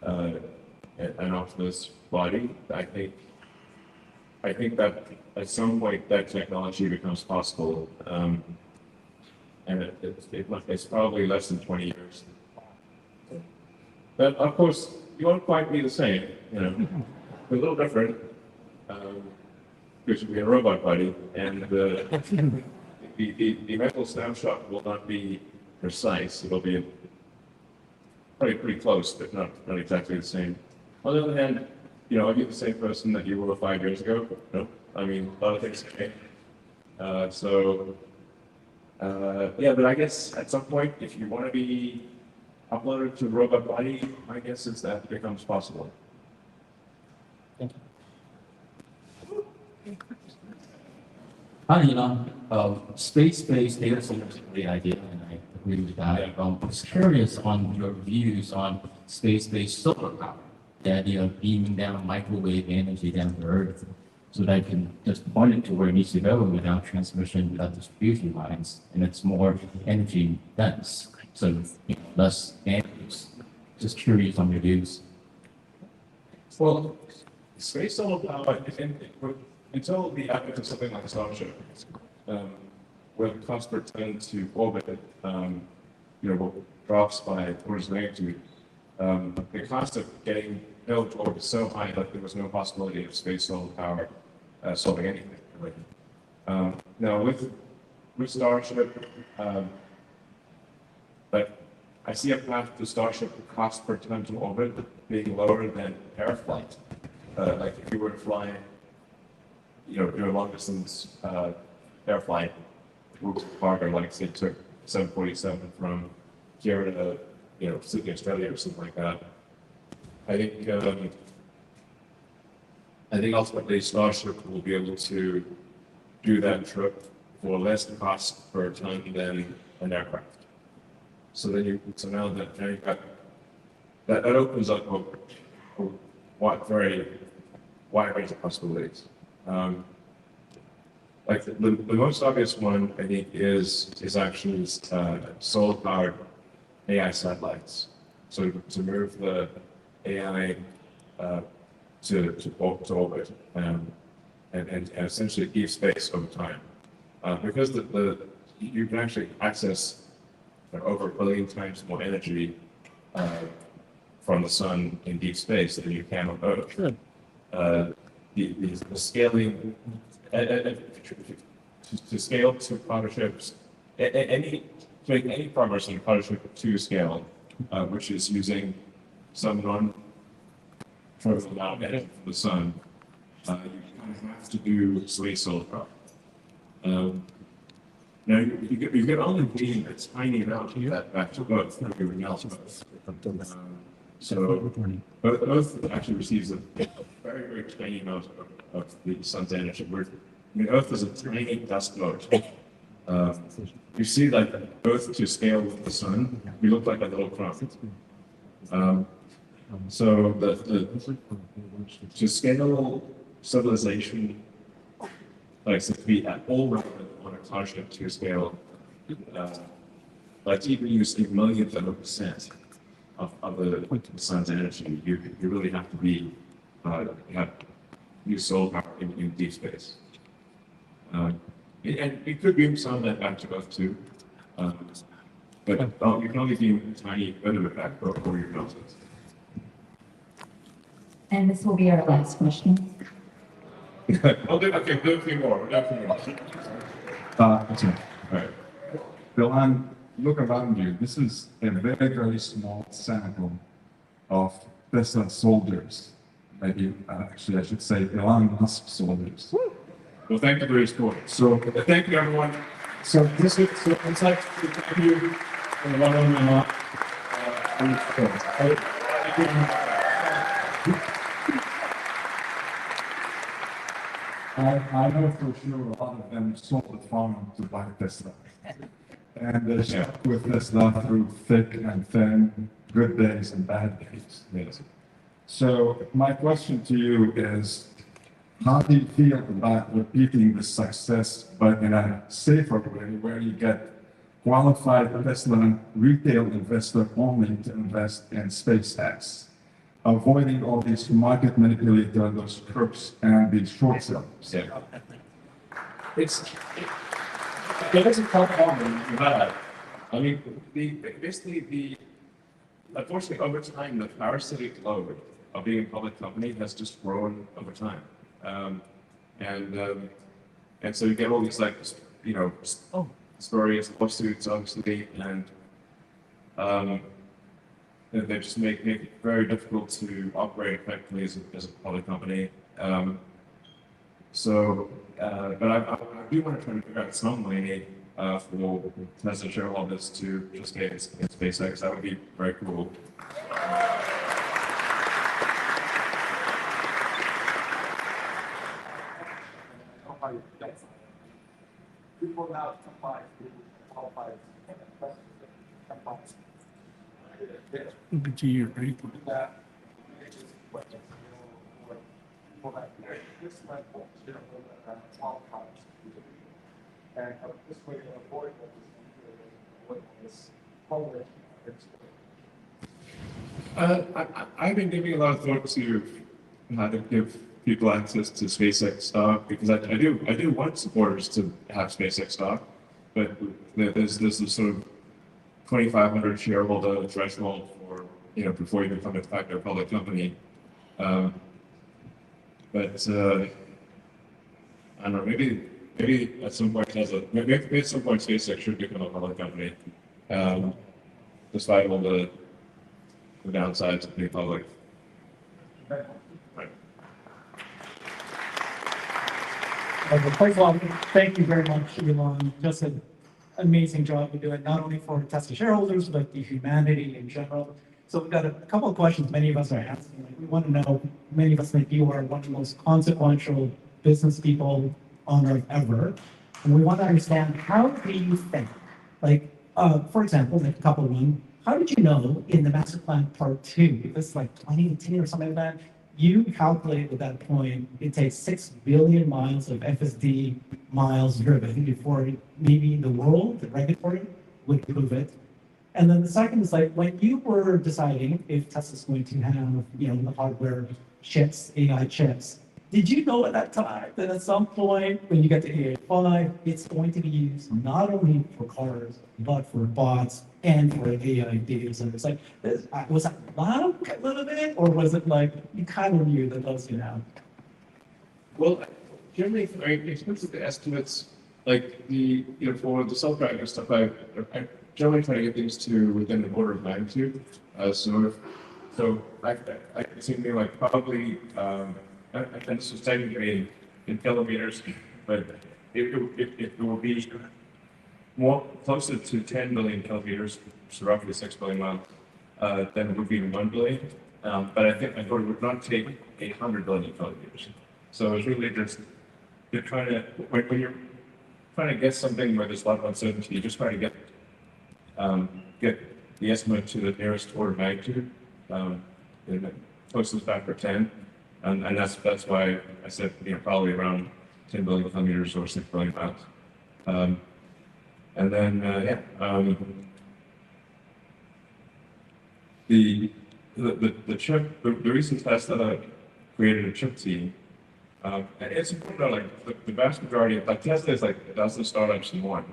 an Optimus body? I think that at some point that technology becomes possible, and it's probably less than 20 years. But of course, you won't quite be the same, We're a little different, because you'll be a robot body, and the mental snapshot will not be precise. It'll be probably pretty close, but not exactly the same. On the other hand, are you the same person that you were 5 years ago? No. I mean, a lot of things change. Yeah, but I guess at some point, if you want to be uploaded to a robot body, my guess is that becomes possible. Thank you. Hi, Elon. Space-based data centers is a great idea, and I agree with that. I was curious on your views on space-based solar power, the idea of beaming down microwave energy down to Earth, so that I can just point it to where it needs to go without transmission, without distribution lines, and it's more energy dense, so less energy. Just curious on your views. Well, space solar power, until the advent of something like Starship, where the cost per ton to orbit, drops by orders of magnitude, the cost of getting built to orbit is so high that there was no possibility of space solar power solving anything. Really. Now with Starship, but I see a path to Starship cost per ton to orbit being lower than air flight. Like if you were to fly, do a long distance air flight, move cargo, like say took 747 from here to Sydney, Australia, or something like that. I think ultimately Starship will be able to do that trip for less cost per ton than an aircraft. So now that now you've got that opens up a very wide range of possibilities. Like the most obvious one, I think, is actually solar-powered AI satellites. So to move the AI to orbit and essentially give space over time, because you can actually access over 1 billion times more energy from the sun in deep space than you can on Earth. Sure. The scaling to scale to partnerships, to make any progress in a partnership to scale, which is using some non-trivial amount of energy from the sun, you kind of have to do space solar power. Now, you can only gain a tiny amount of that back to Earth through everything else. So Earth actually receives a very, very tiny amount of the sun's energy. Earth is a tiny dust mote. You see, like Earth to scale with the sun, we look like a little crumb. So to scale civilization, like to be at all relevant on a partnership to scale, like to even use a millionth of a percent of the sun's energy, you really have to be use solar power in deep space. And you could beam some of that back to Earth too, but you can only beam a tiny bit of it back before you're done. And this will be our last question. We'll do a few more. All right. Bill, look around you. This is a very, very small sample of Tesla soldiers. Maybe, actually, I should say Elon Musk soldiers. Well, thank you for your support. So, thank you, everyone. So this is, so it's like, thank you for the one-on-one. I know for sure a lot of them sold the farm to buy Tesla. And they stuck with Tesla through thick and thin, good days and bad days. Yes. So my question to you is, how do you feel about repeating the success, but in a safer way, where you get qualified Tesla retail investor only to invest in SpaceX, avoiding all these market manipulators, those crooks, and these short sellers? Yeah. It is a tough problem to have. I mean, unfortunately, over time, the parasitic load of being a public company has just grown over time. And so you get all these, like, spurious lawsuits, obviously, and they just make it very difficult to operate effectively as a public company. But I do want to try to figure out some way for Tesla shareholders to participate in SpaceX. That would be very cool. People now comply, qualified. Good to you, right? I've been giving a lot of thought to how to give people access to SpaceX stock, because I do want supporters to have SpaceX stock, but there's this sort of 2,500 shareholder threshold for, before you become a public company. But I don't know, maybe at some point maybe at some point SpaceX should become a public company, despite all the downsides of being public. Right. First of all, thank you very much, Elon. Just an amazing job you do it, not only for Tesla shareholders, but the humanity in general. So we've got a couple of questions many of us are asking. We want to know, many of us think you are one of the most consequential business people on earth ever. And we want to understand, how do you think? Like, for example, like a couple of them, how did you know in the master plan part two, if it's like 2018 or something like that, you calculate at that point, it takes 6 billion miles of FSD miles driven before maybe the world, the regulatory, would prove it. And then the second is like, when you were deciding if Tesla's going to have, the hardware chips, AI chips, did you know at that time that at some point when you get to AI5, it's going to be used not only for cars, but for bots and for AI data centers? Like, was that loud a little bit, or was it like you kind of knew that those going to happen? Well, generally, in terms of the estimates, like for the self-driving stuff, I generally try to get things to within the order of magnitude. So I can see something like probably, and this was technically in kilometers, but it will be more closer to 10 billion kilometers, so roughly 6 billion miles, than it would be 1 billion. But I thought it would not take 800 billion kilometers. So it's really just, you're trying to, when you're trying to get something where there's a lot of uncertainty, you just try to get the estimate to the nearest order of magnitude, closest factor 10. And that's why I said, probably around 10 billion kilometers or 6 billion miles. And then, the chip, the reason Tesla created a chip team, and it's important to know, like, the vast majority of, like, Tesla is like a dozen startups in one.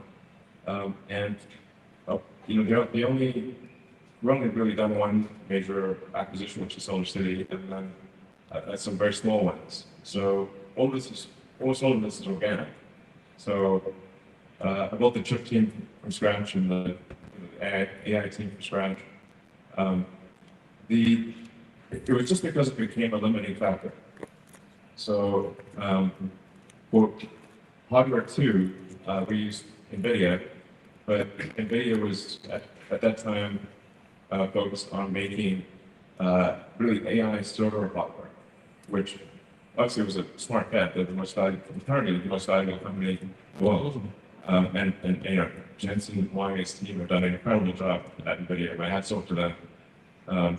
We've only really done one major acquisition, which is Solar City, and then some very small ones. So almost all of this is organic. So I built the chip team from scratch and the AI team from scratch. It was just because it became a limiting factor. So for hardware 2, we used NVIDIA, but NVIDIA was at that time focused on making really AI server hardware, which obviously was a smart bet. They're the most valuable, currently the most valuable company in the world. And Jensen Huang and his team have done an incredible job at NVIDIA. My hat's off to them. I'm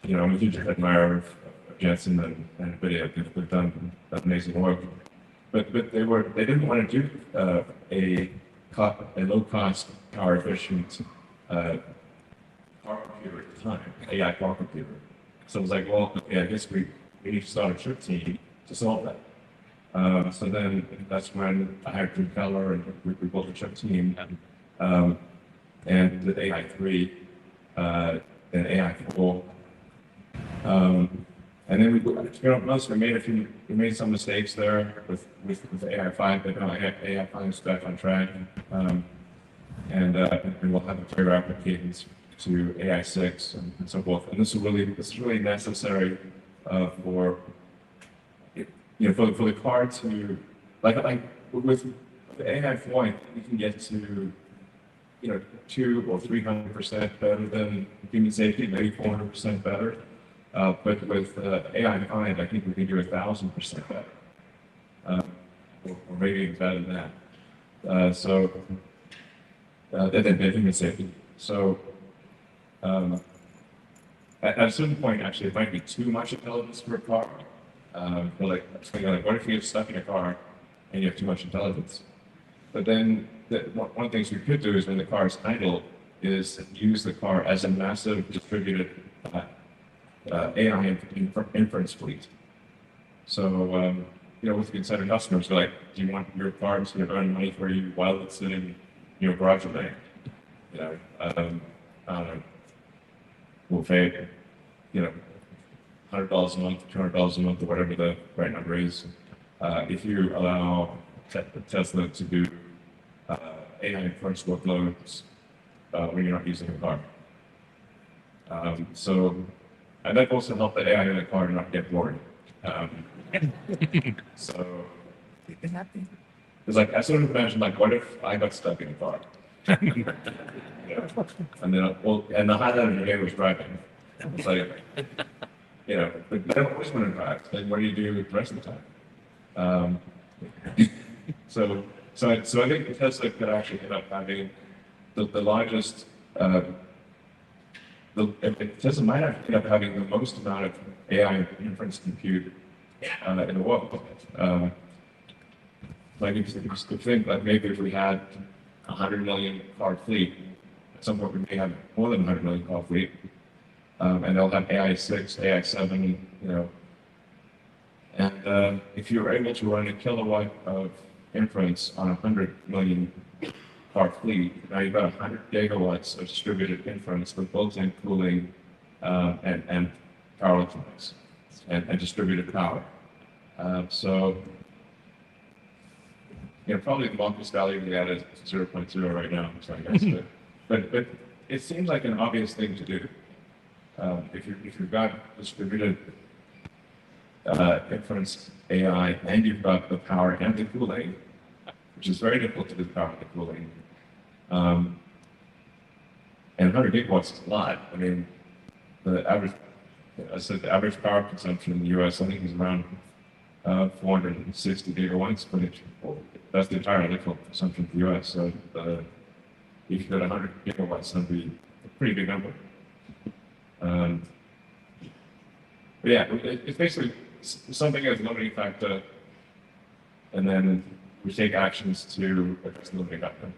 a huge admirer of Jensen and NVIDIA. They've done amazing work. But they didn't want to do a low-cost, power-efficient car computer at the time, AI car computer. So it was like, well, I guess we need to start a chip team to solve that. So then that's when I hired Drew Keller and we built a chip team, and did AI3, then AI4. And then we made some mistakes there with AI5, but now AI5 is back on track. And we'll have a very rapid cadence to AI6 and so forth. And this is really necessary for the car to, like with the AI4, we can get to 200 or 300% better than human safety, maybe 400% better. But with AI5, I think we can do 1,000% better, or maybe even better than that. Than human safety. So at a certain point, actually, it might be too much intelligence for a car. I'm thinking, what if you get stuck in a car and you have too much intelligence? But then one of the things we could do is, when the car is idle, is use the car as a massive distributed AI inference fleet. So, with considered customers, they're like, do you want your car to earn money for you while it's sitting in your garage all day? I don't know. We'll pay, $100 a month, $200 a month, or whatever the right number is. If you allow Tesla to do AI inference workloads when you're not using a car. And that also helped the AI in the car not get bored. So, it's like, I sort of imagine, like, what if I got stuck in a car? And then, and the highlight of the day was driving. It's like, but I always want to drive. Then what do you do the rest of the time? So So I think Tesla could actually end up having the largest, Tesla might end up having the most amount of AI inference compute in the world. Like if you think like maybe if we had 100 million car fleet, at some point we may have more than 100 million car fleet, and they'll have AI 6, AI 7, you know. And if you're able to run a kilowatt of inference on 100 million car fleet, now you've got 100 gigawatts of distributed inference with built-in cooling and power electronics and distributed power. So, you know, probably the market value of that is 0.0 right now, so I guess. but it seems like an obvious thing to do. If you've got distributed inference AI and you've got the power and the cooling, which is very difficult to do, the power and the cooling. And 100 gigawatts is a lot. I mean, the average, I said the average power consumption in the US, I think is around 460 gigawatts, but that's the entire electrical consumption in the US. So if you got 100 gigawatts, that'd be a pretty big number. But yeah, it's basically something as a limiting factor, and then we take actions to address the limiting factor.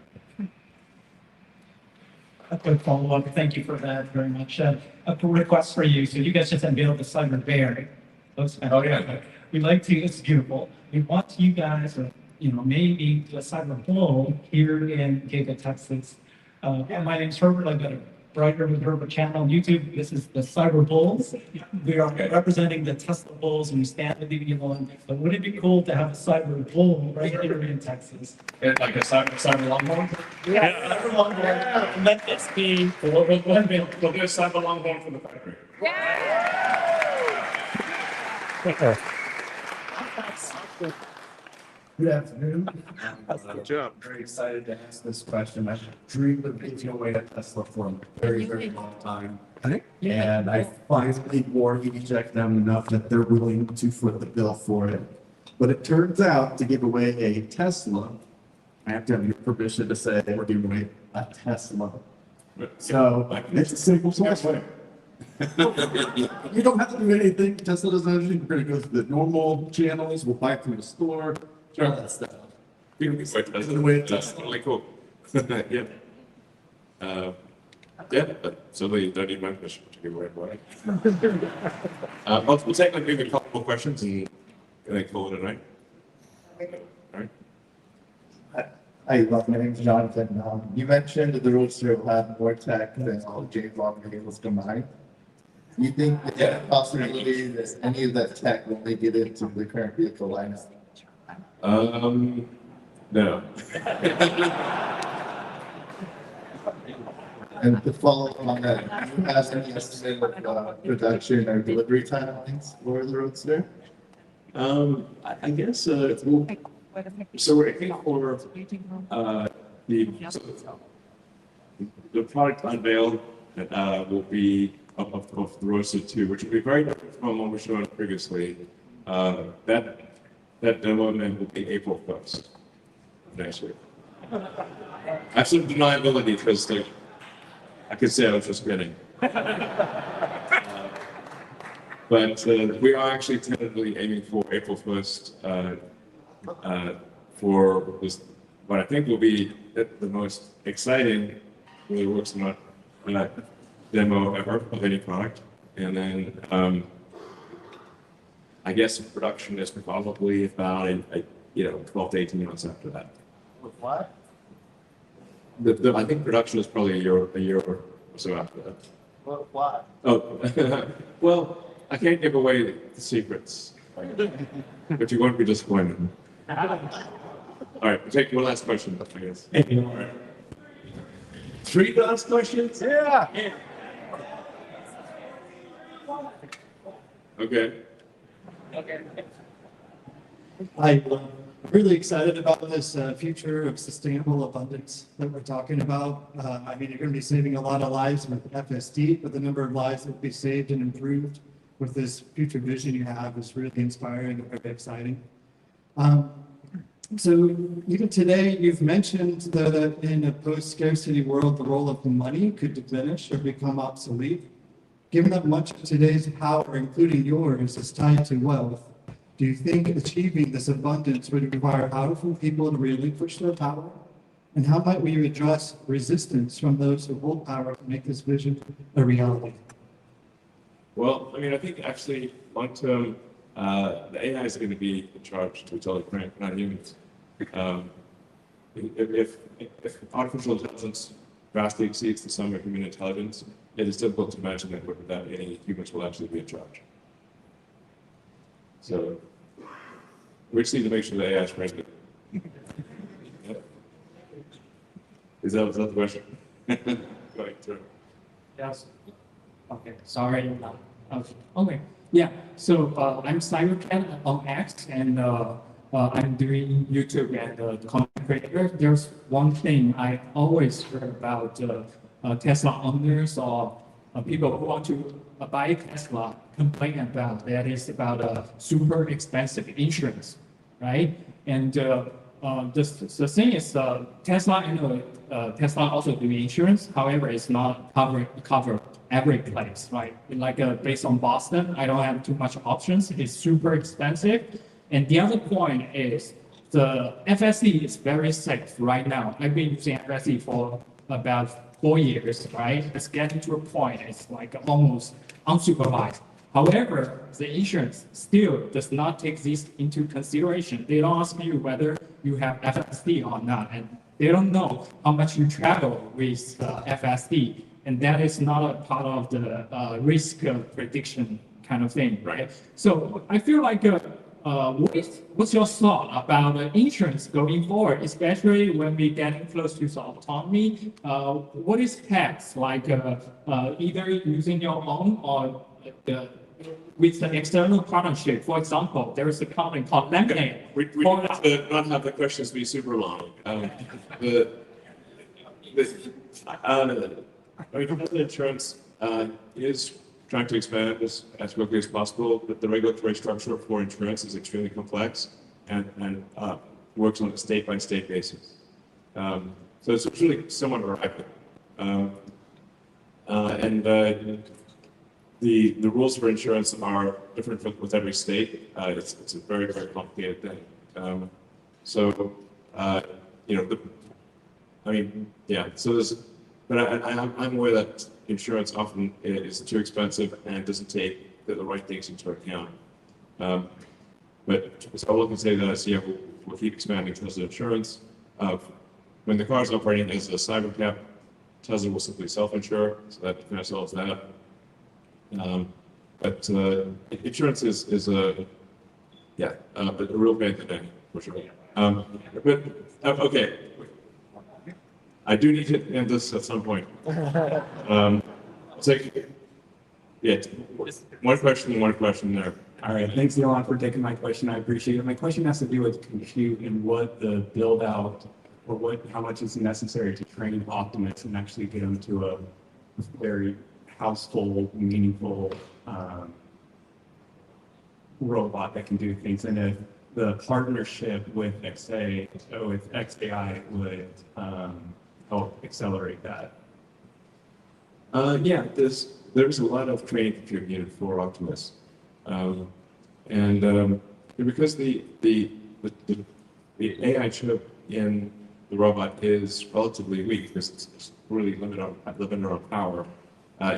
A quick follow-up. Thank you for that very much. A request for you. So you guys just unveiled the Cyber Bear. Oh yeah. We'd like to. It's beautiful. We want you guys, you know, maybe the Cyber Bull here in Giga, Texas. My name's Herbert. I've got a Brighter with Herbert channel on YouTube. This is the Cyber Bulls. We are representing the Tesla Bulls, and we stand with you, Elon. But would it be cool to have a Cyber Bull right here in Texas? Like a cyber longhorn? Yeah, cyber longhorn. Yeah. Let this be. We'll do a cyber longhorn for the factory. Good afternoon. Good job. I'm very excited to ask this question. I've dreamed of getting away at Tesla for a very, very long time. And I finally mortgage checked them enough that they're willing to foot the bill for it. But it turns out to give away a Tesla, I have to have your permission to say we're giving away a Tesla. So it's a simple question. You don't have to do anything. Tesla doesn't have anything. We're going to go through the normal channels. We'll buy it from the store. All that stuff. Totally cool. Yeah. Yeah, but certainly don't need my permission to give away one. We'll take like maybe a couple more questions and then call it a night. All right. Hi, my name is Jonathan. You mentioned that the Roadster will have more tech than all James Bond vehicles combined. You think there's a possibility that any of that tech will make it into the current vehicle lineup? No. And to follow up on that, do you have any estimate of production or delivery timelines for the Roadster? I guess so we're aiming for the product unveiled will be of the Roadster 2, which will be very different from what we showed previously. That demo event will be April 1st next week. I have some deniability because like I could say I was just kidding. But we are actually tentatively aiming for April 1st for this, what I think will be the most exciting, really works not demo ever of any product. And then I guess production is probably about 12 to 18 months after that. With what? I think production is probably a year or so after that. Why? Oh, well, I can't give away the secrets, but you won't be disappointed. All right, we'll take one last question, I guess. All right. 3 last questions? Yeah. Okay. I'm really excited about this future of sustainable abundance that we're talking about. I mean, you're going to be saving a lot of lives with FSD, but the number of lives that will be saved and improved with this future vision you have is really inspiring and very exciting. So today you've mentioned that in a post-scarcity world, the role of money could diminish or become obsolete. Given that much of today's power, including yours, is tied to wealth, do you think achieving this abundance would require powerful people to relinquish their power? And how might we address resistance from those who hold power to make this vision a reality? Well, I mean, I think actually long term, the AI is going to be in charge to tell the not humans. If artificial intelligence vastly exceeds the sum of human intelligence, it is difficult to imagine that any humans will actually be in charge. So we just need to make sure the AI is trained. Is that the question? Going through. Yes. Okay, sorry. Okay, yeah. So I'm CyberCat on X, and I'm doing YouTube and content creator. There's one thing I always heard about Tesla owners or people who want to buy a Tesla complain about that is about super expensive insurance, right? And the thing is, Tesla, I know Tesla also do insurance. However, it's not cover every place, right? Like based on Boston, I don't have too much options. It's super expensive. And the other point is the FSD is very safe right now. I've been using FSD for about 4 years, right? It's getting to a point, it's like almost unsupervised. However, the insurance still does not take this into consideration. They don't ask you whether you have FSD or not, and they don't know how much you travel with FSD, and that is not a part of the risk prediction kind of thing, right? So I feel like what's your thought about insurance going forward, especially when we're getting close to autonomy? What is tax like either using your own or with the external partnership? For example, there is a company called Lemonade. We need to not have the questions be super long. I mean, health insurance is trying to expand as quickly as possible, but the regulatory structure for insurance is extremely complex and works on a state-by-state basis. So it's really somewhat rapid. The rules for insurance are different with every state. It's a very, very complicated thing. But I'm aware that insurance often is too expensive and doesn't take the right things into account. But so all I can say that is, yeah, we'll keep expanding Tesla insurance. When the car is operating as a cybercab, Tesla will simply self-insure, so that kind of solves that. But insurance is a real pain in the neck, for sure. Okay. I do need to end this at some point. One question there. All right, thanks Elon for taking my question. I appreciate it. My question has to do with compute and what the build out or how much is necessary to train Optimus and actually get them to a very household, meaningful robot that can do things. And if the partnership with XAI would help accelerate that. There's a lot of training compute needed for Optimus, because the AI chip in the robot is relatively weak because it's really limited on power.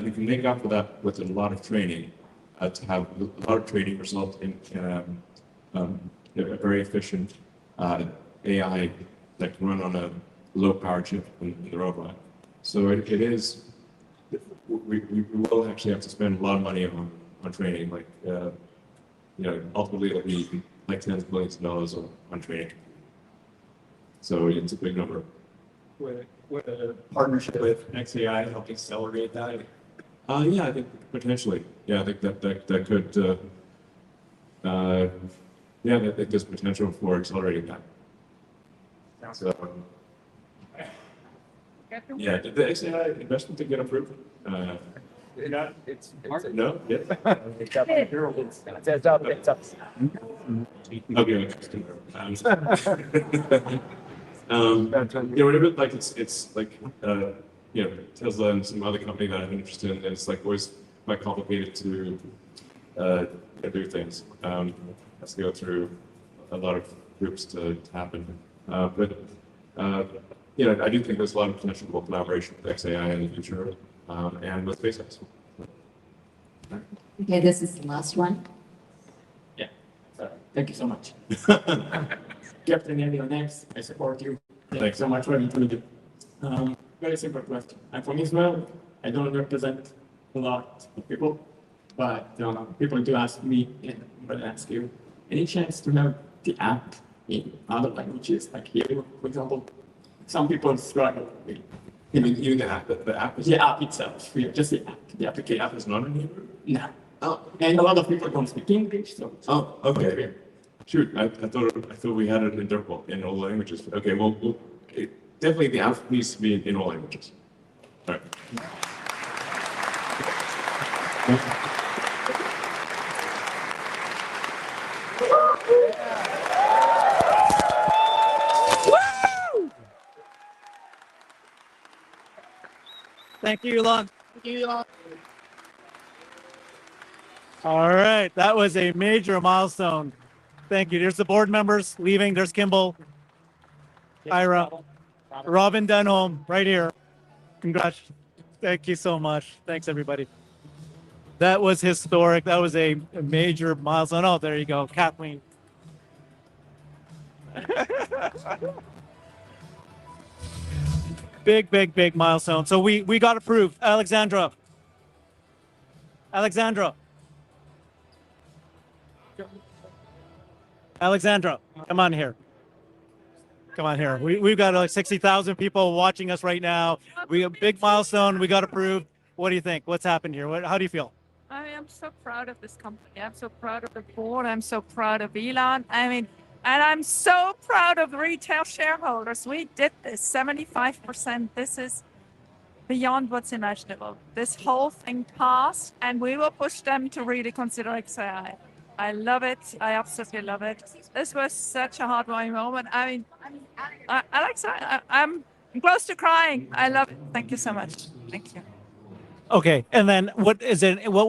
You can make up for that with a lot of training to have a lot of training result in a very efficient AI that can run on a low power chip in the robot. So it is. We will actually have to spend a lot of money on training, like ultimately it'll be like tens of millions of dollars on training. So it's a big number. Would a partnership with XAI help accelerate that? Yeah, I think potentially. Yeah, I think that could. I think there's potential for accelerating that. So. Yeah, did the XAI investment get approved? No? Yes? Okay, interesting. Whenever like it's like Tesla and some other company that I'm interested in, it's like always quite complicated to do things. Has to go through a lot of groups to happen. But I do think there's a lot of potential for collaboration with XAI in the future and with SpaceX. Okay, this is the last one. Yeah. Thank you so much. Captain Emil next. I support you. Thank you so much for introducing. Very simple question. I'm from Israel. I don't represent a lot of people, but people do ask me, and I'm going to ask you, any chance to have the app in other languages, like Hebrew, for example? Some people struggle with even the app, the app is... The app itself, just the app, the application. The app is not in Hebrew? No. Oh, and a lot of people don't speak English, so. Oh, okay. Shoot, I thought we had it in all languages. Okay, well definitely the app needs to be in all languages. All right. Thank you, Elon. Thank you, Elon. All right, that was a major milestone. Thank you. There's the board members leaving. There's Kimball, Ira, Robin Denholm, right here. Congrats. Thank you so much. Thanks, everybody. That was historic. That was a major milestone. Oh, there you go, Kathleen. Big milestone. So we got approved. Alexandra, come on here. Come on here. We've got like 60,000 people watching us right now. We have a big milestone. We got approved. What do you think? What's happened here? How do you feel? I am so proud of this company. I'm so proud of the board. I'm so proud of Elon. And I'm so proud of the retail shareholders. We did this 75%. This is beyond what's imaginable. This whole thing passed, and we will push them to really consider XAI. I love it. I absolutely love it. This was such a heartwarming moment. I'm close to crying. I love it. Thank you so much. Thank you. Okay, and then what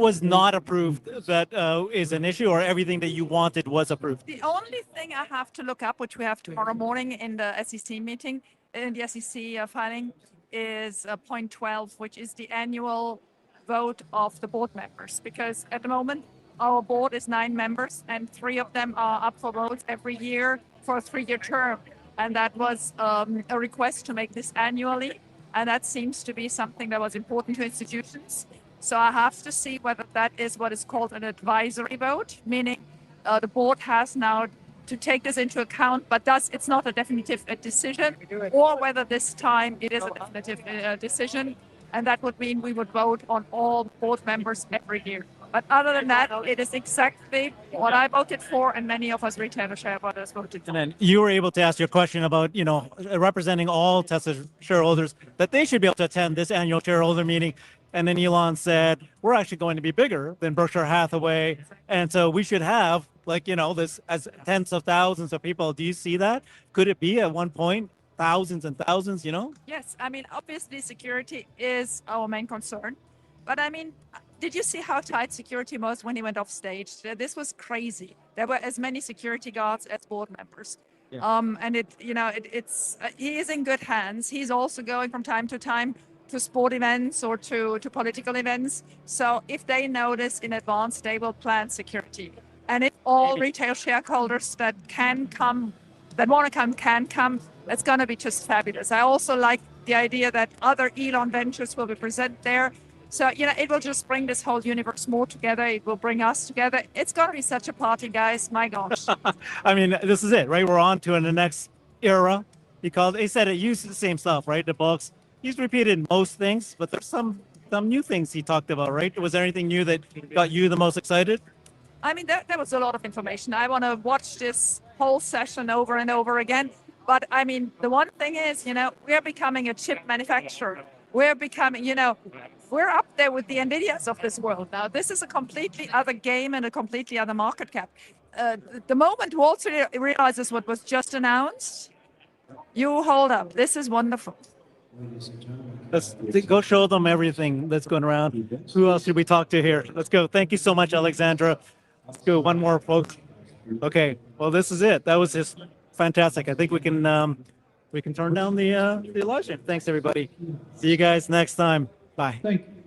was not approved that is an issue, or everything that you wanted was approved? The only thing I have to look up, which we have tomorrow morning in the SEC meeting, in the SEC filing, is point 12, which is the annual vote of the board members. Because at the moment, our board is 9 members, and 3 of them are up for votes every year for a 3-year term. And that was a request to make this annually. And that seems to be something that was important to institutions. So I have to see whether that is what is called an advisory vote, meaning the board has now to take this into account, but it's not a definitive decision, or whether this time it is a definitive decision. And that would mean we would vote on all board members every year. But other than that, it is exactly what I voted for, and many of us retail shareholders voted for. And then you were able to ask your question about, representing all Tesla shareholders, that they should be able to attend this annual shareholder meeting. And then Elon said, we're actually going to be bigger than Berkshire Hathaway. And so we should have, this as tens of thousands of people. Do you see that? Could it be at one point thousands and thousands, Yes, obviously security is our main concern. But did you see how tight security was when he went off stage? This was crazy. There were as many security guards as board members. Yeah. And he is in good hands. He's also going from time to time to sport events or to political events. So if they notice in advance, they will plan security. And if all retail shareholders that want to come can come, it's going to be just fabulous. I also like the idea that other Elon ventures will be present there. So, it will just bring this whole universe more together. It will bring us together. It's going to be such a party, guys. My gosh. This is it, right? We're on to the next era, because he said it used the same stuff, right? The books. He's repeated most things, but there's some new things he talked about, right? Was there anything new that got you the most excited? There was a lot of information. I want to watch this whole session over and over again. But the one thing is, we're becoming a chip manufacturer. We're becoming, we're up there with the NVIDIAs of this world now. This is a completely other game and a completely other market cap. The moment Wall Street realizes what was just announced, you hold up. This is wonderful. Let's go show them everything that's going around. Who else should we talk to here? Let's go. Thank you so much, Alexandra. Let's go. One more, folks. Okay. Well, this is it. That was just fantastic. I think we can turn down the live stream. Thanks, everybody. See you guys next time. Bye. Thank you.